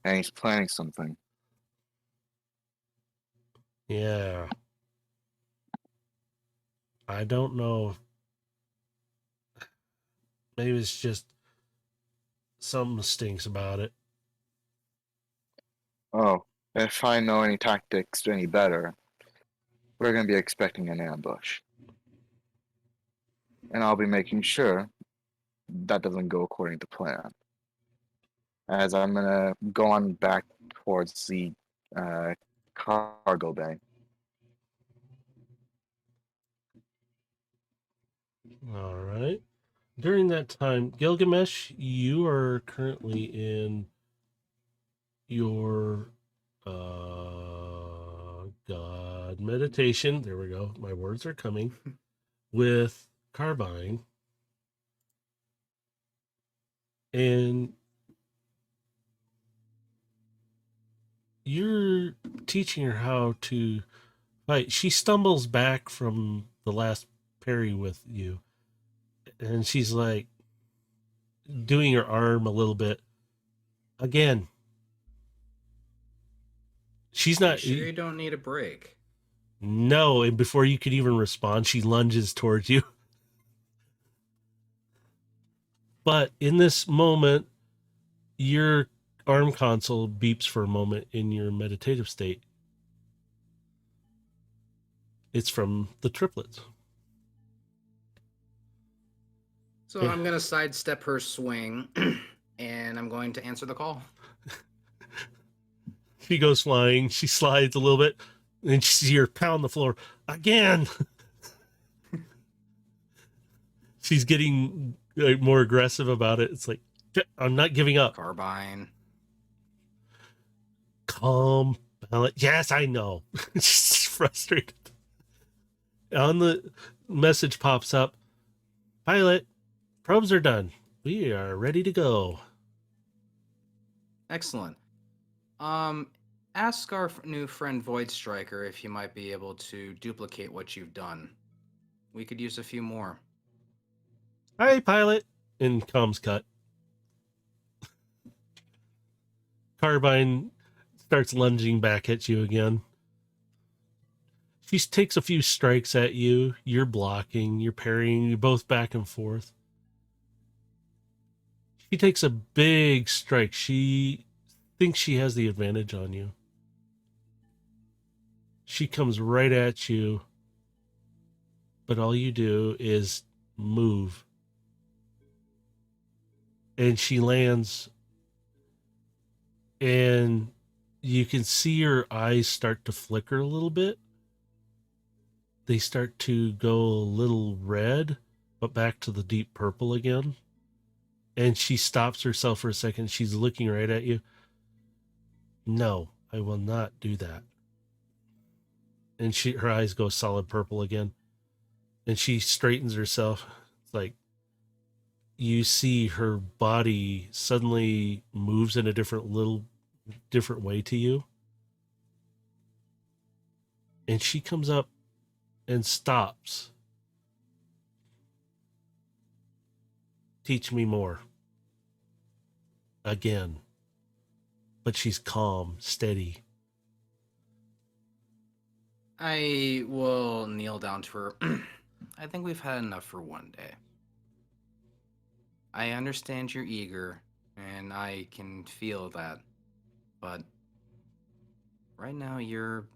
And he's planning something. yeah. I don't know. Maybe it's just something stinks about it. Oh, if I know any tactics any better, we're going to be expecting an ambush. And I'll be making sure that doesn't go according to plan. As I'm going to go on back towards the cargo bay. All right. During that time, Gilgamesh, you are currently in your God meditation. There we go. My words are coming with Carbine. And you're teaching her how to fight. She stumbles back from the last parry with you. And she's like doing her arm a little bit. Again, she's not. You sure you don't need a break? No, and before you could even respond, she lunges towards you. But in this moment, your arm console beeps for a moment in your meditative state. It's from the triplets. So I'm going to sidestep her swing, and I'm going to answer the call. She goes flying. She slides a little bit, and you see her pound the floor again. She's getting more aggressive about it. It's like, I'm not giving up. Carbine. Calm. Yes, I know. She's frustrated. On the message pops up, Pilot, probes are done. We are ready to go. Excellent. Ask our new friend Void Striker if he might be able to duplicate what you've done. We could use a few more. Hi, Pilot. And comms cut. Carbine starts lunging back at you again. She takes a few strikes at you. You're blocking, you're parrying, you're both back and forth. She takes a big strike. She thinks she has the advantage on you. She comes right at you, but all you do is move. And she lands, and you can see her eyes start to flicker a little bit. They start to go a little red, but back to the deep purple again. And she stops herself for a second. She's looking right at you. No, I will not do that. And her eyes go solid purple again. And she straightens herself. It's like you see her body suddenly moves in a different way to you. And she comes up and stops. Teach me more. Again. But she's calm, steady. I will kneel down to her. I think we've had enough for one day. I understand you're eager, and I can feel that. But right now you're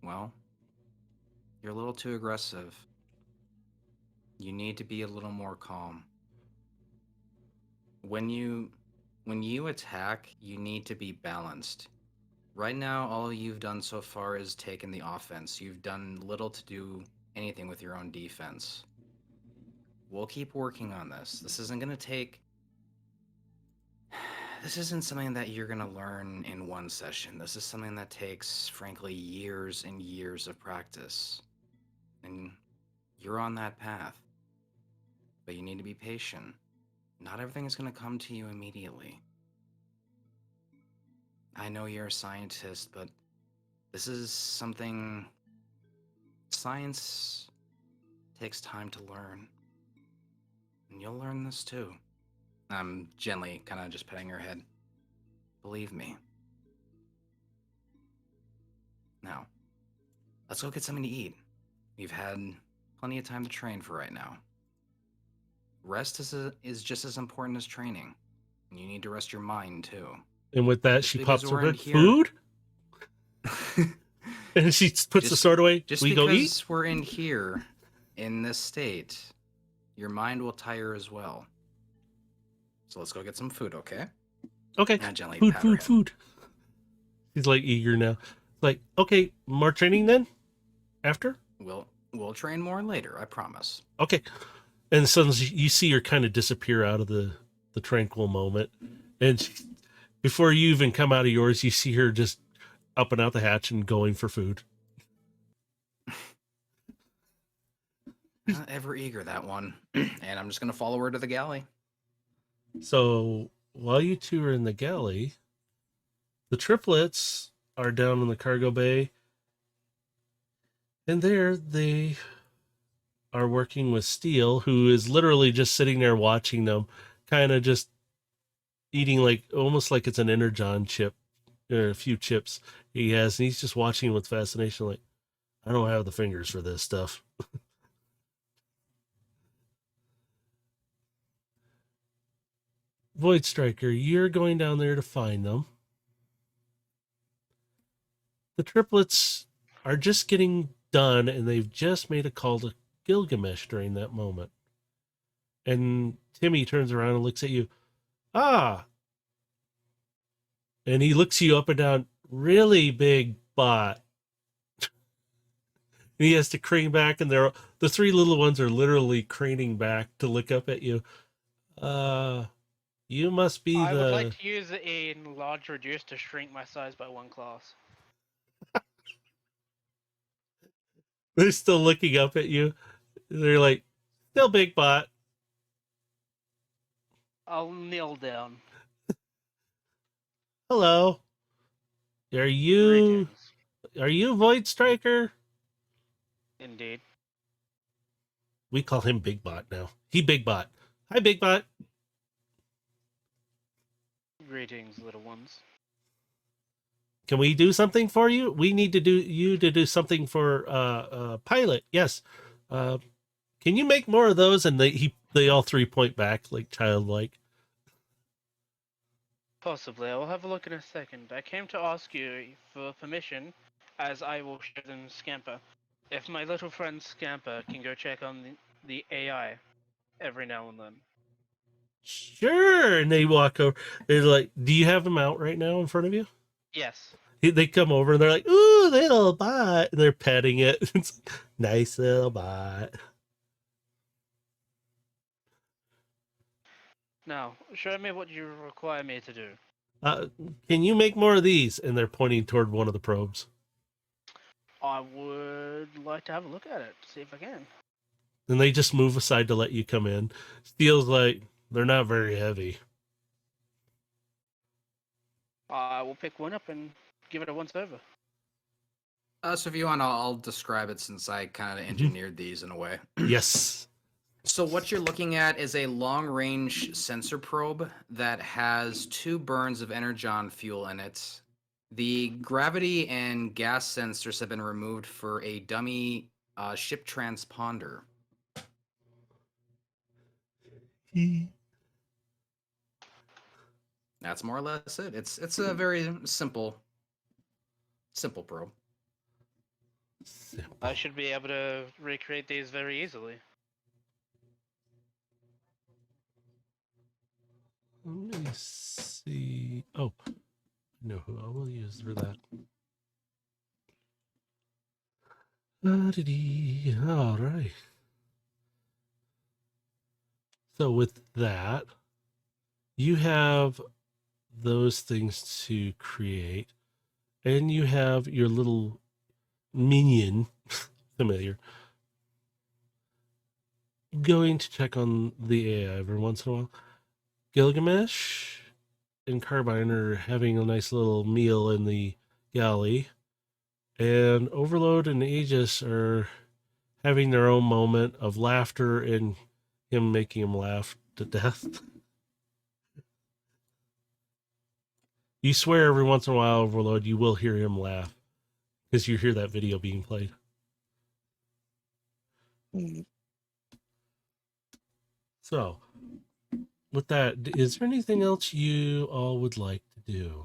a little too aggressive. You need to be a little more calm. When you attack, you need to be balanced. Right now, all you've done so far is taken the offense. You've done little to do anything with your own defense. We'll keep working on this. This isn't something that you're going to learn in one session. This is something that takes, frankly, years and years of practice. And you're on that path. But you need to be patient. Not everything is going to come to you immediately. I know you're a scientist, but this is something... Science takes time to learn. And you'll learn this too. I'm gently kind of just petting her head. Believe me. Now, let's go get something to eat. We've had plenty of time to train for right now. Rest is just as important as training. And you need to rest your mind too. And with that, Just she because pops we're over in here. food, and she puts the Just- sword away. Just We because go eat. we're in here, in this state, your mind will tire as well. So let's go get some food, okay? Okay, And I gently food, pat her food, hand. food. He's like eager now. Like, okay, more training then? After? We'll train more later, I promise. Okay. And suddenly you see her kind of disappear out of the tranquil moment. And before you even come out of yours, you see her just up and out the hatch and going for food. Not ever eager, that one. And I'm just going to follow her to the galley. So while you two are in the galley, the triplets are down in the cargo bay. And there they are working with Steele, who is literally just sitting there watching them, kind of just eating like almost like it's an Energon chip or a few chips he has. And he's just watching with fascination, like, I don't have the fingers for this stuff. Void Striker, you're going down there to find them. The triplets are just getting done, and they've just made a call to Gilgamesh during that moment. And Timmy turns around and looks at you. Ah! And he looks you up and down. Really big bot. And he has to crane back, and the three little ones are literally craning back to look up at you. You must be I the... would like to use a large reduce to shrink my size by 1 class. They're still looking up at you. They're like, still big bot. I'll kneel down. Hello. Are you Greetings. Void Striker? Indeed. We call him Big Bot now. He Big Bot. Hi, Big Bot. Greetings, little ones. Can we do something for you? We need to do something for Pilot. Yes. Can you make more of those? And they all three point back like childlike. Possibly. I will have a look in a second. I came to ask you for permission, as I will show them Scamper. If my little friend Scamper can go check on the AI every now and then. Sure. And they walk over. They're like, do you have him out right now in front of you? Yes. They come over and they're like, ooh, little bot. And they're petting it. It's nice little bot. Now, show me what you require me to do. Can you make more of these? And they're pointing toward one of the probes. I would like to have a look at it, see if I can. And they just move aside to let you come in. Steele's like, they're not very heavy. I will pick one up and give it a once over. So if you want, I'll describe it since I kind of engineered these in a way. Yes. So what you're looking at is a long-range sensor probe that has 2 burns of energon fuel in it. The gravity and gas sensors have been removed for a dummy ship transponder. That's more or less it. It's a very simple probe. I should be able to recreate these very easily. Let me see. Oh, I know who I will use for that. All right. So with that, you have those things to create, and you have your little minion, familiar, going to check on the AI every once in a while. Gilgamesh and Carbine are having a nice little meal in the galley, and Overload and Aegis are having their own moment of laughter and him making him laugh to death. You swear every once in a while, Overload, you will hear him laugh because you hear that video being played. So, with that, is there anything else you all would like to do.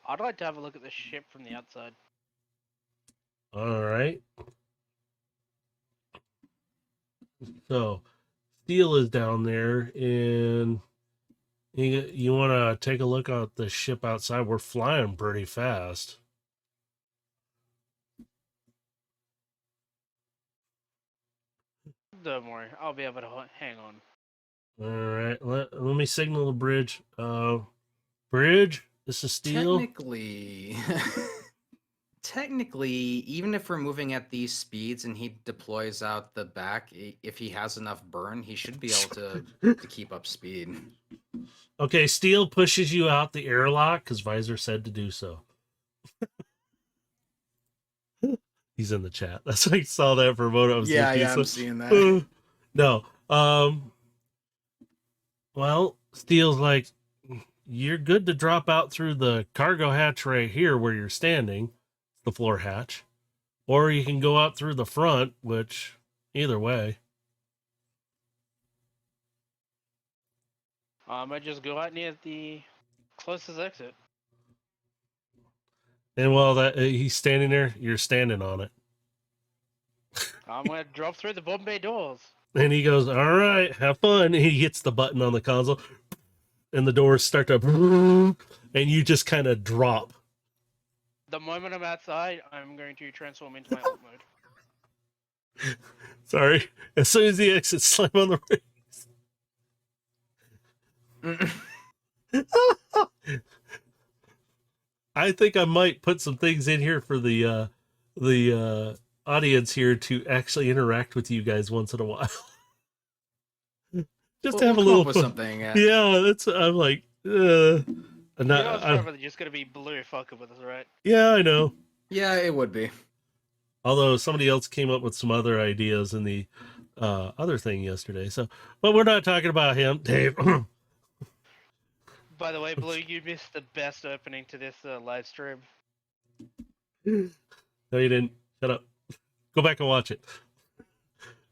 I'd like to have a look at the ship from the outside. All right. So, Steel is down there, and you want to take a look at the ship outside. We're flying pretty fast. Don't worry, I'll be able to hang on. All right. Let me signal the bridge. Bridge, this is Steel. Technically, even if we're moving at these speeds and he deploys out the back, if he has enough burn, he should be able to keep up speed. Okay, Steel pushes you out the airlock because Visor said to do so. He's in the chat. That's why I saw that for a moment. I was looking, I'm seeing that. No. Well, Steel's like, you're good to drop out through the cargo hatch right here where you're standing, the floor hatch, or you can go out through the front, which either way. I just go out near the closest exit. And while that he's standing there, you're standing on it. I'm gonna drop through the Bombay doors. And he goes, all right, have fun. And he hits the button on the console, and the doors start to, and you just kind of drop. The moment I'm outside, I'm going to transform into my alt mode. Sorry. As soon as the exits, slam on the brakes. I think I might put some things in here for the audience here to actually interact with you guys once in a while. Just to have a little with fun. something. Yeah, that's. I'm like, It's probably just gonna be blue fucking with us, right? Yeah, I know. Yeah, it would be. Although somebody else came up with some other ideas in the other thing yesterday. So, but we're not talking about him, Dave. By the way, Blue, you missed the best opening to this live stream. No, you didn't. Shut up. Go back and watch it.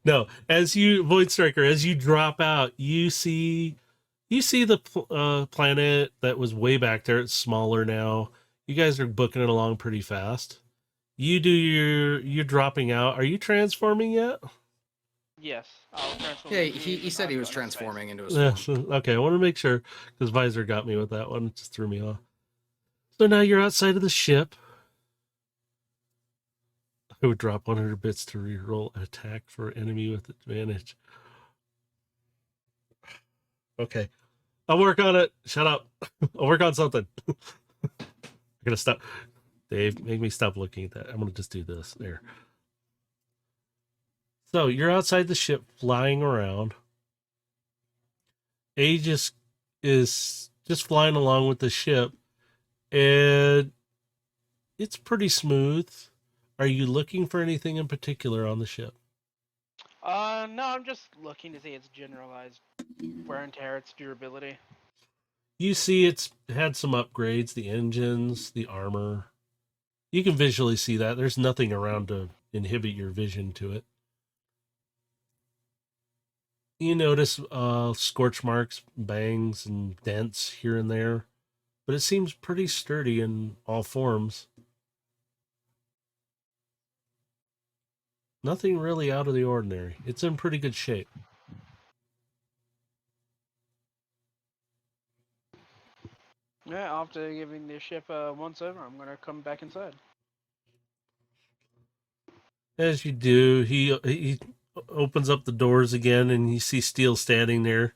No, as you, Void Striker, as you drop out, you see the planet that was way back there. It's smaller now. You guys are booking it along pretty fast. You're dropping out. Are you transforming yet? Yes, I'll transform. Yeah, into he said he was on his face. transforming into his Yeah, form. okay, I want to make sure because Visor got me with that one. It just threw me off. So now you're outside of the ship. I would drop 100 bits to reroll an attack for enemy with advantage. Okay. I'll work on it. Shut up. I'll work on something. I'm going to stop. Dave, make me stop looking at that. I'm going to just do this. There. So you're outside the ship flying around. Aegis is just flying along with the ship. And it's pretty smooth. Are you looking for anything in particular on the ship? No, I'm just looking to see its generalized wear and tear, its durability. You see it's had some upgrades, the engines, the armor. You can visually see that. There's nothing around to inhibit your vision to it. You notice scorch marks, bangs, and dents here and there, but it seems pretty sturdy in all forms. Nothing really out of the ordinary. It's in pretty good shape. Yeah, after giving the ship a once over, I'm gonna come back inside. As you do, he opens up the doors again, and you see Steel standing there,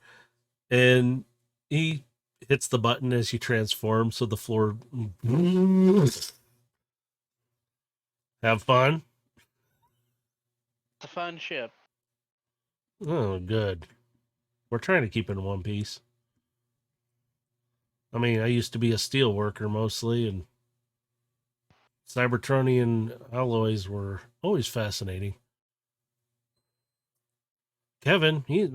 and he hits the button as you transform, so the floor. Have fun. It's a fun ship. Oh, good. We're trying to keep it in one piece. I mean, I used to be a steel worker mostly, and Cybertronian alloys were always fascinating. Kevin, he's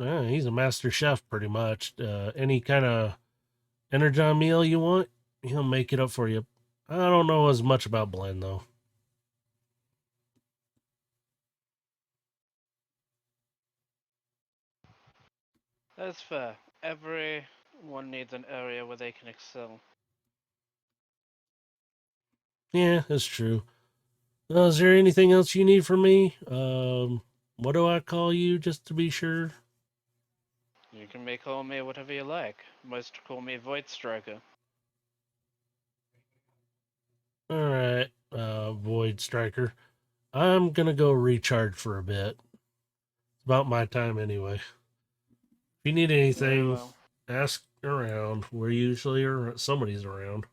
a master chef pretty much. Any kind of energon meal you want, he'll make it up for you. I don't know as much about blend though. That's fair. Every One needs an area where they can excel. Yeah, that's true. Is there anything else you need from me? What do I call you just to be sure? You can call me whatever you like. Most call me Void Striker. All right, Void Striker. I'm gonna go recharge for a bit. It's about my time anyway. If you need Very anything, well. ask around. We're usually somebody's around.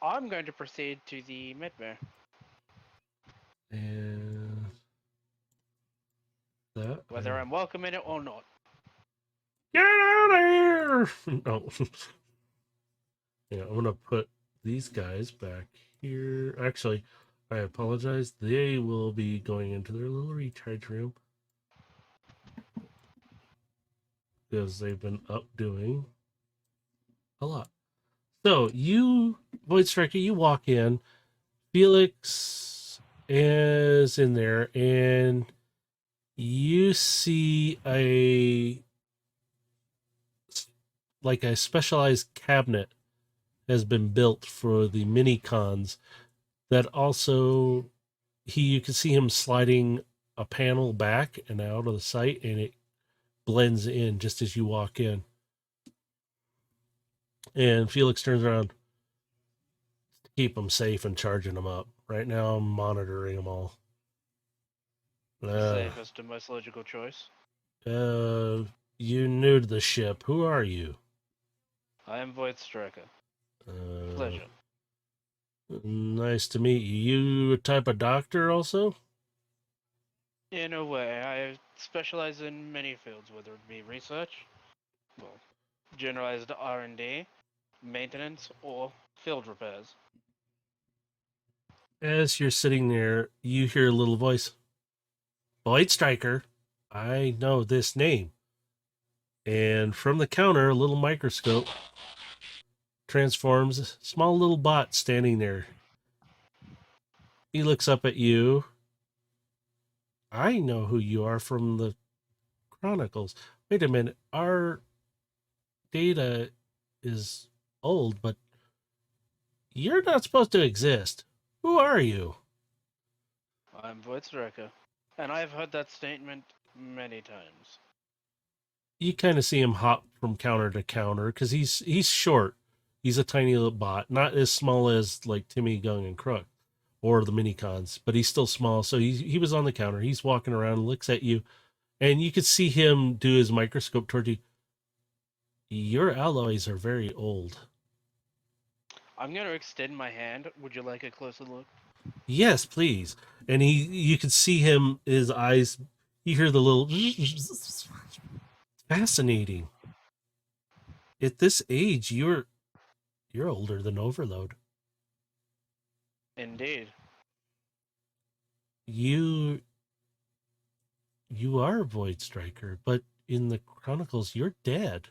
I'm going to proceed to the Midmare. And that Whether I'm welcome in it or not. get out of here! No. Yeah, I'm gonna put these guys back here. Actually, I apologize. They will be going into their little recharge room because they've been up doing a lot. So you, Void Striker, you walk in. Felix is in there, and you see a specialized cabinet has been built for the mini cons that also you can see him sliding a panel back and out of the sight, and it blends in just as you walk in. And Felix turns around to keep them safe and charging them up. Right now I'm monitoring them all. Safest and most logical choice. You new to the ship. Who are you? I am Void Striker. Uh, Pleasure. Nice to meet you. You a type of doctor also? In a way, I specialize in many fields, whether it be research, well, generalized R&D, maintenance, or field repairs. As you're sitting there, you hear a little voice. Void Striker, I know this name. And from the counter, a little microscope transforms a small little bot standing there. He looks up at you. I know who you are from the Chronicles. Wait a minute. Our data is old, but you're not supposed to exist. Who are you? I'm Void Striker, and I've heard that statement many times. You kind of see him hop from counter to counter because he's short. He's a tiny little bot, not as small as like Timmy, Gung, and Crook or the minicons, but he's still small. So he was on the counter. He's walking around, looks at you, and you could see him do his microscope toward you. Your alloys are very old. I'm going to extend my hand. Would you like a closer look? Yes, please. And you could see him, his eyes. You hear the little fascinating. At this age, you're older than Overload. Indeed. You are Void Striker, but in the Chronicles, you're dead.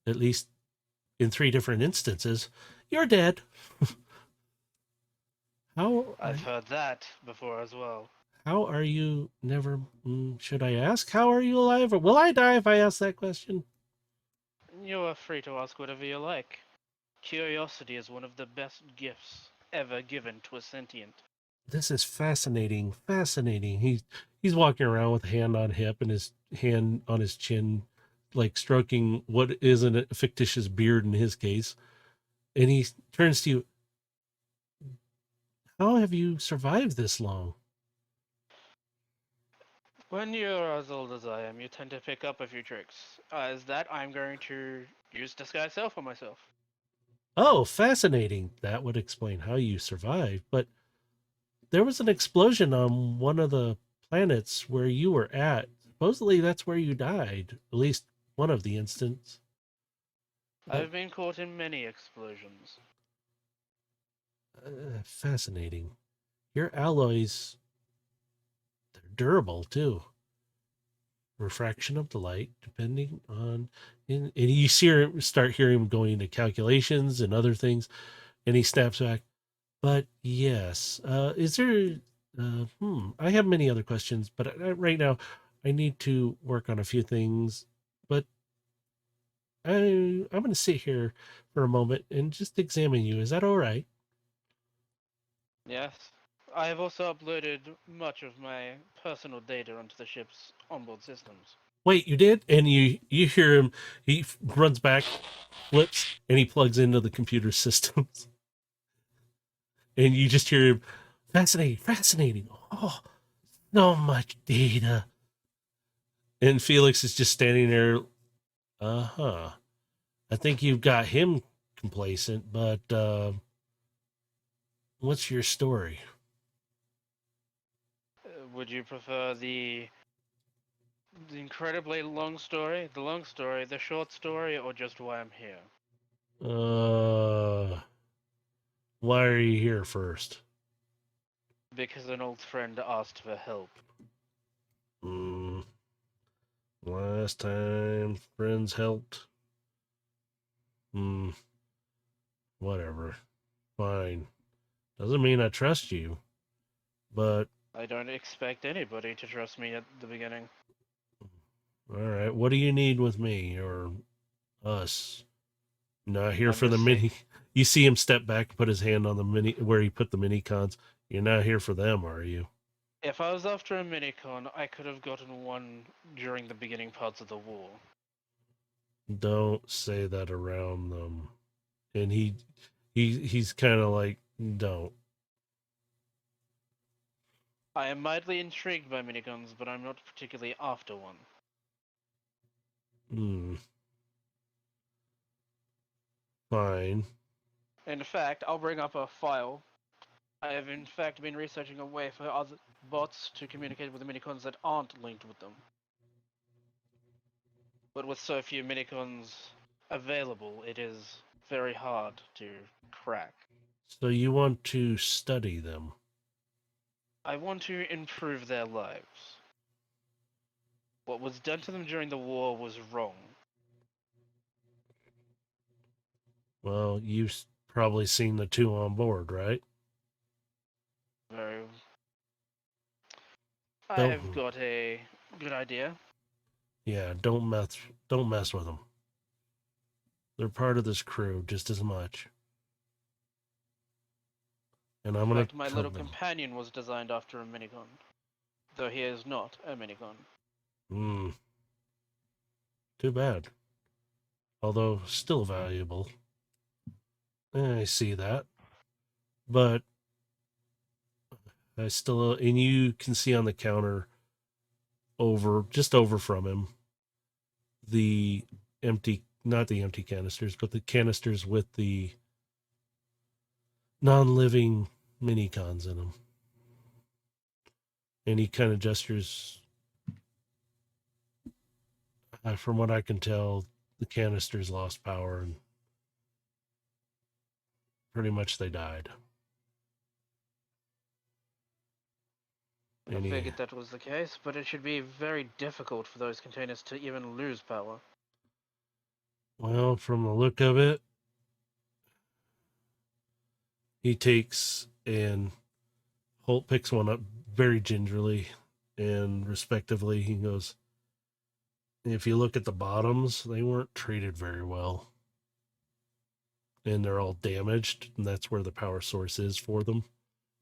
At least in 3 different instances, you're dead. I've heard that before as well. How are you never... should I ask? How are you alive? Or will I die if I ask that question? You are free to ask whatever you like. Curiosity is one of the best gifts ever given to a sentient. This is fascinating. Fascinating. He's walking around with a hand on hip and his hand on his chin, like stroking what isn't a fictitious beard in his case. And he turns to you. How have you survived this long? When you're as old as I am, you tend to pick up a few tricks. As that, I'm going to use Disguise Self on myself. Oh, fascinating. That would explain how you survived. But there was an explosion on one of the planets where you were at. Supposedly that's where you died. At least one of the instances. I've been caught in many explosions. Fascinating. Your alloys, they're durable too. Refraction of the light, depending on, and you start hearing him going into calculations and other things, and he snaps back. But yes, is there? I have many other questions, but right now I need to work on a few things. But I'm going to sit here for a moment and just examine you. Is that all right? Yes. I have also uploaded much of my personal data onto the ship's onboard systems. Wait, you did? And you hear him. He runs back, flips, and he plugs into the computer systems. And you just hear him, fascinating, fascinating. Oh, so much data. And Felix is just standing there. Uh-huh. I think you've got him complacent, but what's your story? Would you prefer the incredibly long story, the long story, the short story, or just why I'm here? Why are you here first? Because an old friend asked for help. Last time friends helped. Whatever. Fine. Doesn't mean I trust you, but I don't expect anybody to trust me at the beginning. all right. What do you need with me or us? Not here I'm for the just mini. You see him step back, put his hand on the mini where he put the mini cons. You're not here for them, are you? If I was after a minicon, I could have gotten one during the beginning parts of the war. Don't say that around them. And he's kind of like, don't. I am mildly intrigued by minicons, but I'm not particularly after one. Fine. In fact, I'll bring up a file. I have in fact been researching a way for other bots to communicate with the minicons that aren't linked with them. But with so few minicons available, it is very hard to crack. So you want to study them? I want to improve their lives. What was done to them during the war was wrong. Well, you've probably seen the two on board, right? Very. Don't- I've got a good idea. Yeah, don't mess with them. They're part of this crew just as much. And I'm In gonna fact, my little companion was designed after a minicon, though he is not a minicon. Too bad. Although still valuable. I see that. But I still, and you can see on the counter just over from him, the not the empty canisters, but the canisters with the non-living minicons in them. And he kind of gestures. From what I can tell, the canisters lost power and pretty much they died. I figured that was the case, but it should be very difficult for those containers to even lose power. Well, from the look of it, he takes and Holt picks one up very gingerly and respectively. He goes, if you look at the bottoms, they weren't treated very well. And they're all damaged, and that's where the power source is for them.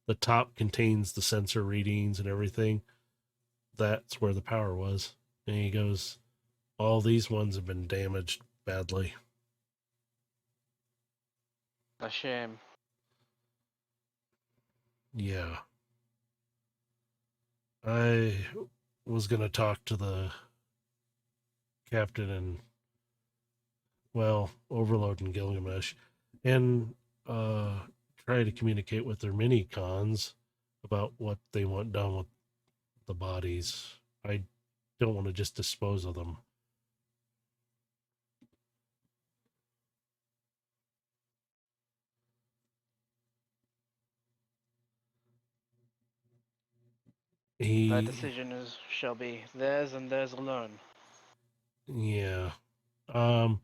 The top contains the sensor readings and everything. That's where the power was. And he goes, all these ones have been damaged badly. A shame. Yeah. I was going to talk to the captain and, well, Overload and Gilgamesh and try to communicate with their mini-cons about what they want done with the bodies. I don't want to just dispose of them. That decision shall be theirs and theirs alone. Yeah. And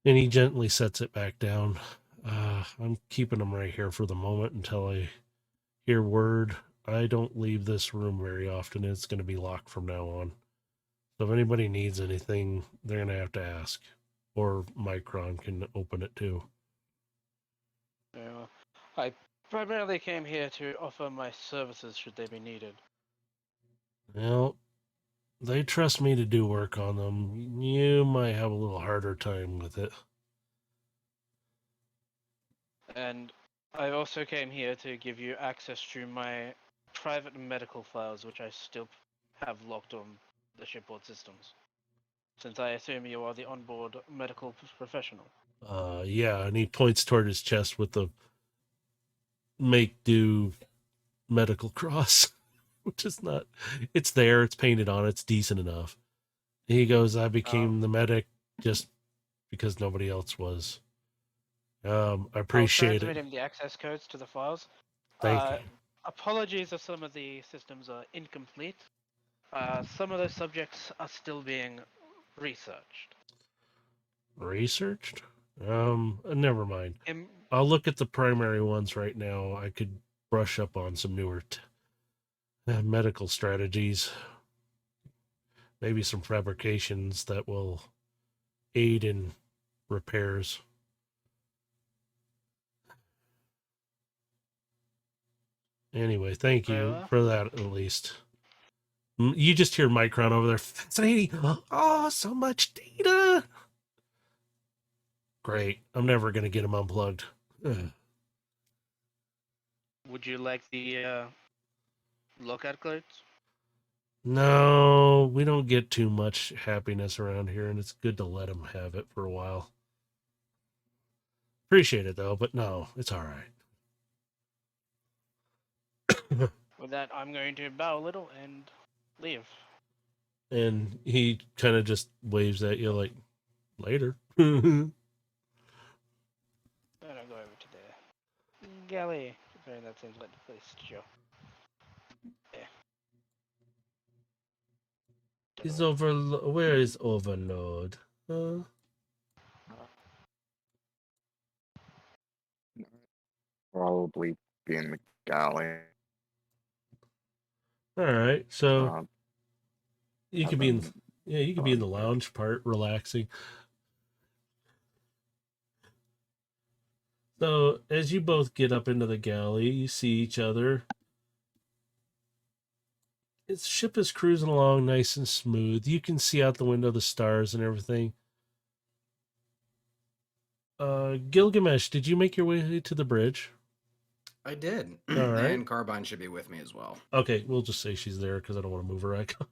he gently sets it back down. I'm keeping them right here for the moment until I hear word. I don't leave this room very often. It's going to be locked from now on. So if anybody needs anything, they're going to have to ask. or Micron can open it too. Yeah, I primarily came here to offer my services should they be needed. Well, they trust me to do work on them. You might have a little harder time with it. And I also came here to give you access to my private medical files, which I still have locked on the shipboard systems, since I assume you are the onboard medical professional. Yeah, and he points toward his chest with the make do medical cross, which is not, it's there, it's painted on, it's decent enough. He goes, I became the medic just because nobody else was. I I'll appreciate transmit it. him the access codes to the files. Thank you. Apologies if some of the systems are incomplete. Some of those subjects are still being researched. Researched? Never mind. Im- I'll look at the primary ones right now. I could brush up on some newer medical strategies. Maybe some fabrications that will aid in repairs. Anyway, thank Very you well. for that at least. You just hear Micron over there. Fascinating. Oh, so much data. Great. I'm never going to get him unplugged. Would you like the lookout codes? No, we don't get too much happiness around here, and it's good to let him have it for a while. Appreciate it, though, but no, it's all right. With that, I'm going to bow a little and leave. And he kind of just waves at you like, later. Then I'll go over to the galley. Sorry, that seems like the place to show. Yeah. Is where is Overlord? Probably be in the galley. All right, so Uh, you could be in, you could be in the lounge part, relaxing. So as you both get up into the galley, you see each other. Its ship is cruising along nice and smooth. You can see out the window the stars and everything. Gilgamesh, did you make your way to the bridge? I did. All right. And Carbine should be with me as well. Okay, we'll just say she's there because I don't want to move her icon.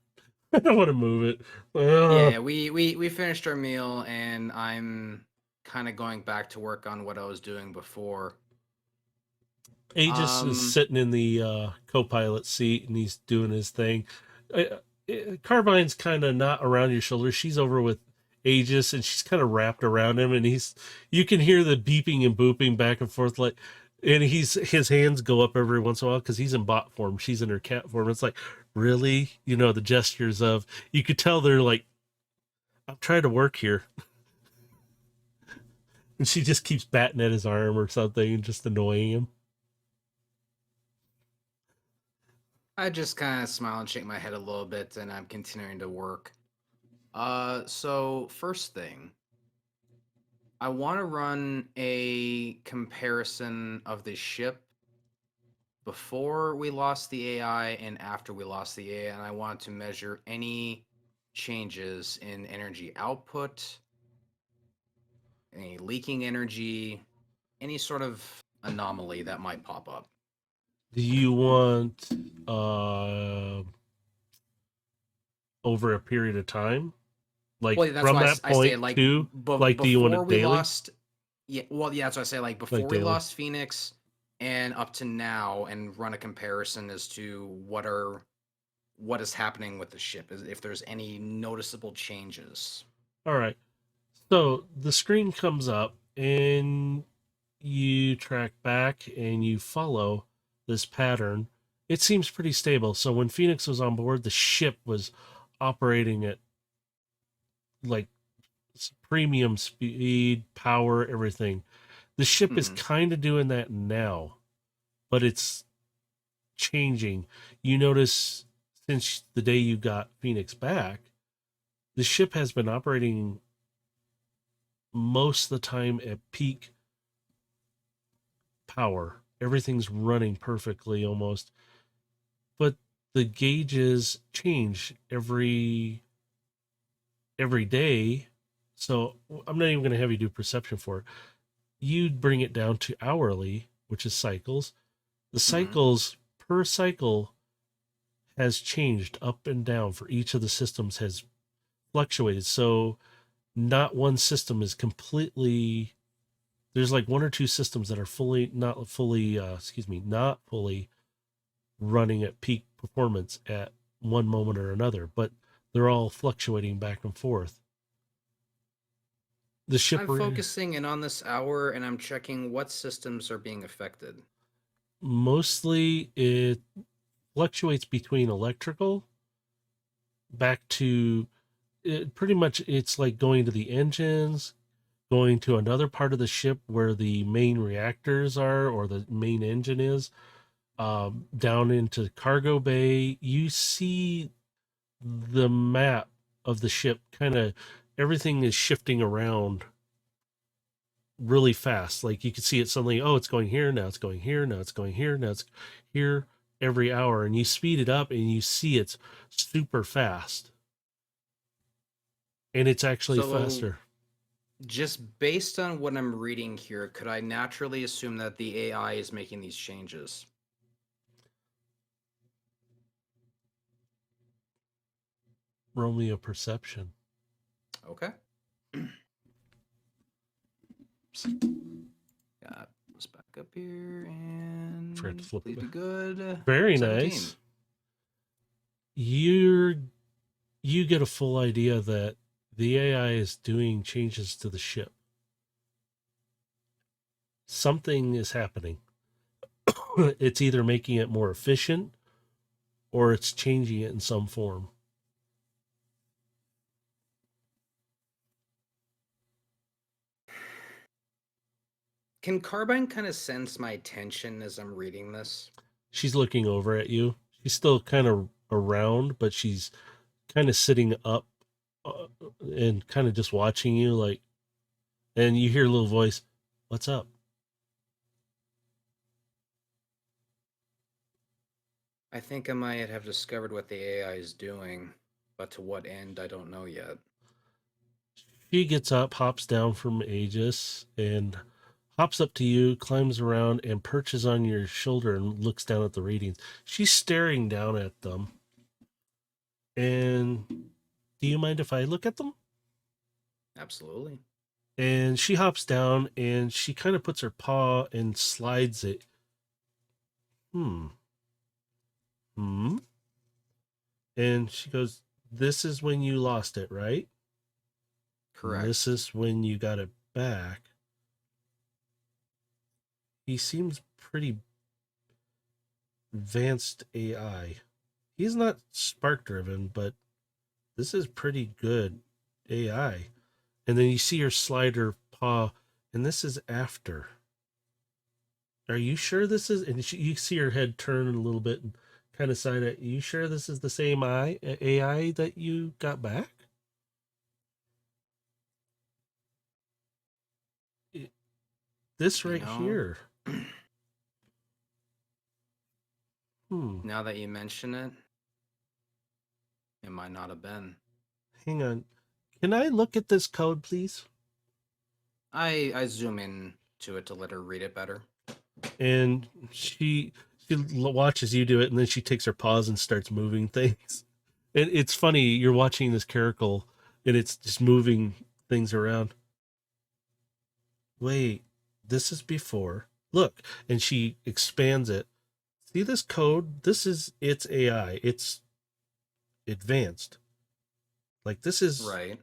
I don't want to move it. Yeah, we finished our meal, and I'm kind of going back to work on what I was doing before. Aegis is sitting in the co-pilot seat, and he's doing his thing. Carbine's kind of not around your shoulder. She's over with Aegis, and she's kind of wrapped around him, and you can hear the beeping and booping back and forth, like, and his hands go up every once in a while because he's in bot form. She's in her cat form. It's like, really? You know, the gestures of, you could tell they're like, I'm trying to work here. And she just keeps batting at his arm or something and just annoying him. I just kind of smile and shake my head a little bit, and I'm continuing to work. So first thing, I want to run a comparison of the ship before we lost the AI and after we lost the AI, and I want to measure any changes in energy output, any leaking energy, any sort of anomaly that might pop up. Do you want over a period of time? Like, Well, that's from why that I say point like to, like, do you want it before we daily? lost. Yeah, well, yeah, that's what I say. Like before we daily. lost Phoenix and up to now, and run a comparison as to what is happening with the ship, if there's any noticeable changes. All right. So the screen comes up and you track back and you follow this pattern. It seems pretty stable. So when Phoenix was on board, the ship was operating at like premium speed, power, everything. The ship is kind of doing that now, but it's changing. You notice since the day you got Phoenix back, the ship has been operating most of the time at peak power. Everything's running perfectly almost. But the gauges change every day. So I'm not even going to have you do perception for it. You'd bring it down to hourly, which is cycles. The cycles per cycle has changed up and down for each of the systems, has fluctuated. So not one system is completely, there's like one or two systems that are not fully running at peak performance at one moment or another, but they're all fluctuating back and forth. The ship I'm focusing in on this hour, and I'm checking what systems are being affected. Mostly it fluctuates between electrical back to pretty much, it's like going to the engines, going to another part of the ship where the main reactors are or the main engine is, down into cargo bay. You see the map of the ship, kind of everything is shifting around really fast. Like you can see it suddenly, oh, it's going here, now it's going here, now it's going here, now it's here, every hour. And you speed it up and you see it's super fast. And it's actually faster. Just based on what I'm reading here, could I naturally assume that the AI is making these changes? Roll me a perception. Okay. Got this back up here and Forgot to flip please it be good. Very 17. nice. You get a full idea that the AI is doing changes to the ship. Something is happening. It's either making it more efficient or it's changing it in some form. Can Carbine kind of sense my attention as I'm reading this? She's looking over at you. She's still kind of around, but she's kind of sitting up and kind of just watching you, like, and you hear a little voice, "What's up?" I think I might have discovered what the AI is doing, but to what end, I don't know yet. She gets up, hops down from Aegis, and hops up to you, climbs around, and perches on your shoulder and looks down at the readings. She's staring down at them. And do you mind if I look at them? Absolutely. And she hops down and she kind of puts her paw and slides it. And she goes, "This is when you lost it, right?" Correct. "This is when you got it back." He seems pretty advanced AI. He's not spark driven, but this is pretty good AI. And then you see her slide her paw, and this is after. Are you sure this is? And you see her head turn a little bit and kind of side it. You sure this is the same AI that you got back? This right here. Now that you mention it might not have been. Hang on. Can I look at this code, please? I zoom in to it to let her read it better. And she watches you do it, and then she takes her paws and starts moving things. And it's funny, you're watching this caracal, and it's just moving things around. Wait, this is before. Look, and she expands it. See this code? This is its AI. It's advanced. Like, this is right.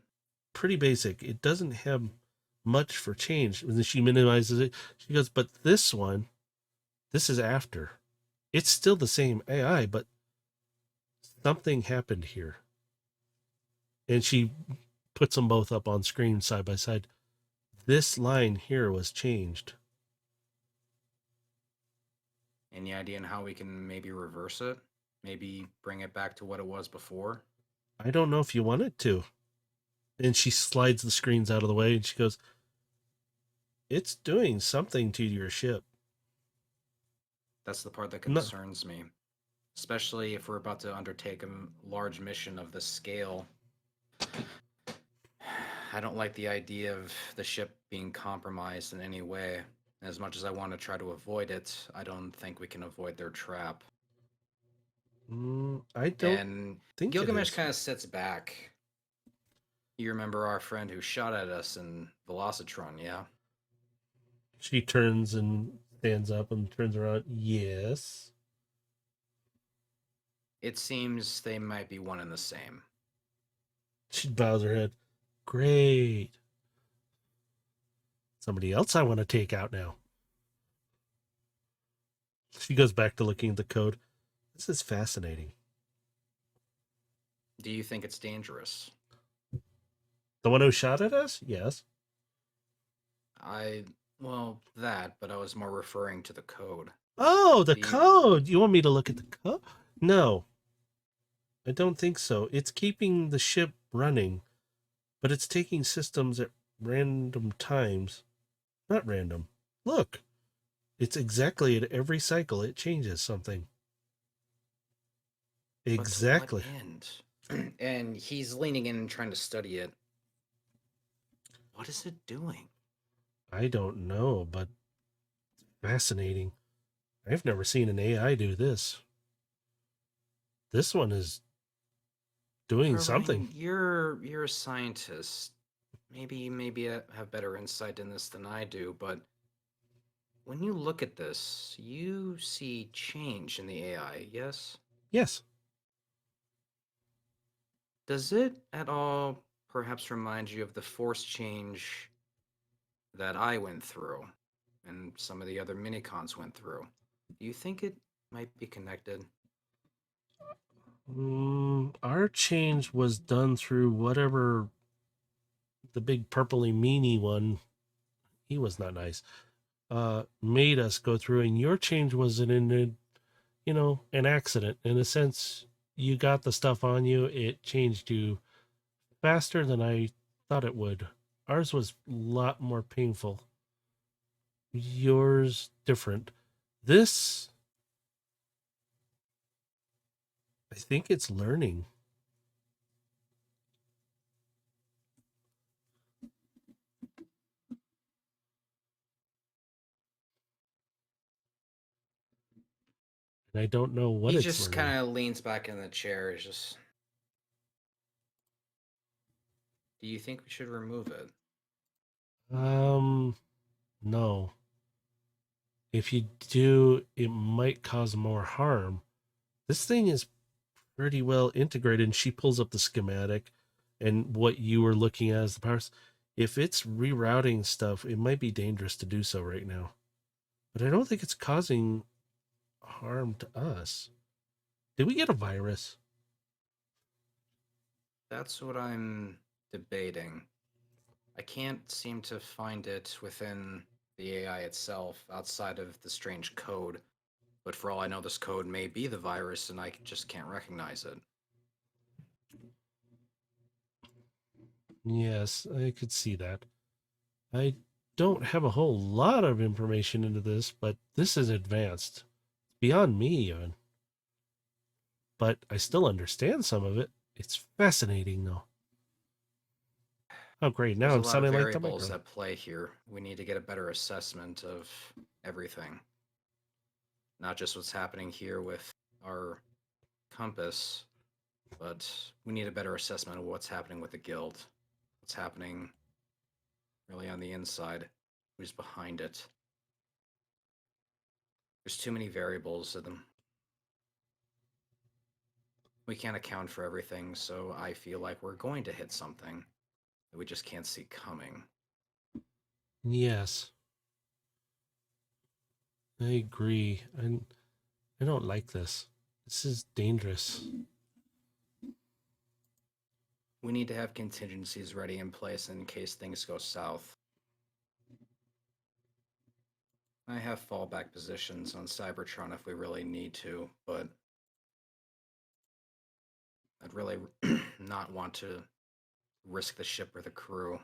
Pretty basic. It doesn't have much for change. And then she minimizes it. She goes, "But this one, this is after. It's still the same AI, but something happened here." And she puts them both up on screen side by side. This line here was changed. Any idea on how we can maybe reverse it? Maybe bring it back to what it was before? I don't know if you want it to. And she slides the screens out of the way and she goes, It's doing something to your ship. That's the part that No, concerns me, especially if we're about to undertake a large mission of this scale. I don't like the idea of the ship being compromised in any way. As much as I want to try to avoid it, I don't think we can avoid their trap. I don't And think it Gilgamesh is. kind of sits back. You remember our friend who shot at us in Velocitron, yeah? She turns and stands up and turns around. Yes. It seems they might be one and the same. She bows her head. Great. Somebody else I want to take out now. She goes back to looking at the code. This is fascinating. Do you think it's dangerous? The one who shot at us? Yes. Well, that, but I was more referring to the code. Oh, the Do you- code. You want me to look at the code? No. I don't think so. It's keeping the ship running, but it's taking systems at random times. Not random. Look. It's exactly at every cycle it changes something. But to what Exactly. end? And he's leaning in and trying to study it. What is it doing? I don't know, but fascinating. I've never seen an AI do this. This one is doing something. You're a scientist. Maybe you have better insight in this than I do, but when you look at this, you see change in the AI, yes? Yes. Does it at all perhaps remind you of the force change that I went through and some of the other minicons went through? Do you think it might be connected? Our change was done through whatever the big purpley meanie one, he was not nice, made us go through, and your change was an accident. In a sense, you got the stuff on you, it changed you faster than I thought it would. Ours was a lot more painful. Yours different. This, I think it's learning. And I don't know what He it's just learning. kind of leans back in the chair. He's just. Do you think we should remove it? No. If you do, it might cause more harm. This thing is pretty well integrated, and she pulls up the schematic and what you were looking at as the powers. If it's rerouting stuff, it might be dangerous to do so right now. But I don't think it's causing harm to us. Did we get a virus? That's what I'm debating. I can't seem to find it within the AI itself outside of the strange code. But for all I know, this code may be the virus and I just can't recognize it. Yes, I could see that. I don't have a whole lot of information into this, but this is advanced. Beyond me, even. But I still understand some of it. It's fascinating, though. Oh, great. Now There's a I'm lot of sounding like the variables micro. at play here. We need to get a better assessment of everything. Not just what's happening here with our compass, but we need a better assessment of what's happening with the guild. What's happening really on the inside. Who's behind it. There's too many variables in them. We can't account for everything, so I feel like we're going to hit something that we just can't see coming. Yes. I agree. I don't like this. This is dangerous. We need to have contingencies ready in place in case things go south. I have fallback positions on Cybertron if we really need to, but I'd really not want to risk the ship or the crew.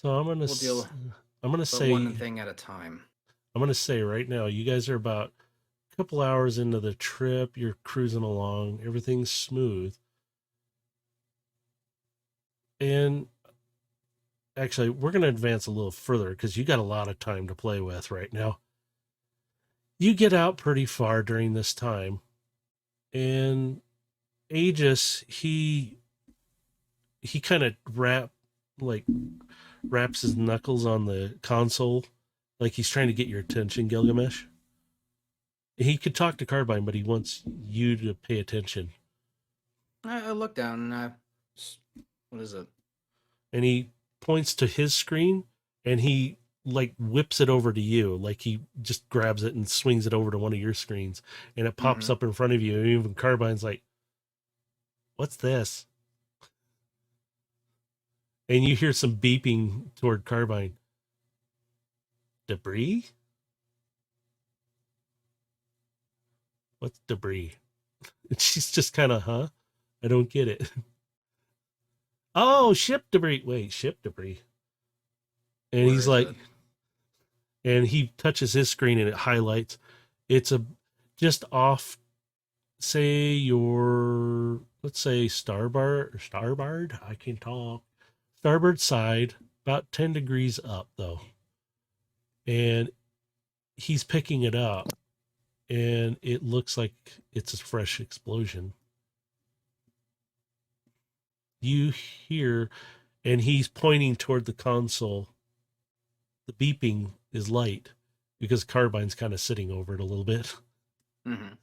So I'm gonna We'll deal I'm gonna but say one thing at a time. I'm gonna say right now, you guys are about a couple hours into the trip. You're cruising along, everything's smooth, and actually, we're gonna advance a little further because you got a lot of time to play with right now. You get out pretty far during this time, and Aegis he kind of wraps his knuckles on the console like he's trying to get your attention, Gilgamesh. He could talk to Carbine, but he wants you to pay attention. I look down and what is it? And he points to his screen and he like whips it over to you. Like he just grabs it and swings it over to one of your screens and it pops up in front of you. And even Carbine's like, what's this? And you hear some beeping toward Carbine. Debris? What's debris? And she's just kind of, huh? I don't get it. Oh, ship debris. Wait, ship debris. And Where he's is like, it? and he touches his screen and it highlights. It's just off, say your, let's say starboard. I can talk. Starboard side, about 10 degrees up though. And he's picking it up and it looks like it's a fresh explosion. You hear, and he's pointing toward the console. The beeping is light because Carbine's kind of sitting over it a little bit. Mm-hmm.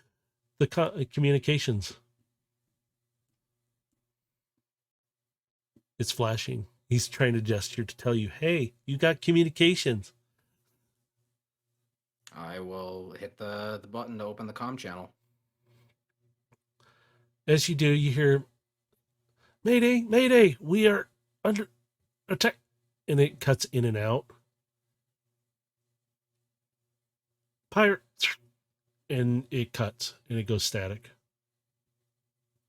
The communications. It's flashing. He's trying to gesture to tell you, hey, you got communications. I will hit the button to open the comm channel. As you do, you hear, Mayday, Mayday, we are under attack. And it cuts in and out. Pirate. And it cuts and it goes static.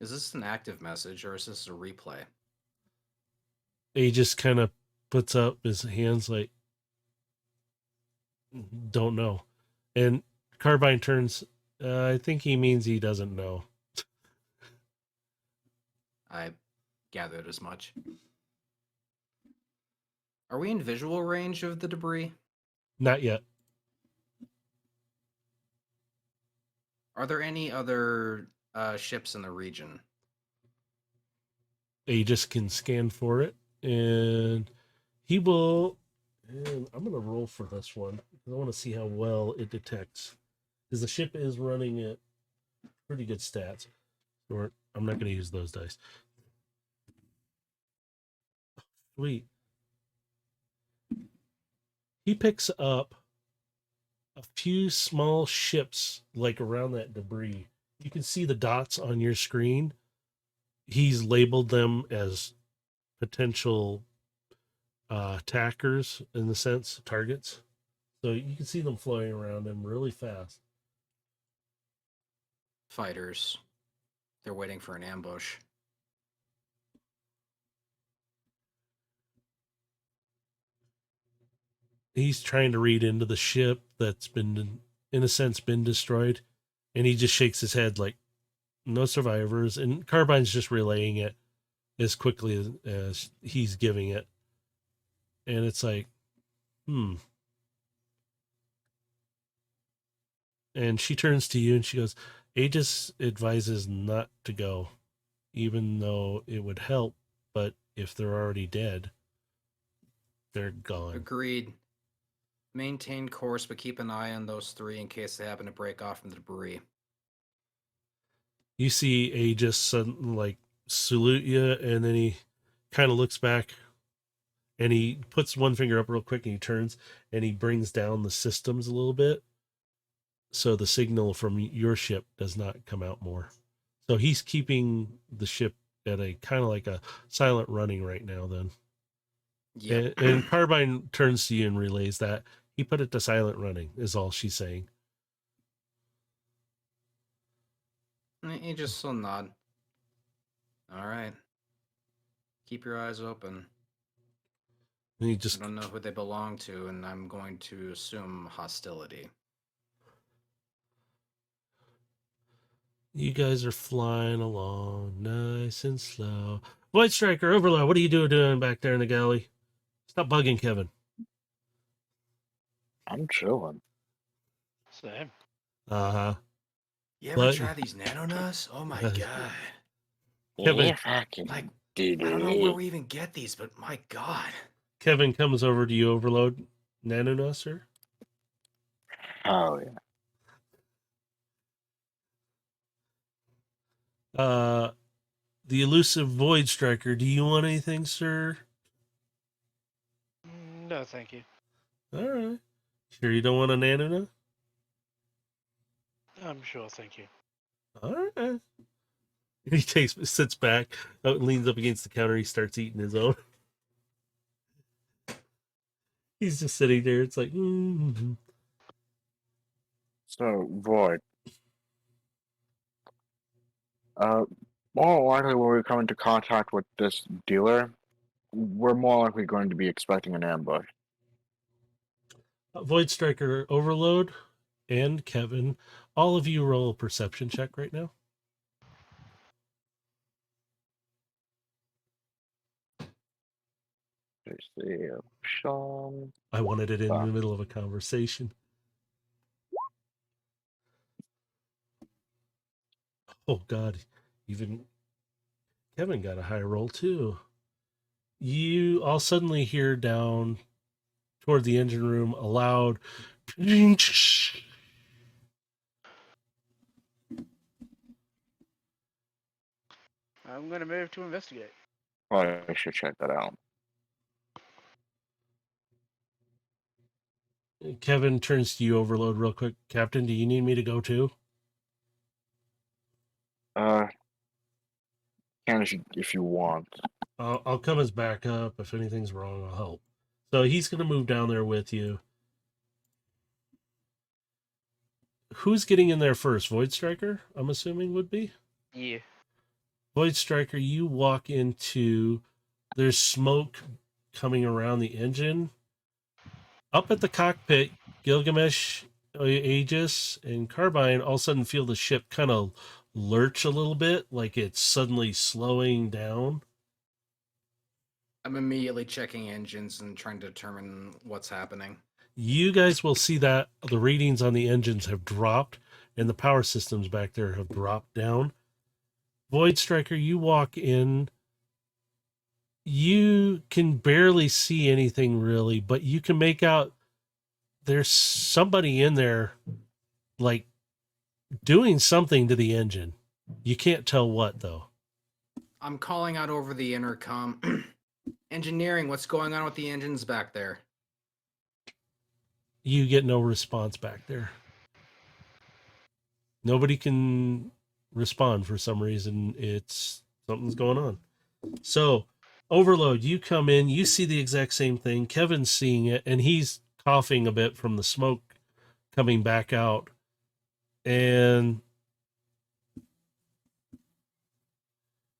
Is this an active message or is this a replay? He just kind of puts up his hands like, don't know. And Carbine turns, I think he means he doesn't know. I gathered as much. Are we in visual range of the debris? Not yet. Are there any other ships in the region? He just can scan for it. And he will, and I'm going to roll for this one. I want to see how well it detects. Because the ship is running at pretty good stats. Or I'm not going to use those dice. Sweet. He picks up a few small ships like around that debris. You can see the dots on your screen. He's labeled them as potential attackers, in the sense, targets. So you can see them flying around him really fast. Fighters. They're waiting for an ambush. He's trying to read into the ship that's been, in a sense, been destroyed. And he just shakes his head like, no survivors. And Carbine's just relaying it as quickly as he's giving it. And it's like, And she turns to you and she goes, Aegis advises not to go, even though it would help. But if they're already dead, they're gone. Agreed. Maintain course, but keep an eye on those three in case they happen to break off from the debris. You see Aegis suddenly like salute you, and then he kind of looks back and he puts one finger up real quick and he turns and he brings down the systems a little bit. So the signal from your ship does not come out more. So he's keeping the ship at a kind of like a silent running right now then. Yeah. And Carbine turns to you and relays that. He put it to silent running, is all she's saying. You just will nod. All right. Keep your eyes open. And you I just don't know who they belong to, and I'm going to assume hostility. you guys are flying along nice and slow. Void Striker, Overlord, what are you doing back there in the galley? Stop bugging Kevin. I'm chilling. Same. Uh-huh. You ever But- try these nano nuts? Oh my god! Kevin- Yeah, fucking Like, dude. I don't know where we even get these, but my god! Kevin comes over to you, Overload. Nanonusser? Oh yeah. The elusive Void Striker, do you want anything, sir? No, thank you. Alright. Sure you don't want a nanona? I'm sure, thank you. Alright. He sits back, leans up against the counter, he starts eating his own. He's just sitting there, it's like, mm-hmm. So Void. More likely when we come into contact with this dealer, we're more likely going to be expecting an ambush. Void Striker, Overload, and Kevin, all of you roll a perception check right now. Sean. I wanted it in the middle of a conversation. Oh God, even Kevin got a high roll too. You all suddenly hear down toward the engine room a loud I'm gonna move to investigate. Well, I should check that out. Kevin turns to you, Overload, real quick. Captain, do you need me to go too? Can if you want. I'll come as backup. If anything's wrong, I'll help. So he's going to move down there with you. Who's getting in there first? Void Striker, I'm assuming, would be? Yeah. Void Striker, you walk into... There's smoke coming around the engine. Up at the cockpit, Gilgamesh, Aegis, and Carbine all of a sudden feel the ship kind of lurch a little bit, like it's suddenly slowing down. I'm immediately checking engines and trying to determine what's happening. You guys will see that the readings on the engines have dropped and the power systems back there have dropped down. Void Striker, you walk in. You can barely see anything really, but you can make out there's somebody in there like doing something to the engine. You can't tell what though. I'm calling out over the intercom. Engineering, what's going on with the engines back there? You get no response back there. Nobody can respond for some reason. It's something's going on. So, Overload, you come in, you see the exact same thing. Kevin's seeing it, and he's coughing a bit from the smoke coming back out. And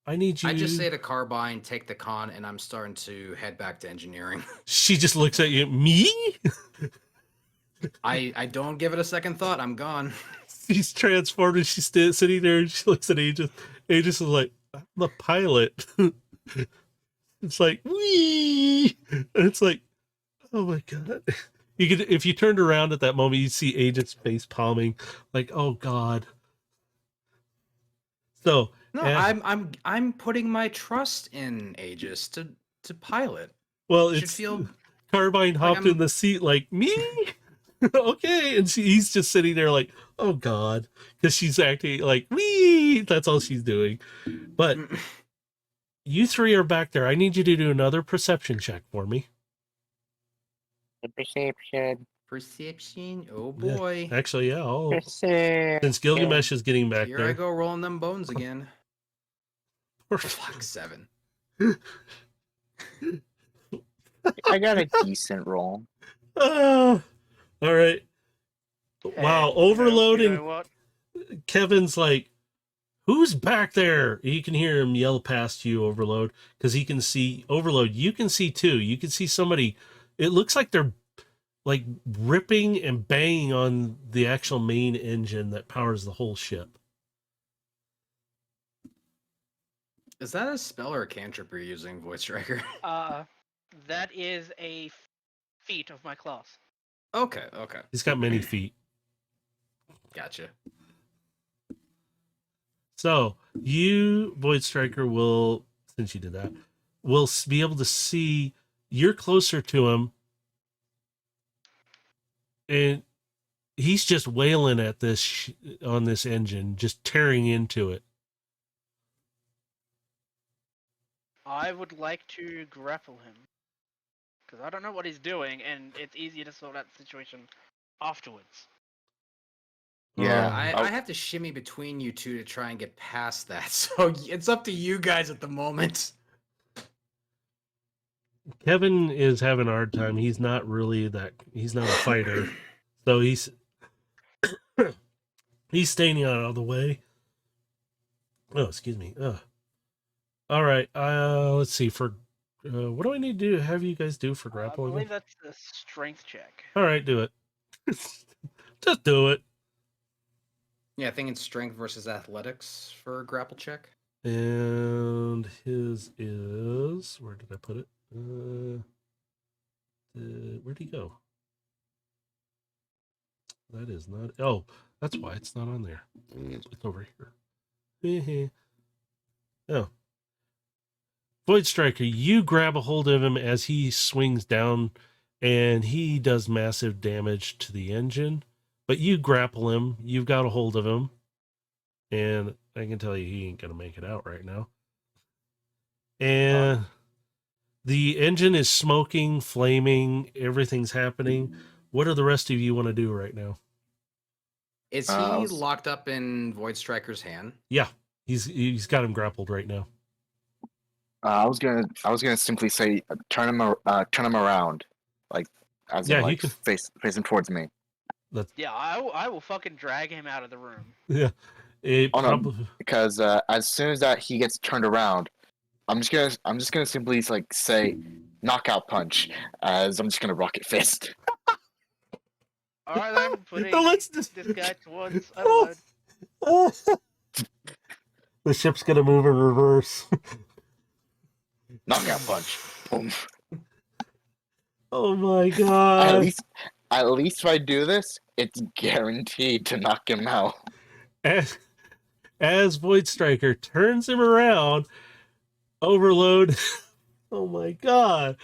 I need you. I just say to Carbine, take the con, and I'm starting to head back to engineering. She just looks at you. Me? I don't give it a second thought. I'm gone. She's transformed and she's sitting there and she looks at Aegis. Aegis is like, I'm the pilot. It's like, wee! And it's like, oh my God. You could, if you turned around at that moment, you'd see Aegis face palming, like, oh God. So No, I'm putting my trust in Aegis to pilot. well, Should it's feel Carbine hopped I'm- in the seat like me. Okay, and he's just sitting there like, oh God, because she's acting like wee. That's all she's doing. But you three are back there. I need you to do another perception check for me. Perception. Perception. Oh Yeah, boy. Actually, yeah. Perception. Since Gilgamesh is getting back Here there. I go rolling them bones again. Poor Fuck, 7. I got a decent roll. Ah, all right. Wow, Hey, overloading. You know what? Kevin's like, Who's back there? You can hear him yell past you, Overload, because he can see Overload. You can see too. You can see somebody. It looks like they're like ripping and banging on the actual main engine that powers the whole ship. Is that a spell or a cantrip you're using, Voice Striker? That is a feat of my class. Okay. He's got many feet. Gotcha. So you, Void Striker, will, since you did that, will be able to see. You're closer to him, and he's just wailing at this on this engine, just tearing into it. I would like to grapple him. Because I don't know what he's doing, and it's easier to sort out the situation afterwards. Yeah, I have to shimmy between you two to try and get past that. So it's up to you guys at the moment. Kevin is having a hard time. He's not really that. He's not a fighter, so he's staying out of the way. Oh, excuse me. All right. Let's see. For what do I need to have you guys do for I grappling? believe that's a strength check. All right, do it. Just do it. Yeah, I think it's strength versus athletics for a grapple check. And his is, where did I put it? Where'd he go? That is not. Oh, that's why it's not on there. It's over here. Oh. Void Striker, you grab a hold of him as he swings down, and he does massive damage to the engine. But you grapple him. You've got a hold of him. And I can tell you he ain't going to make it out right now. And the engine is smoking, flaming. Everything's happening. What do the rest of you want to do right now? Is he locked up in Void Striker's hand? Yeah, he's got him grappled right now. I was gonna simply say turn him around, like as Yeah, in, like you can facing towards me. Yeah, I will fucking drag him out of the room. Yeah, No, because as soon as that he gets turned around, I'm just gonna simply like say knockout punch, as I'm just gonna rocket fist. Alright, I'm putting this guy towards Oh. Overload. The ship's gonna move in reverse. Knockout punch. Boom. Oh my god! At least if I do this, it's guaranteed to knock him out. As Void Striker turns him around, Overload. Oh my god!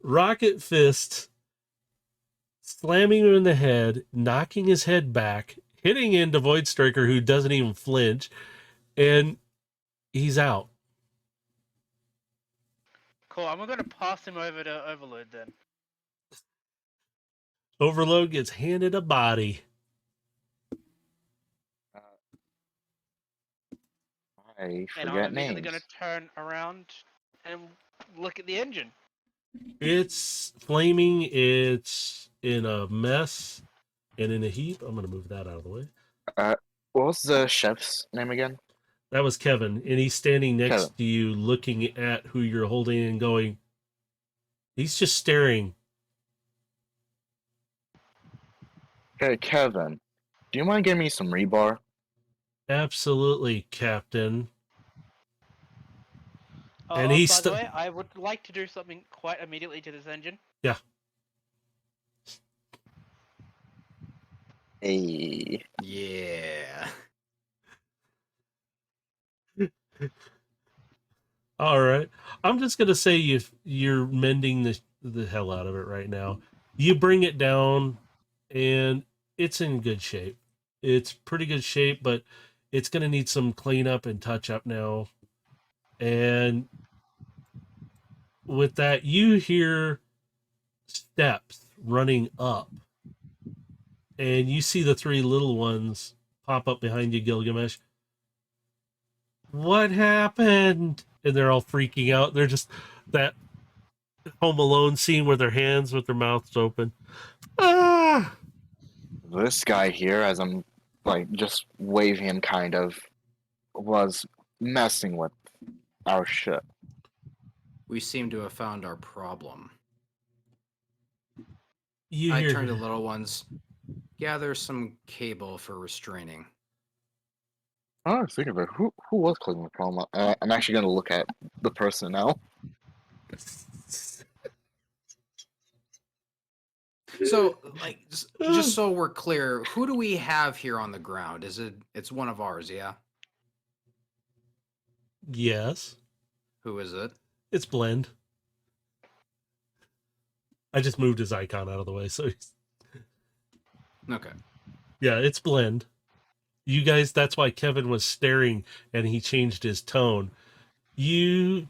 Rocket fist, slamming him in the head, knocking his head back, hitting into Void Striker, who doesn't even flinch, and he's out. Cool, I'm gonna pass him over to Overload then. Overload gets handed a body. I And I'm forget immediately names. gonna turn around and look at the engine. It's flaming. It's in a mess and in a heap. I'm going to move that out of the way. What was the chef's name again? That was Kevin, and he's standing next Kevin. to you, looking at who you're holding and going. He's just staring. Hey, Kevin, do you mind giving me some rebar? Absolutely, Captain. And By he's the way, I would like to do something quite immediately to this engine. Yeah. Hey. Yeah. All right. I'm just gonna say you're mending the hell out of it right now. You bring it down, and it's in good shape. It's pretty good shape, but it's gonna need some cleanup and touch up now. And with that, you hear steps running up, and you see the three little ones pop up behind you, Gilgamesh. What happened? And they're all freaking out. They're just that Home Alone scene where their hands with their mouths open. Ah! This guy here, as I'm like just waving him kind of. was messing with our ship. We seem to have found our problem. You I hear turn to the little ones. Gather some cable for restraining. I was thinking about who was causing the problem. I'm actually going to look at the person now. So, like, just so we're clear, who do we have here on the ground? It's one of ours, yeah? Yes, Who is it? it's Blend. I just moved his icon out of the way, so Okay. yeah, it's Blend. You guys, that's why Kevin was staring and he changed his tone. You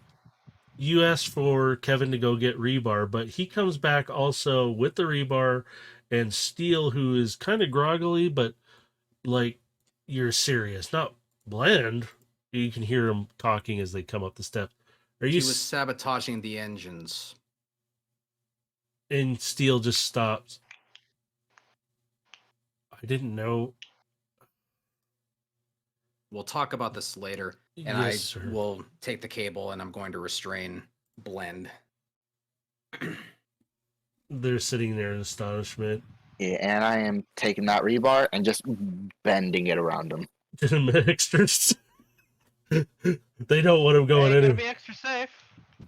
asked for Kevin to go get rebar, but he comes back also with the rebar and Steel, who is kind of groggily, but like, you're serious, not Blend. You can hear him talking as they come up the steps. Are you? He was sabotaging the engines. And Steel just stops. I didn't know. We'll talk about this later. And Yes, sir. will take the cable and I'm going to restrain Blend. They're sitting there in astonishment. Yeah, and I am taking that rebar and just bending it around him. Did him extras. They don't want him going Hey, gotta in. be extra safe.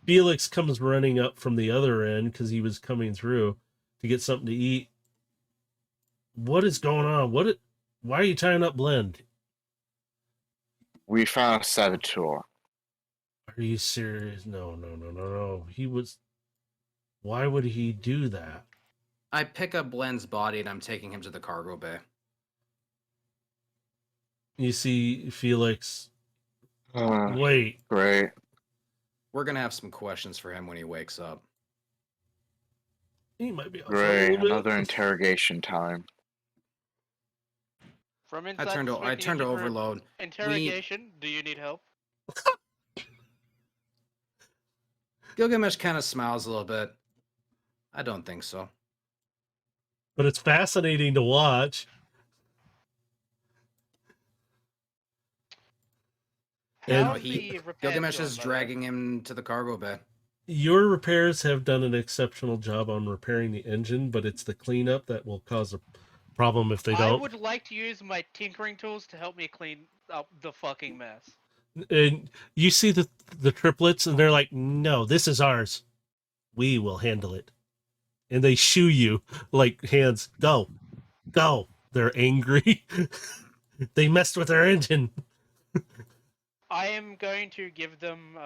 Felix comes running up from the other end because he was coming through to get something to eat. What is going on? Why are you tying up Blend? We found a saboteur. Are you serious? No. He was. Why would he do that? I pick up Blend's body and I'm taking him to the cargo bay. You see Felix. Uh, Wait. Great. We're going to have some questions for him when he wakes up. He might be off a Great. little bit. Another interrogation time. From I inside turn the to smoking engine room, Overload. Interrogation. Do you need help? Gilgamesh kind of smiles a little bit. I don't think so. But it's fascinating to watch. And How's the repairs Gilgamesh going, is by the way? dragging him to the cargo bay. your repairs have done an exceptional job on repairing the engine, but it's the cleanup that will cause a problem if they I don't. would like to use my tinkering tools to help me clean up the fucking mess. And you see the triplets, and they're like, "No, this is ours. We will handle it." And they shoo you like hands. Go. They're angry. They messed with our engine. I am going to give them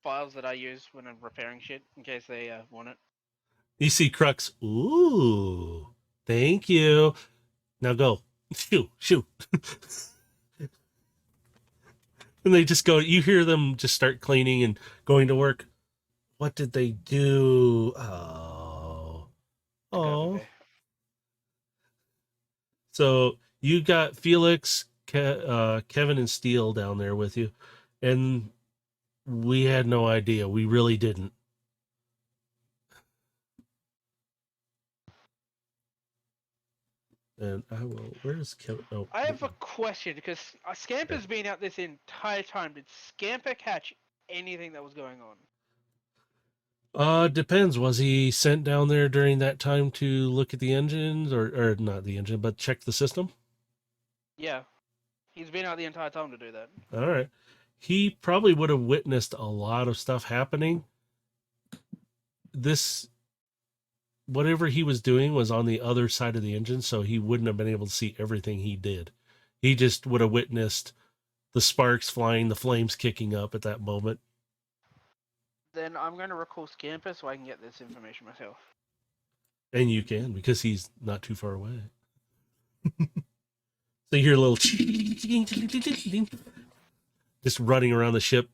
files that I use when I'm repairing shit in case they want it. You see Crux. Ooh, thank you. Now go. Shoo. And they just go. You hear them just start cleaning and going to work. What did they do? Oh. So you got Felix, Kevin, and Steele down there with you, and we had no idea. We really didn't. And I will. Where's Kevin? Oh, I have a question because Scamper's been out this entire time. Did Scamper catch anything that was going on? Depends. Was he sent down there during that time to look at the engines, or not the engine, but check the system? Yeah, he's been out the entire time to do that. All right. He probably would have witnessed a lot of stuff happening. Whatever he was doing was on the other side of the engine, so he wouldn't have been able to see everything he did. He just would have witnessed the sparks flying, the flames kicking up at that moment. Then I'm going to recall Scamper so I can get this information myself. And you can, because he's not too far away. So you hear a little just running around the ship,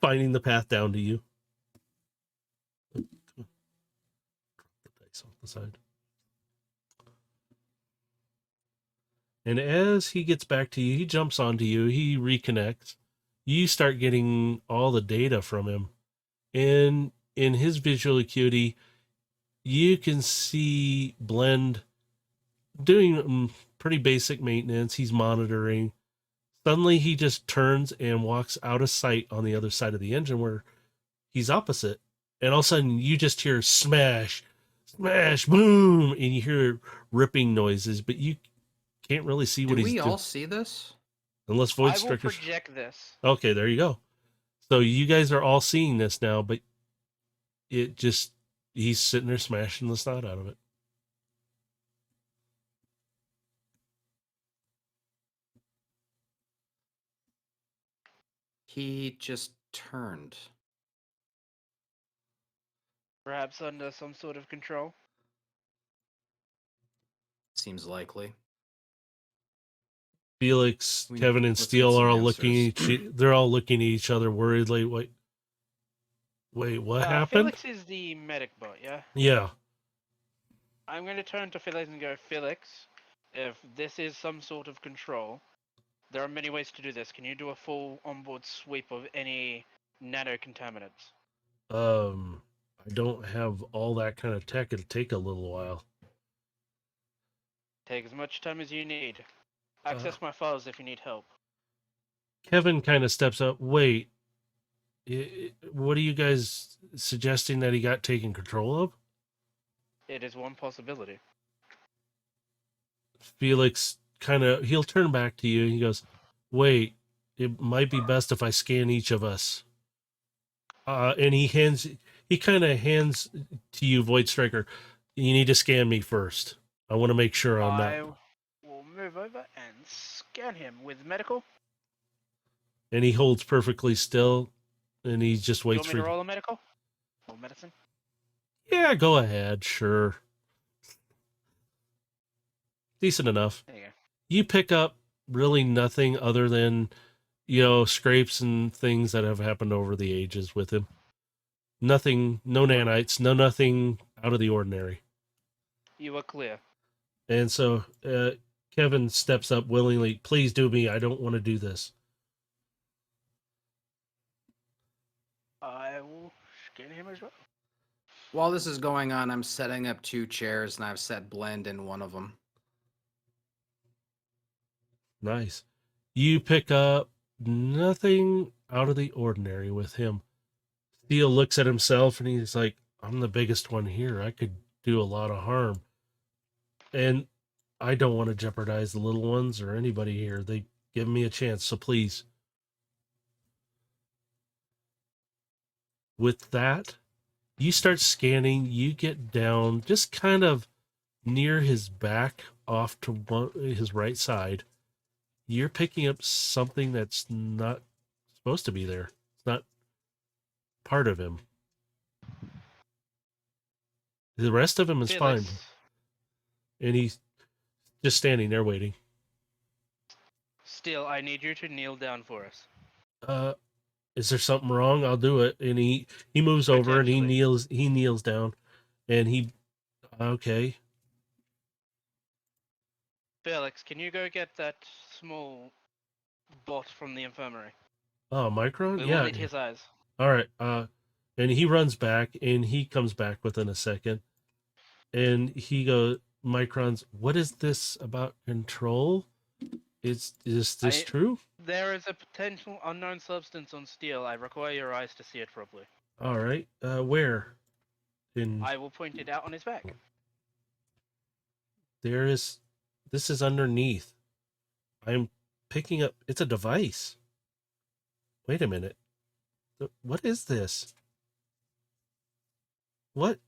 finding the path down to you. Drop the dice off the side. And as he gets back to you, he jumps onto you, he reconnects. You start getting all the data from him. And in his visual acuity, you can see Blend doing pretty basic maintenance. He's monitoring Suddenly he just turns and walks out of sight on the other side of the engine where he's opposite. And all of a sudden you just hear smash, smash, boom, and you hear ripping noises, but you can't really see what Do he's we doing. all see this? Unless I voice will directors. project this. Okay, there you go. So you guys are all seeing this now, but it just, he's sitting there smashing the snot out of it. He just turned. Perhaps under some sort of control. Seems likely. Felix, We- Kevin, and let's get Steele some are all looking answers. they're all looking at each other worriedly. Wait, what happened? Felix is the medic bot, yeah? Yeah. I'm going to turn to Felix and go, Felix, if this is some sort of control, there are many ways to do this. Can you do a full onboard sweep of any nano contaminants? I don't have all that kind of tech. It'll take a little while. Take as much time as you need. Access my files if you need help. Kevin kind of steps up. Wait, what are you guys suggesting that he got taken control of? It is one possibility. Felix he'll turn back to you and he goes, wait, it might be best if I scan each of us. And he kind of hands to you, Void Striker, you need to scan me first. I want to make sure I'm I not. will move over and scan him with medical. And he holds perfectly still and he just You waits want me for to roll a medical? Or medicine? Yeah, go ahead, sure. Decent enough. There you go. You pick up really nothing other than, scrapes and things that have happened over the ages with him. Nothing, no nanites, nothing out of the ordinary. You are clear. And so Kevin steps up willingly. Please do me. I don't want to do this. I will scan him as well. While this is going on, I'm setting up 2 chairs and I've set blend in one of them. Nice. You pick up nothing out of the ordinary with him. Steele looks at himself and he's like, I'm the biggest one here. I could do a lot of harm. And I don't want to jeopardize the little ones or anybody here. They give me a chance, so please. With that, you start scanning. You get down just kind of near his back off to his right side. You're picking up something that's not supposed to be there. It's not part of him. The rest of him is Felix, fine. And he's just standing there waiting. Still, I need you to kneel down for us. Is there something wrong? I'll do it. And he moves over and he kneels down and okay. Felix, can you go get that small bot from the infirmary? Oh, Micron? We Yeah. will need his eyes. All right. And he runs back and he comes back within a second. And he goes, Micron's, what is this about control? Is this true? There is a potential unknown substance on steel. I require your eyes to see it properly. All right. Where? I will point it out on his back. This is underneath. I'm picking up, it's a device. Wait a minute. What is this? What?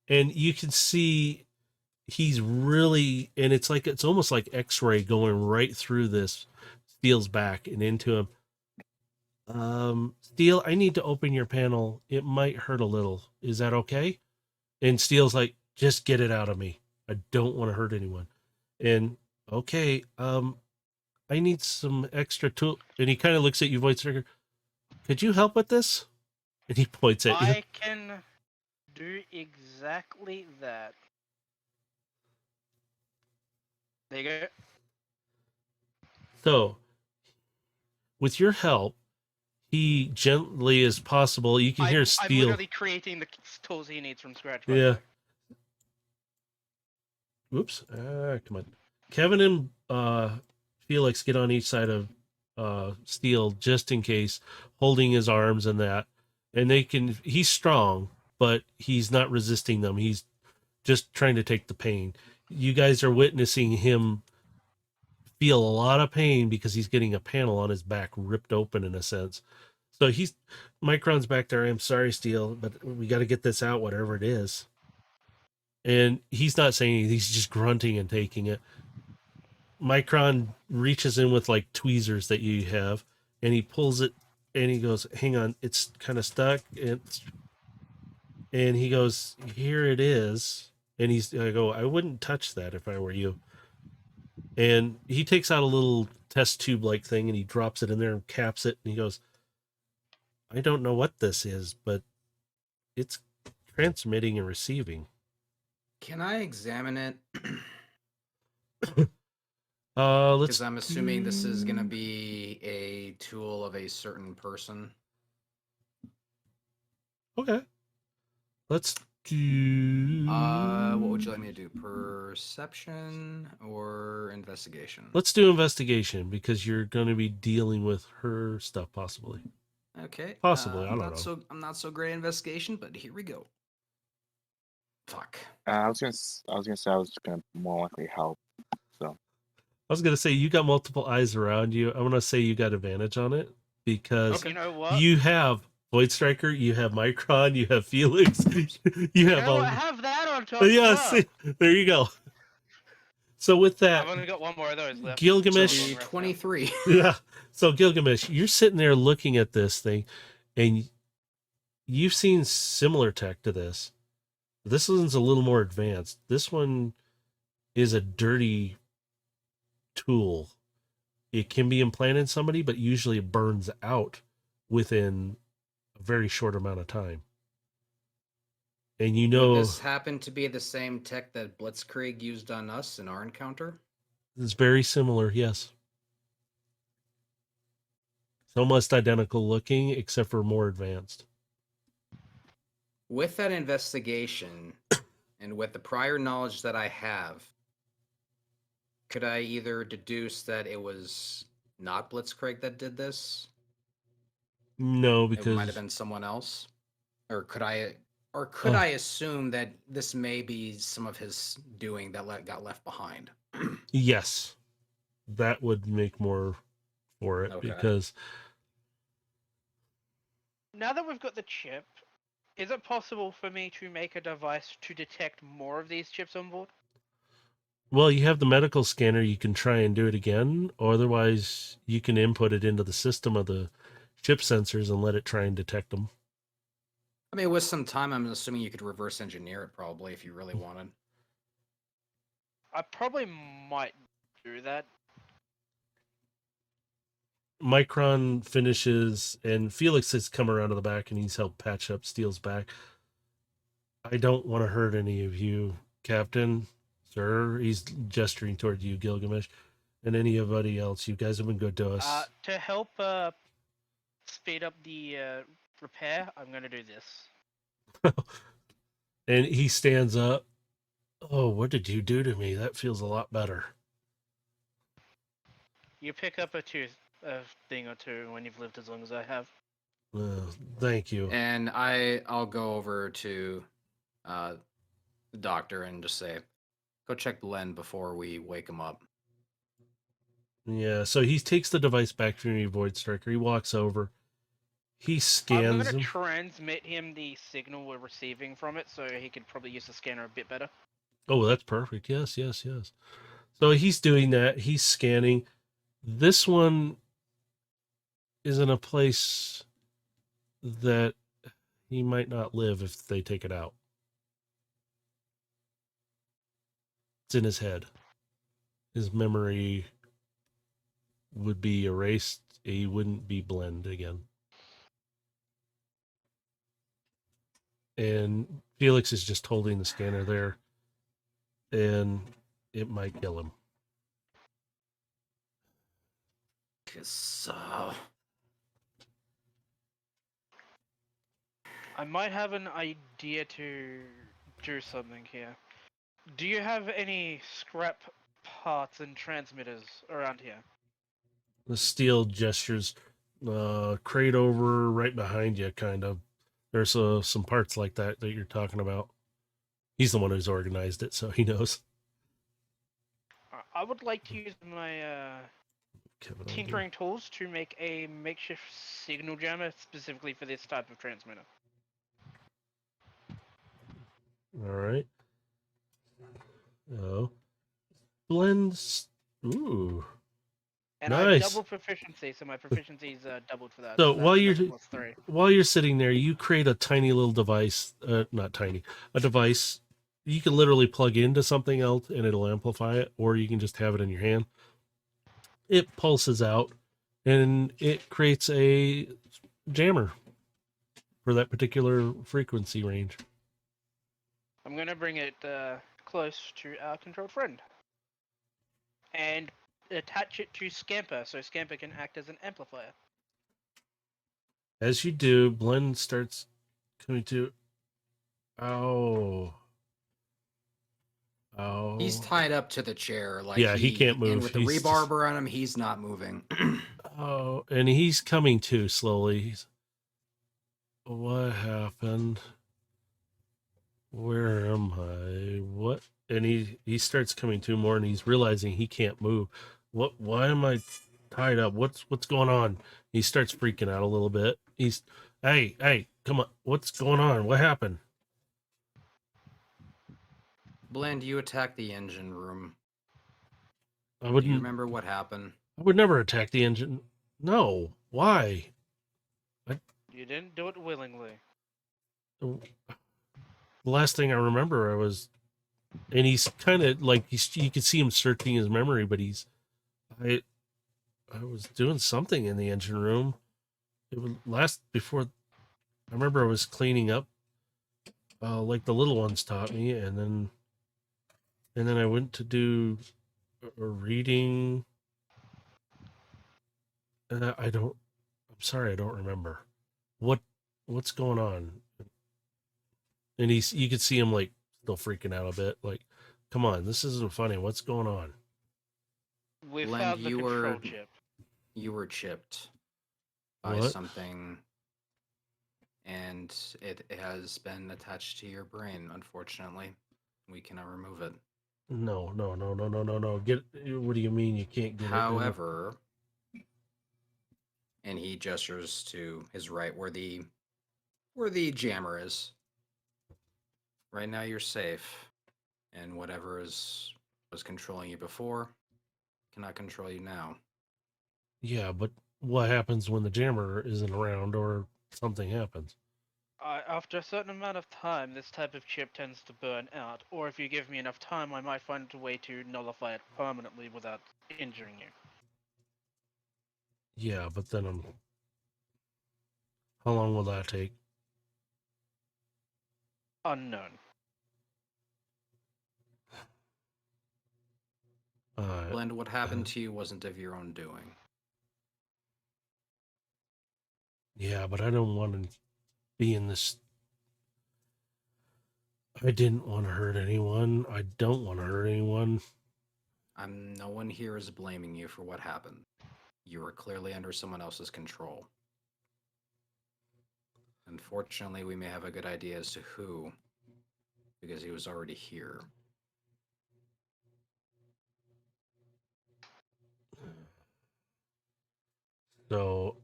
And you can see he's really, and it's almost like X-ray going right through this Steele's back and into him. Steele, I need to open your panel. It might hurt a little. Is that okay? And Steele's like, just get it out of me. I don't want to hurt anyone. And okay, I need some extra tool. And he kind of looks at you, Void Striker. Could you help with this? And he points at you. I can do exactly that. There you go. So, with your help, he gently as possible, you can hear I'm Steele. literally creating the tools he needs from scratch. Yeah. Whoops. Come on. Kevin and Felix get on each side of Steel just in case, holding his arms and that. And he's strong, but he's not resisting them. He's just trying to take the pain. You guys are witnessing him feel a lot of pain because he's getting a panel on his back ripped open in a sense. So Micron's back there. I'm sorry, Steel, but we got to get this out, whatever it is. And he's not saying anything. He's just grunting and taking it. Micron reaches in with like tweezers that you have, and he pulls it, and he goes, "Hang on, it's kind of stuck." And he goes, "Here it is." And I go, "I wouldn't touch that if I were you." And he takes out a little test tube like thing, and he drops it in there and caps it. And he goes, "I don't know what this is, but it's transmitting and receiving." Can I examine it? Let's. Because I'm assuming this is going to be a tool of a certain person. Okay. Let's do. What would you like me to do? Perception or investigation? Let's do investigation because you're going to be dealing with her stuff possibly. Okay. Possibly, I don't know. I'm not so great at investigation, but here we go. Fuck. I was gonna say I was gonna more likely help. So I was going to say you got multiple eyes around you. I'm going to say you got advantage on it because You know what? you have Void Striker, you have Micron, you have Felix, you have I have that on top. yeah, as well. see, there you go. So with that, I've only got one more of those left. Gilgamesh, So 23. yeah. So Gilgamesh, you're sitting there looking at this thing, and you've seen similar tech to this. This one's a little more advanced. This one is a dirty tool. It can be implanted in somebody, but usually it burns out within a very short amount of time. And you know, Would this happen to be the same tech that Blitzkrieg used on us in our encounter? it's very similar, yes. It's almost identical looking, except for more advanced. With that investigation and with the prior knowledge that I have, could I either deduce that it was not Blitzkrieg that did this? No, It might because have been someone else? Or could I Oh. I assume that this may be some of his doing that got left behind? yes, that would make more for it Okay. because Now that we've got the chip, is it possible for me to make a device to detect more of these chips on board? well, you have the medical scanner, you can try and do it again, or otherwise you can input it into the system of the chip sensors and let it try and detect them. I mean, with some time, I'm assuming you could reverse engineer it probably if you really wanted. I probably might do that. Micron finishes, and Felix has come around to the back and he's helped patch up Steel's back. I don't want to hurt any of you, Captain, sir. He's gesturing toward you, Gilgamesh, and anybody else. You guys have been good to us. To help speed up the repair, I'm going to do this. And he stands up. Oh, what did you do to me? That feels a lot better. You pick up a thing or two when you've lived as long as I have. Thank you. And I'll go over to the doctor and just say, go check Len before we wake him up. Yeah, so he takes the device back from you, Void Striker. He walks over. He I'm scans going to him. transmit him the signal we're receiving from it, so he could probably use the scanner a bit better. Oh, that's perfect. Yes, yes, yes. So he's doing that. He's scanning. This one is in a place that he might not live if they take it out. It's in his head. His memory would be erased. He wouldn't be blend again. And Felix is just holding the scanner there, and it might kill him. I might have an idea to do something here. Do you have any scrap parts and transmitters around here? The steel gestures, crate over right behind you, kind of. There's some parts like that you're talking about. He's the one who's organized it, so he knows. I would like to use my Kevin, tinkering tools to make a makeshift signal jammer specifically for this type of transmitter. All right. Oh, blends. Ooh, And I have nice. double proficiency, so my proficiency is doubled for that. So that's while you're another +3. while you're sitting there, you create a tiny little device. Not tiny, a device. You can literally plug into something else and it'll amplify it, or you can just have it in your hand. It pulses out, and it creates a jammer for that particular frequency range. I'm gonna bring it close to our controlled friend. And attach it to Scamper, so Scamper can act as an amplifier. As you do, Blend starts coming to. Oh. Oh. He's tied up to the chair. Like Yeah, he can't move. And with the He's just- rebarb around him, he's not moving. Oh, and he's coming to slowly. What happened? Where am I? What? And he starts coming to more, and he's realizing he can't move. What? Why am I tied up? What's going on? He starts freaking out a little bit. Hey, come on! What's going on? What happened? Blend, you attack the engine room. I Do you wouldn't. remember what happened? I would never attack the engine. No. Why? You didn't do it willingly. The last thing I remember, and he's kind of like you could see him searching his memory, but I was doing something in the engine room. It would last before. I remember I was cleaning up, like the little ones taught me, and then I went to do a reading. And I'm sorry, I don't remember what's going on. And you could see him like still freaking out a bit. Like, come on, this isn't funny. What's going on? We Len, found the you control were- chip. You were chipped by What? something, and it has been attached to your brain, unfortunately. We cannot remove it. No. Get. What do you mean you can't get it? However, and he gestures to his right where the jammer is. Right now you're safe, and whatever was controlling you before cannot control you now. Yeah, but what happens when the jammer isn't around or something happens? After a certain amount of time, this type of chip tends to burn out, or if you give me enough time, I might find a way to nullify it permanently without injuring you. Yeah, but then how long will that take? Unknown. Blend, what happened to you wasn't of your own doing. Yeah, but I don't want to be in this. I didn't want to hurt anyone. I don't want to hurt anyone. No one here is blaming you for what happened. You were clearly under someone else's control. Unfortunately, we may have a good idea as to who, because he was already here. So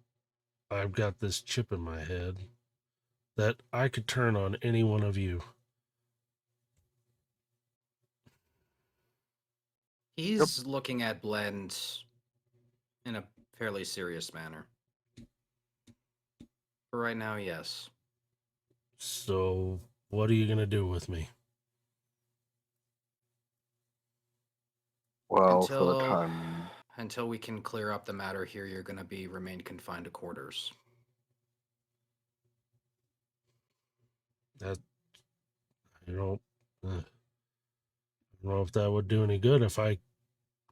I've got this chip in my head that I could turn on any one of you. He's looking at Blend in a fairly serious manner. For right now, yes. So what are you going to do with me? Well, for the time. Until we can clear up the matter here, you're going to remain confined to quarters. That I don't know if that would do any good if I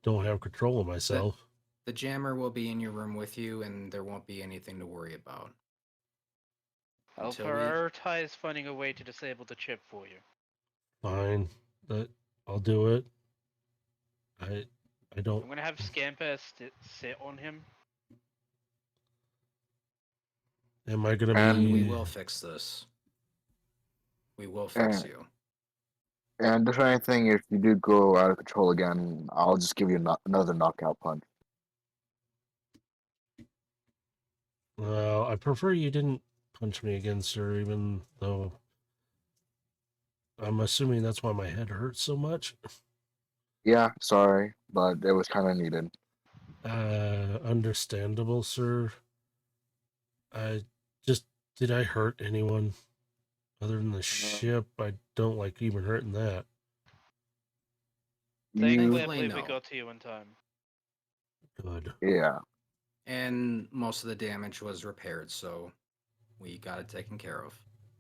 don't have control of myself. The jammer will be in your room with you, and there won't be anything to worry about. I'll Until we- prioritize finding a way to disable the chip for you. Fine, I'll do it. I don't. I'm gonna have Scamper sit on him Am I gonna And We be? will fix this. We will fix you. And if anything, if you do go out of control again, I'll just give you another knockout punch. Well, I prefer you didn't punch me again, sir. Even though I'm assuming that's why my head hurts so much. Yeah, sorry, but it was kind of needed. Understandable, sir. I just did I hurt anyone other than the ship? I don't like even hurting that. Thankfully, I Thankfully, believe we no. got to you in time. Good. Yeah. And most of the damage was repaired, so we got it taken care of.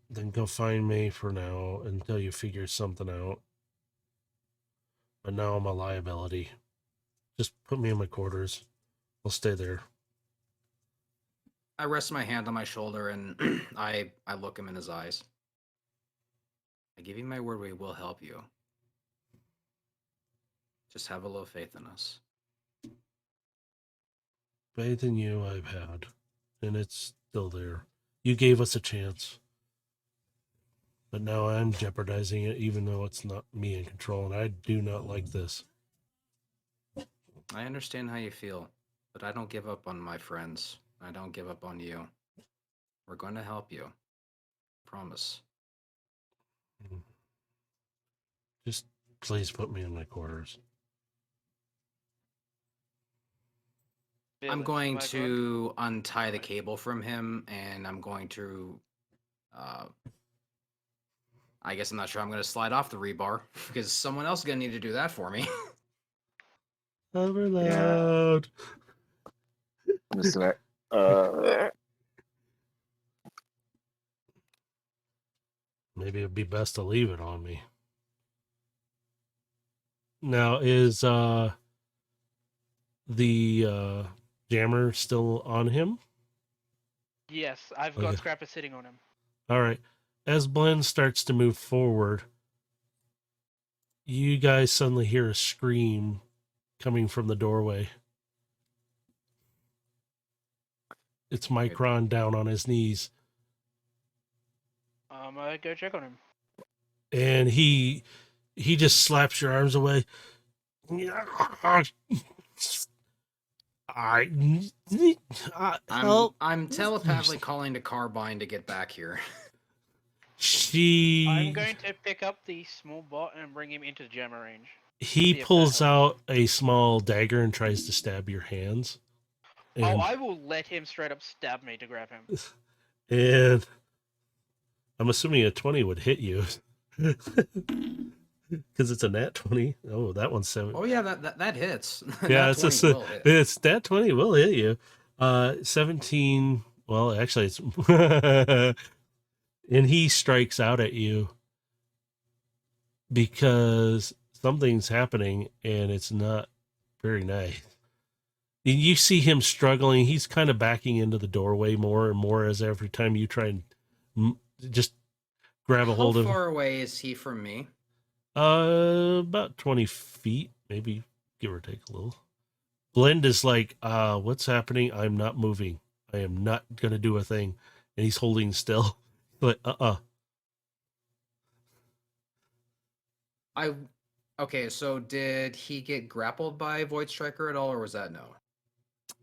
Then go find me for now until you figure something out. But now I'm a liability. Just put me in my quarters. I'll stay there. I rest my hand on my shoulder and I look him in his eyes. I give you my word we will help you. Just have a little faith in us. Faith in you I've had, and it's still there. You gave us a chance. But now I'm jeopardizing it, even though it's not me in control, and I do not like this. I understand how you feel, but I don't give up on my friends. I don't give up on you. We're going to help you. Promise. Just please put me in my quarters. I'm Felix, going my God. to untie the cable from him, and I'm going to, I guess I'm not sure I'm going to slide off the rebar, because someone else is going to need to do that for me. Overload. I'm just like, Maybe it'd be best to leave it on me. Now, is the jammer still on him? Yes, I've got Okay. Scrapper sitting on him. All right. As Blend starts to move forward, you guys suddenly hear a scream coming from the doorway. It's Micron down on his knees. I go check on him. And he just slaps your arms away. Help. I'm telepathically calling to Carbine to get back here. She I'm going to pick up the small bot and bring him into the jammer range. he see if that pulls helps. out a small dagger and tries to stab your hands. Oh, And, I will let him straight up stab me to grab him. and I'm assuming a 20 would hit you. Because it's a nat 20. Oh, that one's 7. Oh yeah, that hits. Yeah, That it's 20 just will hit. it's nat 20 will hit you. 17. Well, actually, it's and he strikes out at you because something's happening and it's not very nice. And you see him struggling. He's kind of backing into the doorway more and more as every time you try and just grab a hold How of him. far away is he from me? About 20 feet, maybe, give or take a little. Blend is like, what's happening? I'm not moving. I am not going to do a thing. And he's holding still. Like, Okay, so did he get grappled by Void Striker at all, or was that no?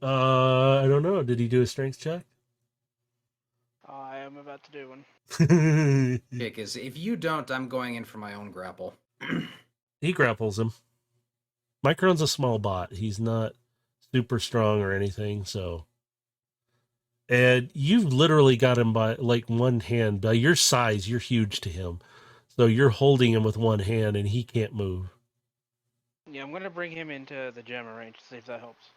I don't know. Did he do a strength check? I am about to do one. Okay, because if you don't, I'm going in for my own grapple. He grapples him. Micron's a small bot. He's not super strong or anything, so. And you've literally got him by like one hand. By your size, you're huge to him. So you're holding him with one hand and he can't move. Yeah, I'm gonna bring him into the jammer range to see if that helps.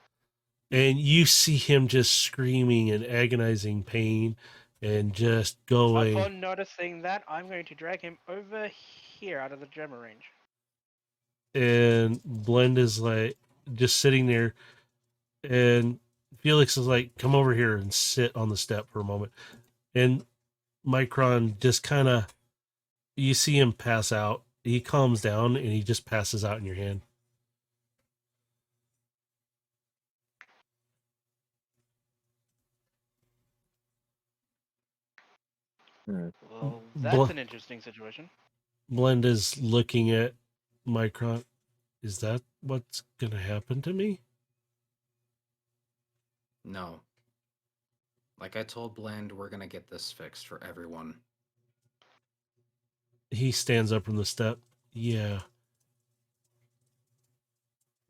And you see him just screaming in agonizing pain and just going. Upon noticing that, I'm going to drag him over here out of the jammer range. And Blend is like just sitting there. And Felix is like, come over here and sit on the step for a moment. And Micron just kind of, you see him pass out. He calms down and he just passes out in your hand. Well, Bl- that's an interesting situation. Blend is looking at Micron. Is that what's going to happen to me? No. Like I told Blend, we're gonna get this fixed for everyone. He stands up from the step. Yeah.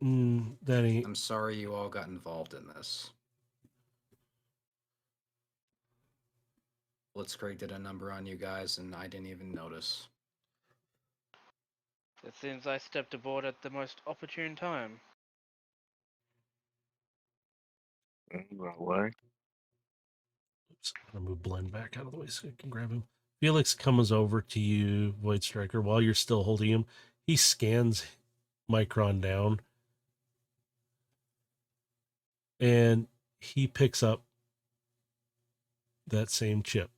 That ain't. I'm sorry you all got involved in this. Blitzkrieg did a number on you guys, and I didn't even notice. It seems I stepped aboard at the most opportune time. Way. Oops, I'm going to move Blend back out of the way so I can grab him. Felix comes over to you, Void Striker, while you're still holding him. He scans Micron down. And he picks up that same chip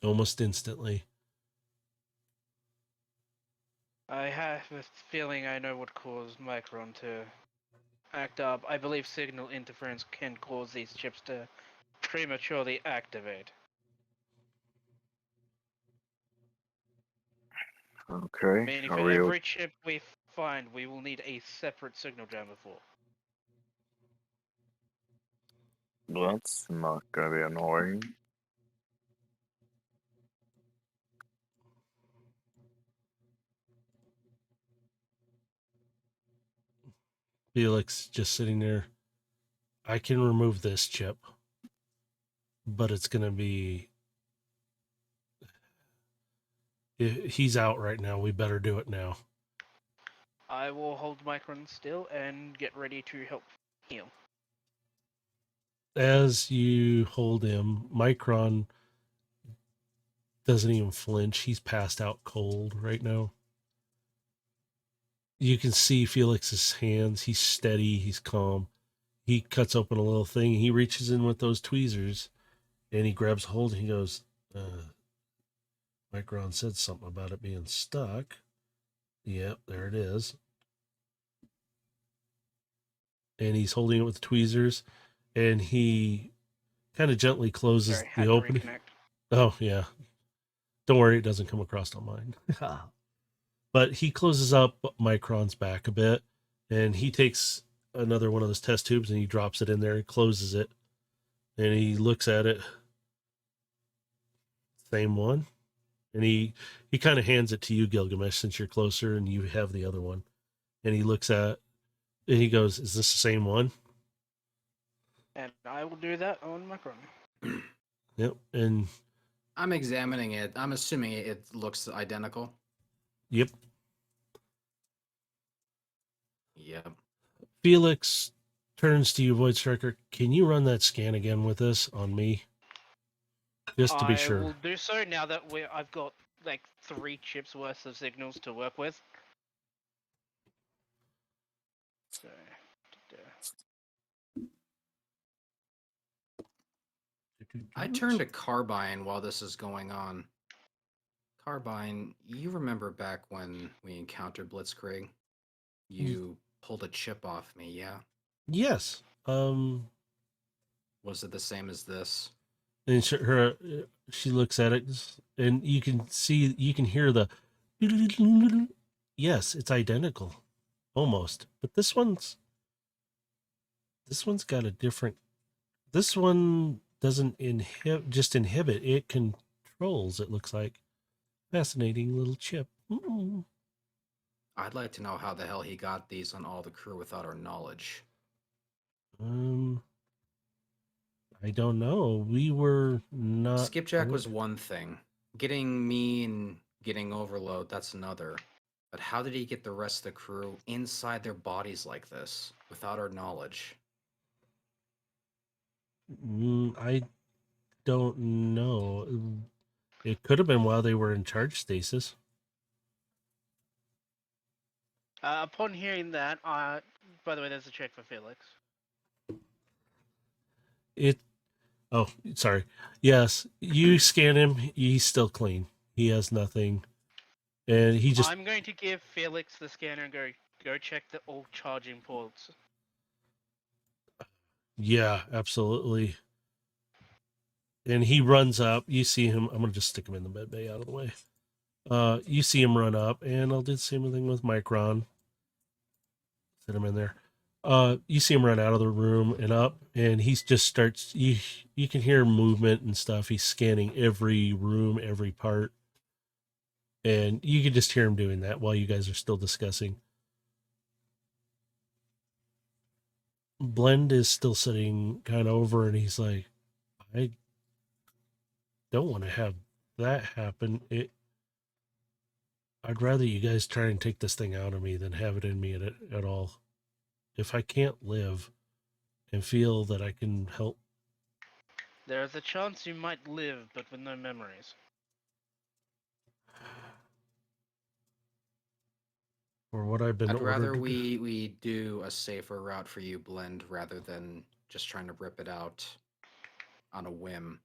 almost instantly. I have a feeling I know what caused Micron to act up. I believe signal interference can cause these chips to prematurely activate. Okay. Meaning Are for we? every chip we find, we will need a separate signal jammer for. Well, that's not gonna be annoying. Felix just sitting there. I can remove this chip, but it's going to be. He's out right now. We better do it now. I will hold Micron still and get ready to help heal. As you hold him, Micron doesn't even flinch. He's passed out cold right now. You can see Felix's hands. He's steady. He's calm. He cuts open a little thing. He reaches in with those tweezers and he grabs hold and he goes, Micron said something about it being stuck. Yep, there it is. And he's holding it with the tweezers and he kind of gently closes Sorry, the had to opening. reconnect. Oh, yeah. Don't worry, it doesn't come across on mine. But he closes up Micron's back a bit and he takes another one of those test tubes and he drops it in there and closes it. And he looks at it. Same one. And he kind of hands it to you, Gilgamesh, since you're closer and you have the other one. And he looks at and he goes, "Is this the same one?" And I will do that on Micron. Yep. And I'm examining it. I'm assuming it looks identical. yep. Yep. Felix turns to you, Void Striker. Can you run that scan again with this on me? Just to be I sure. will do so now that I've got like 3 chips worth of signals to work with. So, I turn to Carbine while this is going on. Carbine, you remember back when we encountered Blitzkrieg? You pulled a chip off me, yeah? Yes. Was it the same as this? And she looks at it, and you can hear the. Yes, it's identical, almost. But this one's got a different. This one doesn't inhibit. It controls. It looks like fascinating little chip. I'd like to know how the hell he got these on all the crew without our knowledge. I don't know. We were not. Skipjack was one thing. Getting me and getting Overload, that's another. But how did he get the rest of the crew inside their bodies like this without our knowledge? I don't know. It could have been while they were in charge stasis. upon hearing that, by the way, there's a check for Felix. Oh, sorry. Yes, you scan him. He's still clean. He has nothing, and he just. I'm going to give Felix the scanner and go check the all charging ports. Yeah, absolutely. and he runs up. You see him. I'm gonna just stick him in the med bay out of the way. You see him run up, and I'll do the same thing with Micron. Sit him in there. You see him run out of the room and up, and he just starts. You can hear movement and stuff. He's scanning every room, every part, and you can just hear him doing that while you guys are still discussing. Blend is still sitting kind of over, and he's like, I don't want to have that happen. I'd rather you guys try and take this thing out of me than have it in me at all. If I can't live and feel that I can help. There is a chance you might live, but with no memories. Or what I've been I'd ordered rather to do. we do a safer route for you, Blend, rather than just trying to rip it out on a whim.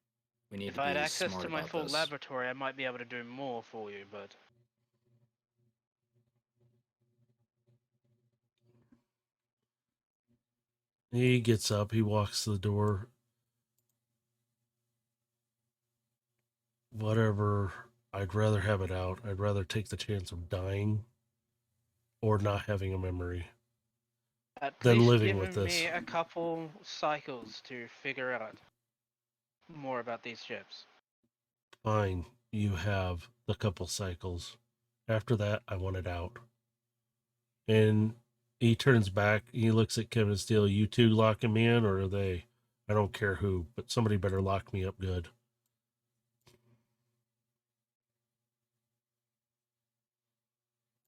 We need If to I had be access smart to my about full this. laboratory, I might be able to do more for you, but He gets up, he walks to the door. Whatever, I'd rather have it out. I'd rather take the chance of dying or not having a memory at than least living give with this. me a couple cycles to figure out more about these ships. Fine, you have the couple cycles. After that, I want it out. And he turns back, he looks at Kevin Steele. You two locking me in, or are they? I don't care who, but somebody better lock me up good.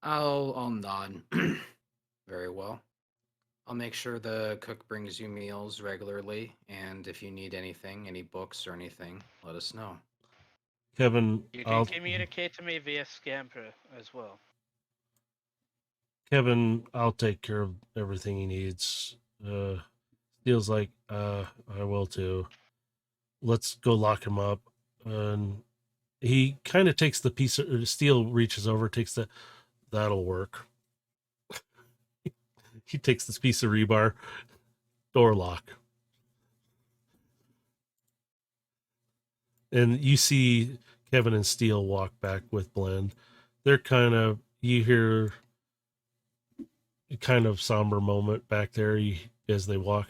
I'll nod. Very well. I'll make sure the cook brings you meals regularly, and if you need anything, any books or anything, let us know. Kevin, You can communicate to me via Scamper as well. I'll take care of everything he needs. Steele's like, I will too. Let's go lock him up. And he kind of takes the piece of Steele reaches over, takes that'll work. He takes this piece of rebar, door lock. And you see Kevin and Steele walk back with Blend. They're you hear a kind of somber moment back there as they walk.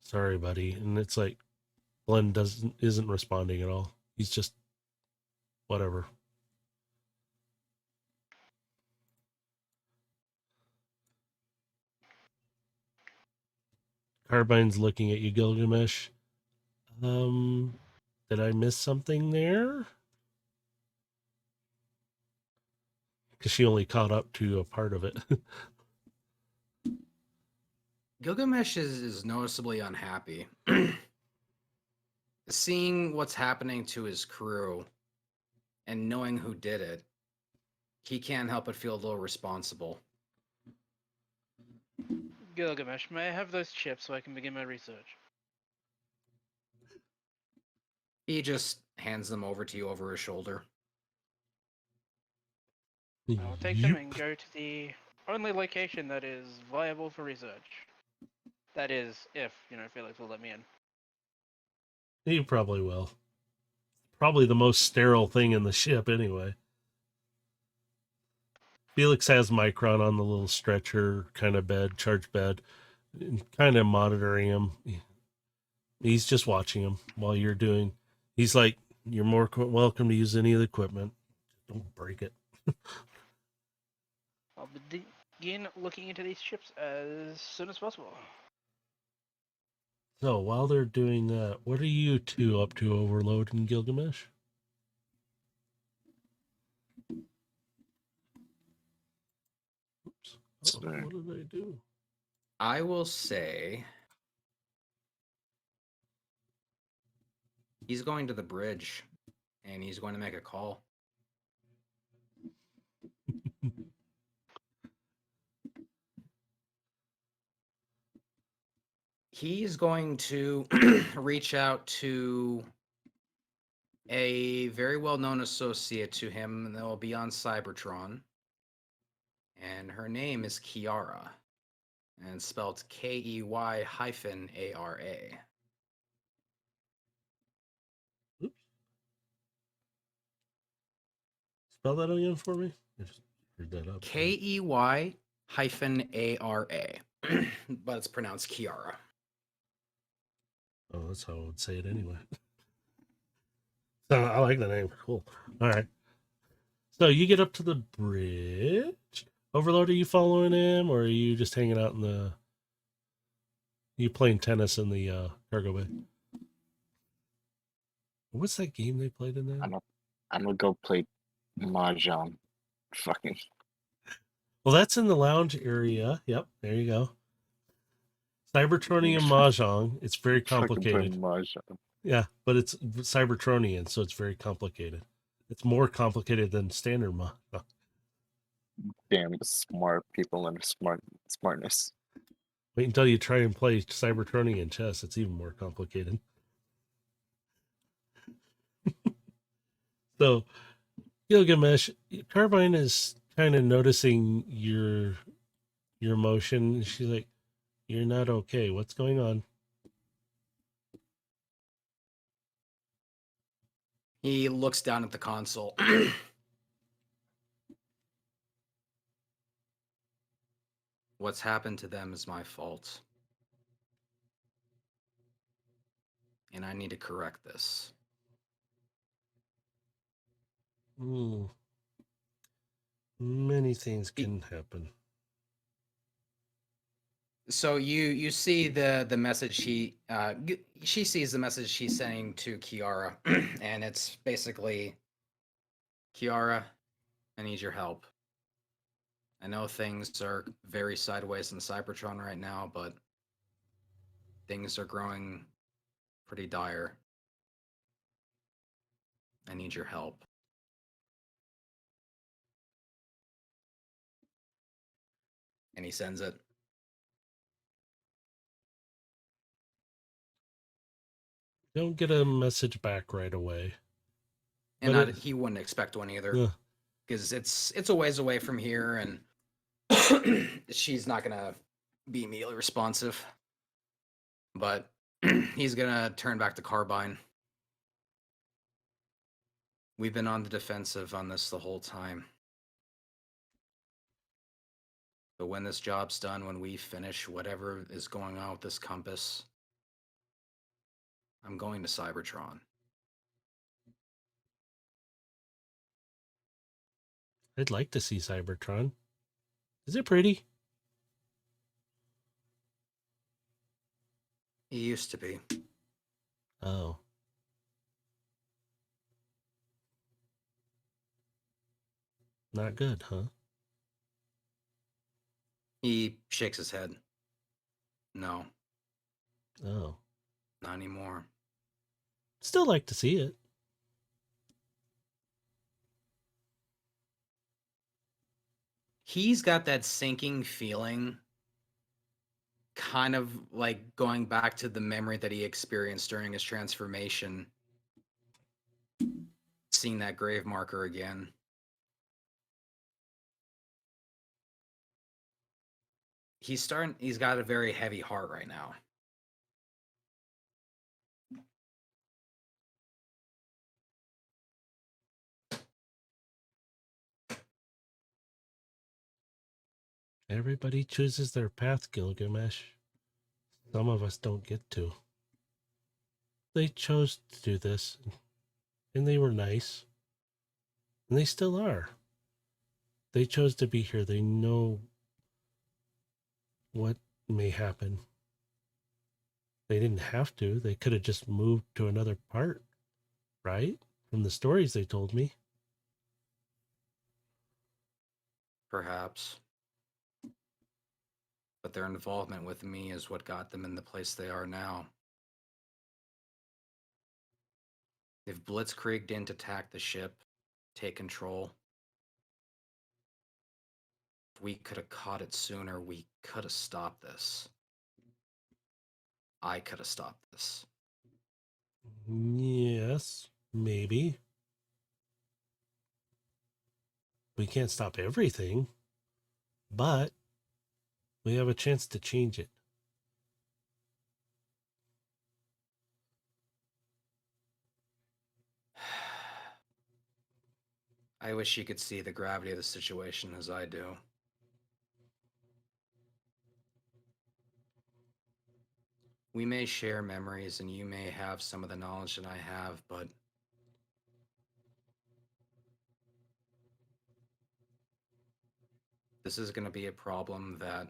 Sorry, buddy. And it's like Blend isn't responding at all. He's just whatever. Carbine's looking at you, Gilgamesh. Did I miss something there? Because she only caught up to a part of it. Gilgamesh is noticeably unhappy. Seeing what's happening to his crew and knowing who did it, he can't help but feel a little responsible. Gilgamesh, may I have those chips so I can begin my research? He just hands them over to you over his shoulder. I'll take them and go to the only location that is viable for research. That is, if, Felix will let me in. He probably will. Probably the most sterile thing in the ship, anyway. Felix has Micron on the little stretcher kind of bed, charge bed, kind of monitoring him. He's just watching him while you're doing. He's like, you're more welcome to use any of the equipment. Don't break it. I'll begin looking into these chips as soon as possible. So while they're doing that, what are you two up to, Overload and Gilgamesh? Oops. What did I do? I will say he's going to the bridge and he's going to make a call. He's going to reach out to a very well-known associate to him that will be on Cybertron. And her name is Kiara. And it's spelled Key-hyphen-ARA. Spell that again for me. I just screwed that up. KEY-ARA, but it's pronounced Kiara. Oh, that's how I would say it anyway. So I like the name. Cool. All right. So you get up to the bridge. Overlord, are you following him, or are you just hanging out in the? You playing tennis in the cargo bay? What's that game they played in there? I'm gonna go play mahjong. Fucking Well, that's in the lounge area. Yep, there you go. Cybertronian Mahjong. It's very fucking play complicated. mahjong. Yeah, but it's Cybertronian, so it's very complicated. It's more complicated than standard Mahjong. Damn smart people and smartness. Wait until you try and play Cybertronian chess. It's even more complicated. So, Gilgamesh, Carbine is kind of noticing your emotion. She's like, "You're not okay. What's going on?" He looks down at the console. What's happened to them is my fault. And I need to correct this. Many things can happen. So you see the message she sees the message she's sending to Kiara, and it's basically, Kiara, I need your help. I know things are very sideways in Cybertron right now, but things are growing pretty dire. I need your help. And he sends it. Don't get a message back right away. And he wouldn't expect one either, because it's a ways away from here, and she's not gonna be immediately responsive. But he's gonna turn back to Carbine. We've been on the defensive on this the whole time. But when this job's done, when we finish whatever is going on with this compass, I'm going to Cybertron. I'd like to see Cybertron. Is it pretty? He used to be. Oh. Not good, huh? He shakes his head. No, Oh. not anymore. Still like to see it. He's got that sinking feeling, kind of like going back to the memory that he experienced during his transformation, seeing that grave marker again. He's got a very heavy heart right now. Everybody chooses their path, Gilgamesh. Some of us don't get to. They chose to do this, and they were nice. And they still are. They chose to be here. They know what may happen. They didn't have to. They could have just moved to another part, right? From the stories they told me. Perhaps. But their involvement with me is what got them in the place they are now. They've blitzkrieged in to attack the ship, take control. If we could have caught it sooner, we could have stopped this. I could have stopped this. Yes, maybe. We can't stop everything, but we have a chance to change it. I wish you could see the gravity of the situation as I do. We may share memories and you may have some of the knowledge that I have, but this is going to be a problem that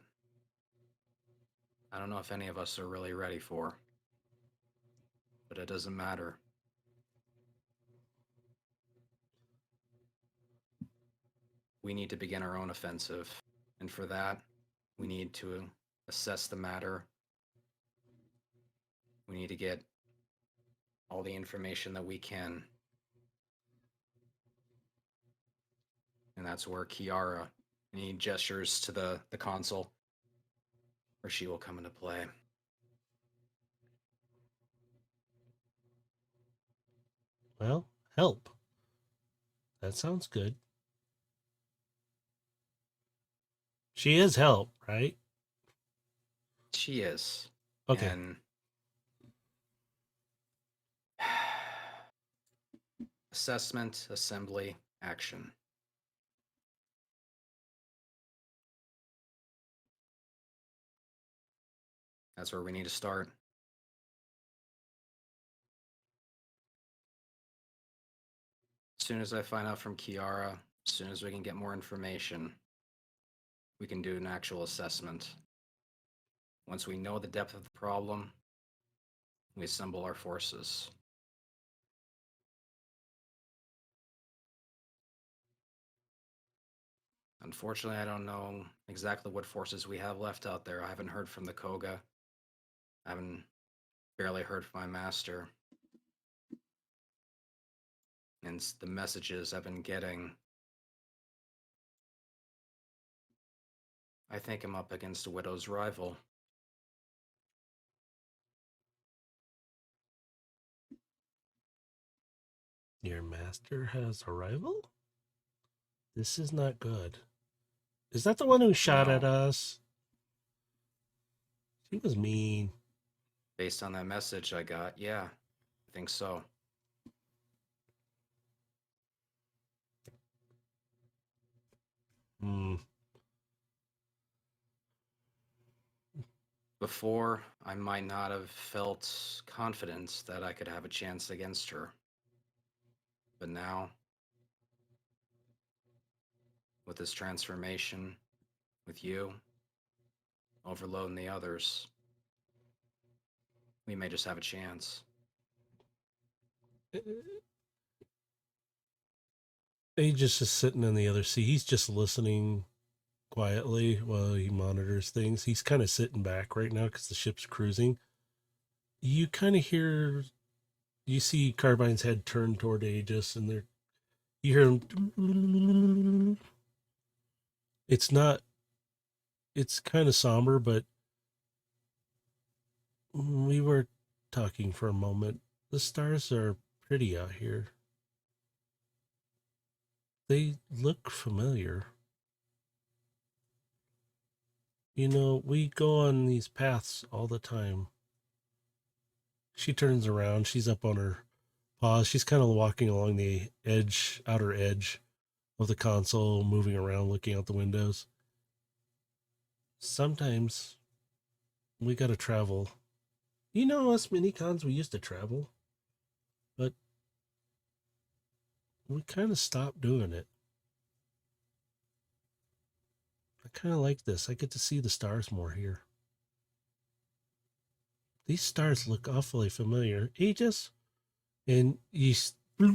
I don't know if any of us are really ready for. But it doesn't matter. We need to begin our own offensive. And for that, we need to assess the matter. We need to get all the information that we can. And that's where Kiara, and he gestures to the console, where she will come into play. Well, help. That sounds good. She is help, right? She is. Okay. And assessment, assembly, action. That's where we need to start. As soon as I find out from Kiara, as soon as we can get more information, we can do an actual assessment. Once we know the depth of the problem, we assemble our forces. Unfortunately, I don't know exactly what forces we have left out there. I haven't heard from the Koga. I haven't barely heard from my master. And the messages I've been getting, I think I'm up against a widow's rival. Your master has a rival? This is not good. Is that the one who shot at No. us? She was mean. Based on that message I got, yeah, I think so. Before, I might not have felt confident that I could have a chance against her. But now, with this transformation, with you, Overload and the others, we may just have a chance. Aegis is sitting in the other seat. He's just listening quietly while he monitors things. He's kind of sitting back right now because the ship's cruising. You kind of hear, you see Carbine's head turn toward Aegis, and you hear him. It's not, it's kind of somber, but we were talking for a moment. The stars are pretty out here. They look familiar. You know, we go on these paths all the time. She turns around. She's up on her paws. She's kind of walking along the outer edge of the console, moving around, looking out the windows. Sometimes we got to travel. You know, us minicons, we used to travel, but we kind of stopped doing it. I kind of like this. I get to see the stars more here. These stars look awfully familiar. Aegis? And he's kind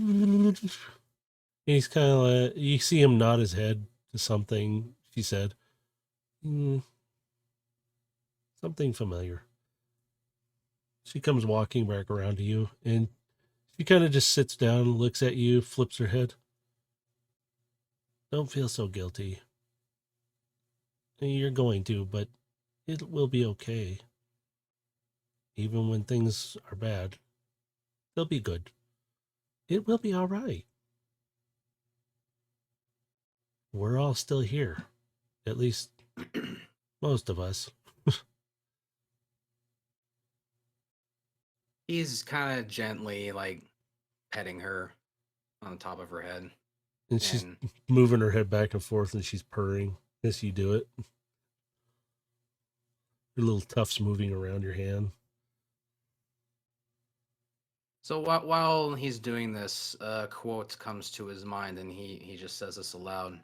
of like, you see him nod his head to something she said. Something familiar. She comes walking back around to you, and she kind of just sits down, looks at you, flips her head. Don't feel so guilty. You're going to, but it will be okay. Even when things are bad, they'll be good. It will be all right. We're all still here. At least most of us. He's kind of gently, like, petting her on the top of her head. And she's And moving her head back and forth, and she's purring as you do it. Your little tufts moving around your hand. so while he's doing this, a quote comes to his mind, and he just says this aloud.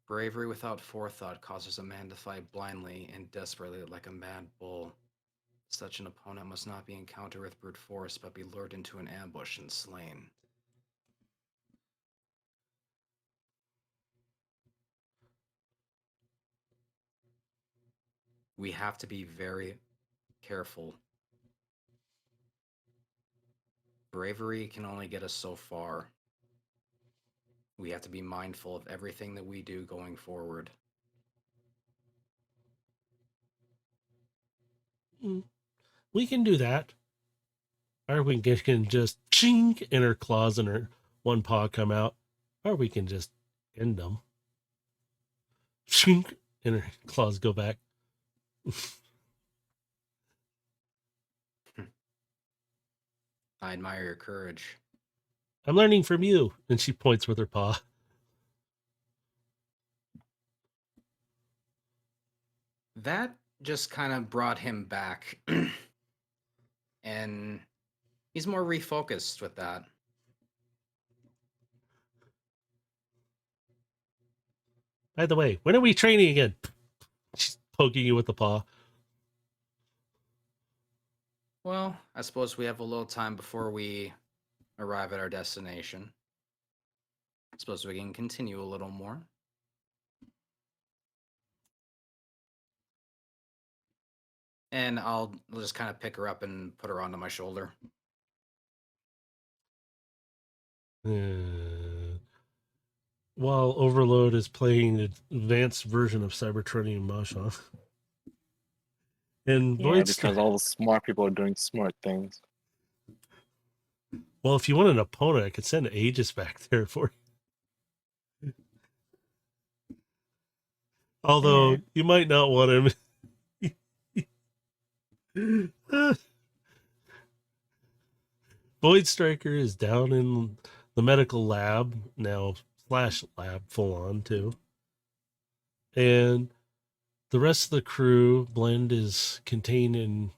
Bravery without forethought causes a man to fight blindly and desperately like a mad bull. Such an opponent must not be encountered with brute force, but be lured into an ambush and slain. We have to be very careful. Bravery can only get us so far. We have to be mindful of everything that we do going forward. We can do that. Or we can just chink, and her claws and her one paw come out. Or we can just end them. Chink, and her claws go back. I admire your courage. I'm learning from you. And she points with her paw. That just kind of brought him back. And he's more refocused with that. By the way, when are we training again? She's poking you with the paw. Well, I suppose we have a little time before we arrive at our destination. I suppose we can continue a little more. And I'll just kind of pick her up and put her onto my shoulder. While Overload is playing the advanced version of Cybertronium Masha. And Yeah, Void because all the smart people are doing smart things. Well, if you want an opponent, I could send Aegis back there for you. Although you might not want him. Void Striker is down in the medical lab now, /lab full on too. And the rest of the crew, Blend, is contained in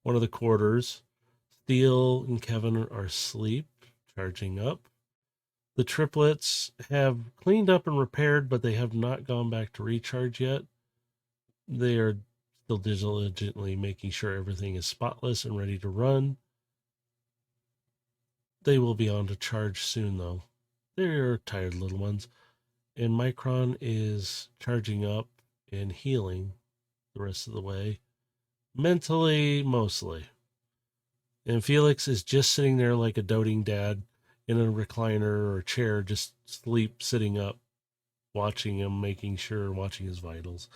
one of the quarters. Steel and Kevin are asleep, charging up. The triplets have cleaned up and repaired, but they have not gone back to recharge yet. They are still diligently making sure everything is spotless and ready to run. They will be on to charge soon, though. They're tired little ones. And Micron is charging up and healing the rest of the way. Mentally, mostly. And Felix is just sitting there like a doting dad in a recliner or chair, just sitting up, watching him, watching his vitals.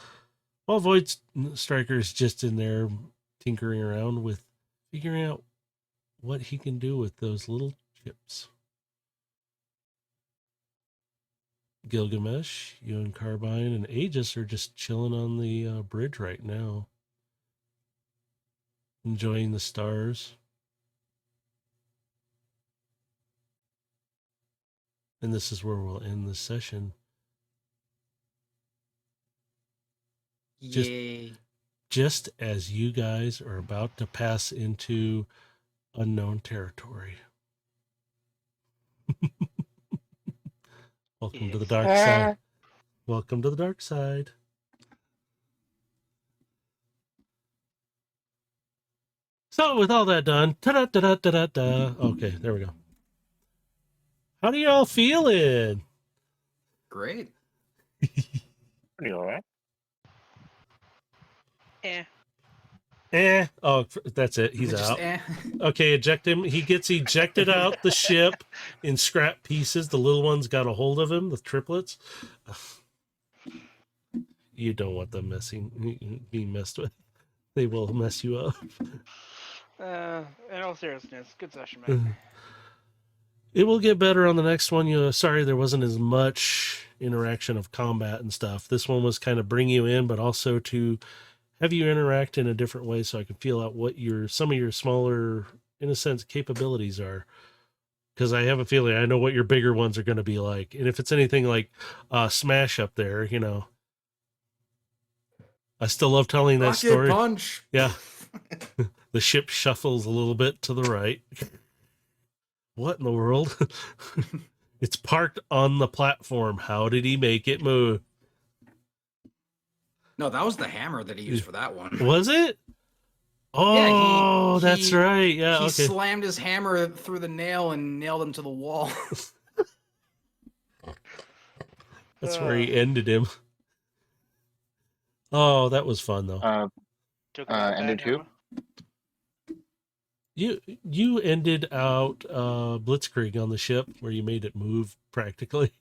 While Void Striker is just in there tinkering around with figuring out what he can do with those little chips. Gilgamesh, you and Carbine and Aegis are just chilling on the bridge right now, enjoying the stars. And this is where we'll end this session. Yay. Just as you guys are about to pass into unknown territory. Welcome to the dark side. Welcome to the dark side. So with all that done, ta-da-da-da-da-da. Okay, there we go. How do y'all feeling? Great. Pretty alright. Oh, that's it. He's Just, out. Okay, eject him. He gets ejected out the ship in scrap pieces. The little ones got a hold of him, the triplets. You don't want them being messed with. They will mess you up. In all seriousness, good session, man. It will get better on the next one. Sorry, there wasn't as much interaction of combat and stuff. This one was kind of bring you in, but also to have you interact in a different way so I can feel out what some of your smaller, in a sense, capabilities are. because I have a feeling I know what your bigger ones are going to be like. And if it's anything like Smash up there, you know, I still love telling that Rocket story. punch. Yeah. The ship shuffles a little bit to the right. What in the world? It's parked on the platform. How did he make it move? No, that was the hammer that he used for that one. Was it? Yeah, Oh, that's right. Yeah, he okay. slammed his hammer through the nail and nailed him to the wall. That's where he ended him. Oh, that was fun though. Took out ended that who? hammer. You ended out Blitzkrieg on the ship where you made it move practically.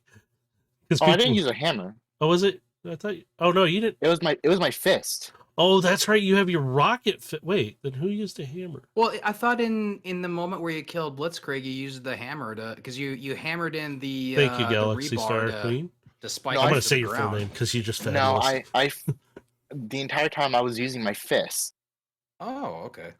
Oh, I didn't use a hammer. Oh, was it? I thought. Oh no, you didn't. It was my fist. Oh, that's right. You have your rocket. Wait, then who used a hammer? Well, I thought in the moment where you killed Blitzkrieg, you used the hammer to because you hammered in the Thank you, the Galaxy rebar Star to, Queen. to spike. No, I'm it gonna to say the your full ground. name because you just No, fabulous. the entire time I was using my fist. Oh, okay.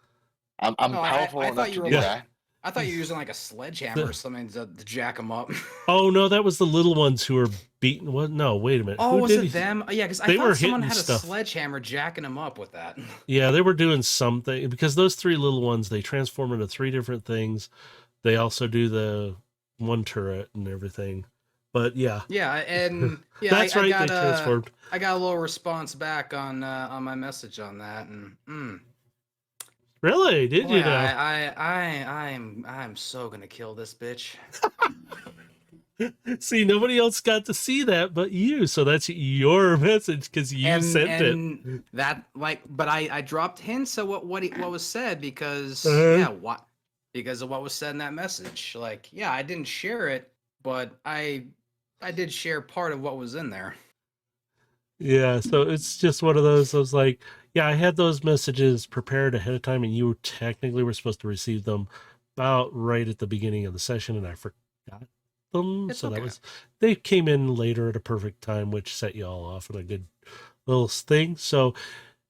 I'm No, I powerful thought enough you to were do like- that. I thought you were using like a sledgehammer or something to jack him up. Oh no, that was the little ones who were beaten. What? No, wait a minute. Oh, Who was did it them? Yeah, because I They were thought someone hitting had a stuff. sledgehammer jacking him up with that. Yeah, they were doing something because those three little ones they transform into three different things. They also do the one turret and everything. But yeah, Yeah, and yeah, that's right. I got They transformed. I got a little response back on my message on that, and Really? Did boy, you know? I'm so gonna kill this bitch. See, nobody else got to see that but you. So that's your message because you sent it. And that but I dropped hints of what was said because Uh-huh. because of what was said in that message. Like, yeah, I didn't share it, but I did share part of what was in there. Yeah, so it's just one of those. I was like, yeah, I had those messages prepared ahead of time, and you technically were supposed to receive them about right at the beginning of the session, and I forgot them. It's So that okay. was they came in later at a perfect time, which set you all off on a good little thing. So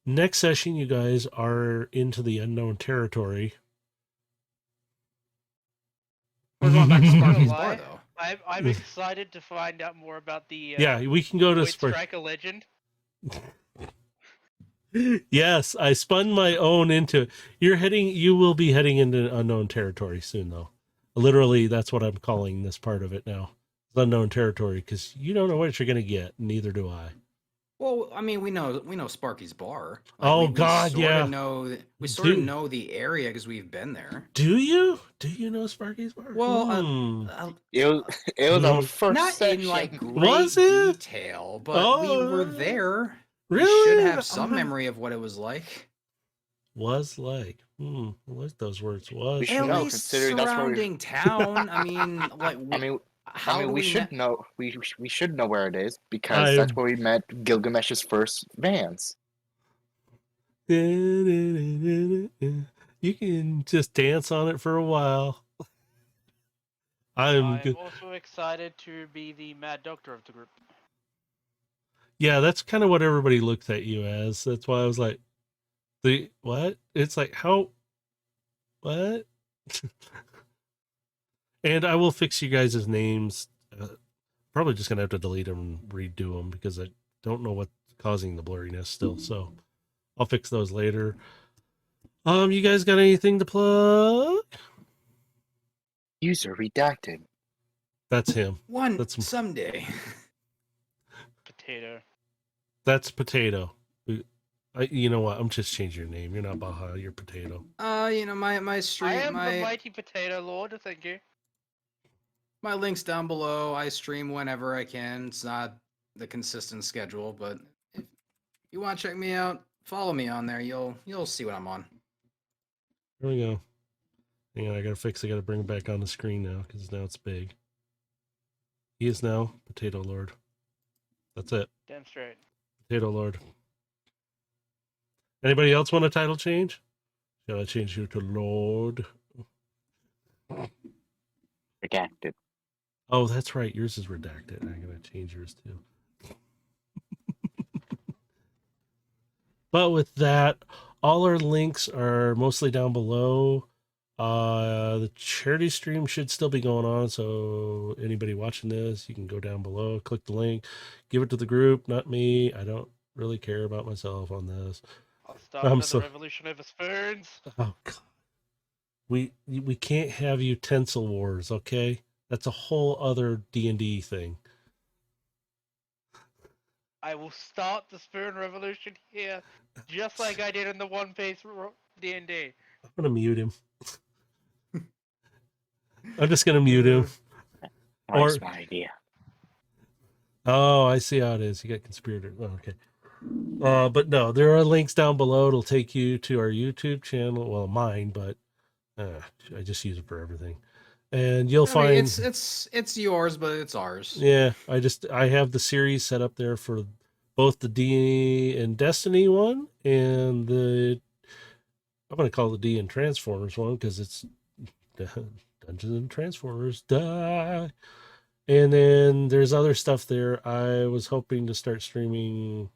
next session, you guys are into the unknown territory. We're going back to Not gonna Sparky's lie, bar though. I'm excited to find out more about the Yeah, we can go to Void Spark. Striker Legend. Yes, I spun my own into it. You will be heading into unknown territory soon, though. Literally, that's what I'm calling this part of it now. It's unknown territory because you don't know what you're going to get. Neither do I. Well, I mean, we know Sparky's bar. Oh, we God, sorta yeah. We sort of Dude. know the area because we've been there. Do you? Do you know Sparky's bar? Well, It was our first not section. in like great Was it? detail, but we were there. Really? We should have Oh, some memory of what it was like. Was like. What those words was. We should At know, least considering that's where we- surrounding town. I mean, like, how do we should know. We should know where it is because that's where we met Gilgamesh's first Vans. You can just dance on it for a while. I'm good. also excited to be the Mad Doctor of the group. Yeah, that's kind of what everybody looks at you as. That's why I was like, the what? It's like, how? What? And I will fix you guys' names. Probably just gonna have to delete them and redo them because I don't know what's causing the blurriness still. So I'll fix those later. You guys got anything to plug? User redacted. That's him. That's someday. Potato. That's Potato. You know what? I'm just changing your name. You're not Baja. You're Potato. My stream, I am the my mighty Potato Lord. Thank you. my link's down below. I stream whenever I can. It's not the consistent schedule, but if you want to check me out, follow me on there. You'll see what I'm on. Here we go. Hang on, I gotta bring it back on the screen now because now it's big. He is now Potato Lord. That's it. Damn straight. Potato Lord. Anybody else want a title change? Shall I change you to Lord? Redacted. Oh, that's right. Yours is redacted. I'm gonna change yours too. But with that, all our links are mostly down below. The charity stream should still be going on, so anybody watching this, you can go down below, click the link, give it to the group, not me. I don't really care about myself on this. I'll start I'm another so revolution over spoons. oh god. We can't have utensil wars, okay? That's a whole other D&D thing. I will start the spoon revolution here, just like I did in the One Piece D&D. I'm gonna mute him. I'm just gonna mute him. That's Or- my idea. Oh, I see how it is. You got conspirator. Oh, okay. But no, there are links down below. It'll take you to our YouTube channel. Well, mine, but I just use it for everything. And you'll find it's yours, but it's ours. Yeah, I have the series set up there for both the D and Destiny one and I'm gonna call it the D and Transformers one because it's Dungeons and Transformers. Duh. And then there's other stuff there. I was hoping to start streaming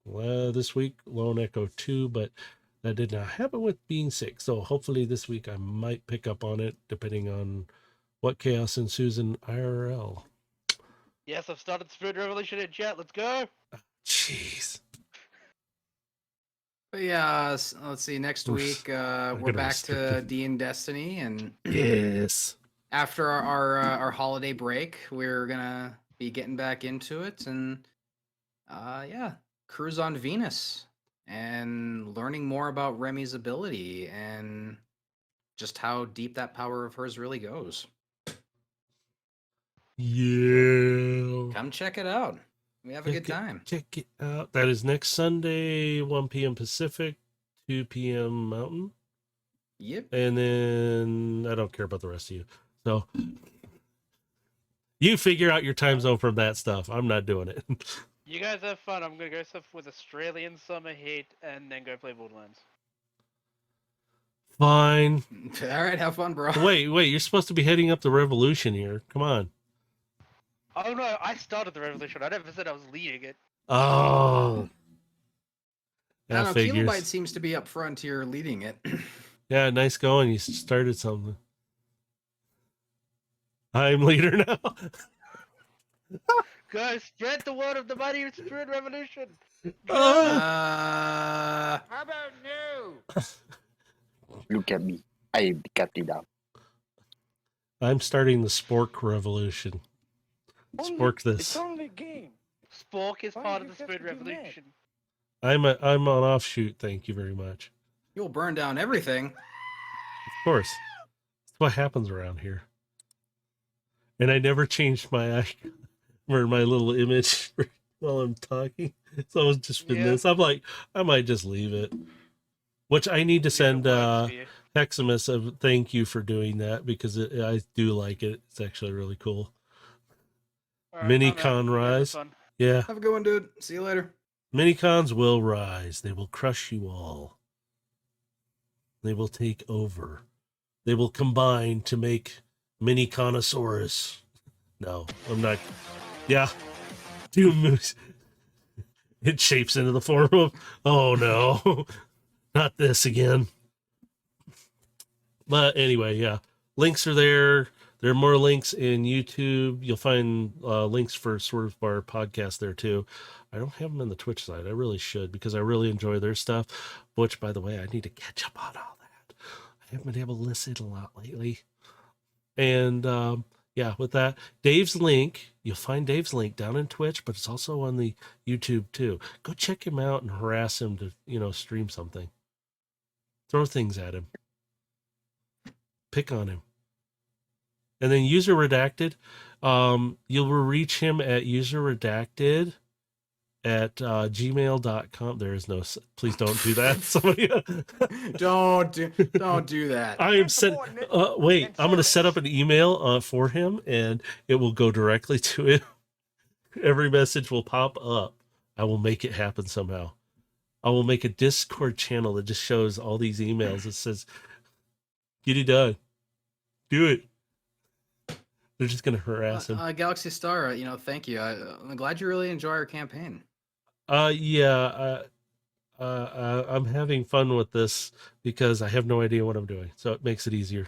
this week, Lone Echo 2, but that did not happen with being sick. So hopefully this week I might pick up on it, depending on what chaos ensues in IRL. Yes, I've started the spoon revolution in chat. Let's go. Jeez. But yeah, let's see. Next Oof. week, we're gonna back restrict to it. D and Destiny, and Yes. after our holiday break, we're gonna be getting back into it, and yeah, cruise on Venus and learning more about Remy's ability and just how deep that power of hers really goes. Yeah. Come check it out. We have a good time. Check it out. That is next Sunday, 1 p.m. Pacific, 2 p.m. Mountain. Yep. And then I don't care about the rest of you. So you figure out your time zone from that stuff. I'm not doing it. You guys have fun. I'm gonna go stuff with Australian summer heat and then go play Borderlands. Fine. All right, have fun, bro. Wait, you're supposed to be heading up the revolution here. Come on. Oh no, I started the revolution. I never said I was leading it. Oh. I don't That know, figures. Kilobyte seems to be up front here leading it. Yeah, nice going. You started something. I'm leader now. Go spread the word of the mighty spoon revolution. Uh, How about no? Look at me. I am the captain now. I'm starting the spork revolution. Spork It's this. only a game. Spork is Why part do of the you have spoon to be mad? revolution. I'm an offshoot. Thank you very much. you'll burn down everything. Of course. That's what happens around here. And I never changed my icon or my little image while I'm talking. It's always just been Yeah. this. I'm like, I might just leave it. Which I need to See if it send works for you. Heximus a thank you for doing that because I do like it. It's actually really cool. Alright, Mini I'm out. con You guys have rise. fun. Yeah. Have a good one, dude. See you later. Minicons will rise. They will crush you all. They will take over. They will combine to make Miniconosaurus. No, I'm not. Yeah. Doom moves. It shapes into the form of. Oh no. Not this again. But anyway, yeah. Links are there. There are more links in YouTube. You'll find links for Swerve Bar podcast there too. I don't have them in the Twitch side. I really should because I really enjoy their stuff. Which, by the way, I need to catch up on all that. I haven't been able to listen a lot lately. And yeah, with that, Dave's link, you'll find Dave's link down in Twitch, but it's also on the YouTube too. Go check him out and harass him to, stream something. Throw things at him. Pick on him. And then user redacted, you'll reach him at userredacted at gmail.com. There is no, please don't do that. Somebody, Don't do that. I am set. Wait, I'm going to set up an email for him and it will go directly to him. Every message will pop up. I will make it happen somehow. I will make a Discord channel that just shows all these emails. It says, get it done. Do it. They're just going to harass him. Galaxy Star, thank you. I'm glad you really enjoy our campaign. Yeah. I'm having fun with this because I have no idea what I'm doing, so it makes it easier.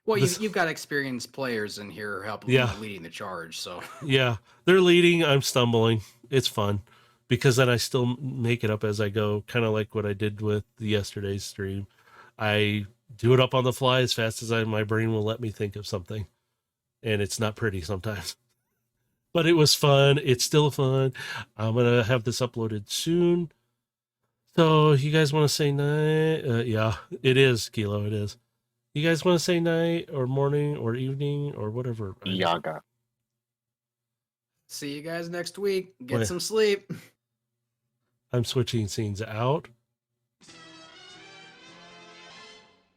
Well, This- you've got experienced players in here helping, Yeah. leading the charge. So Yeah, they're leading. I'm stumbling. It's fun because then I still make it up as I go, kind of like what I did with yesterday's stream. I do it up on the fly as fast as my brain will let me think of something, and it's not pretty sometimes. But it was fun. It's still fun. I'm gonna have this uploaded soon. So you guys want to say night? Yeah, it is, Kilo. It is. You guys want to say night or morning or evening or whatever? Yaga. see you guys next week. Get Wait. some sleep. I'm switching scenes out.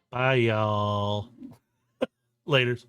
Bye, y'all. Laters.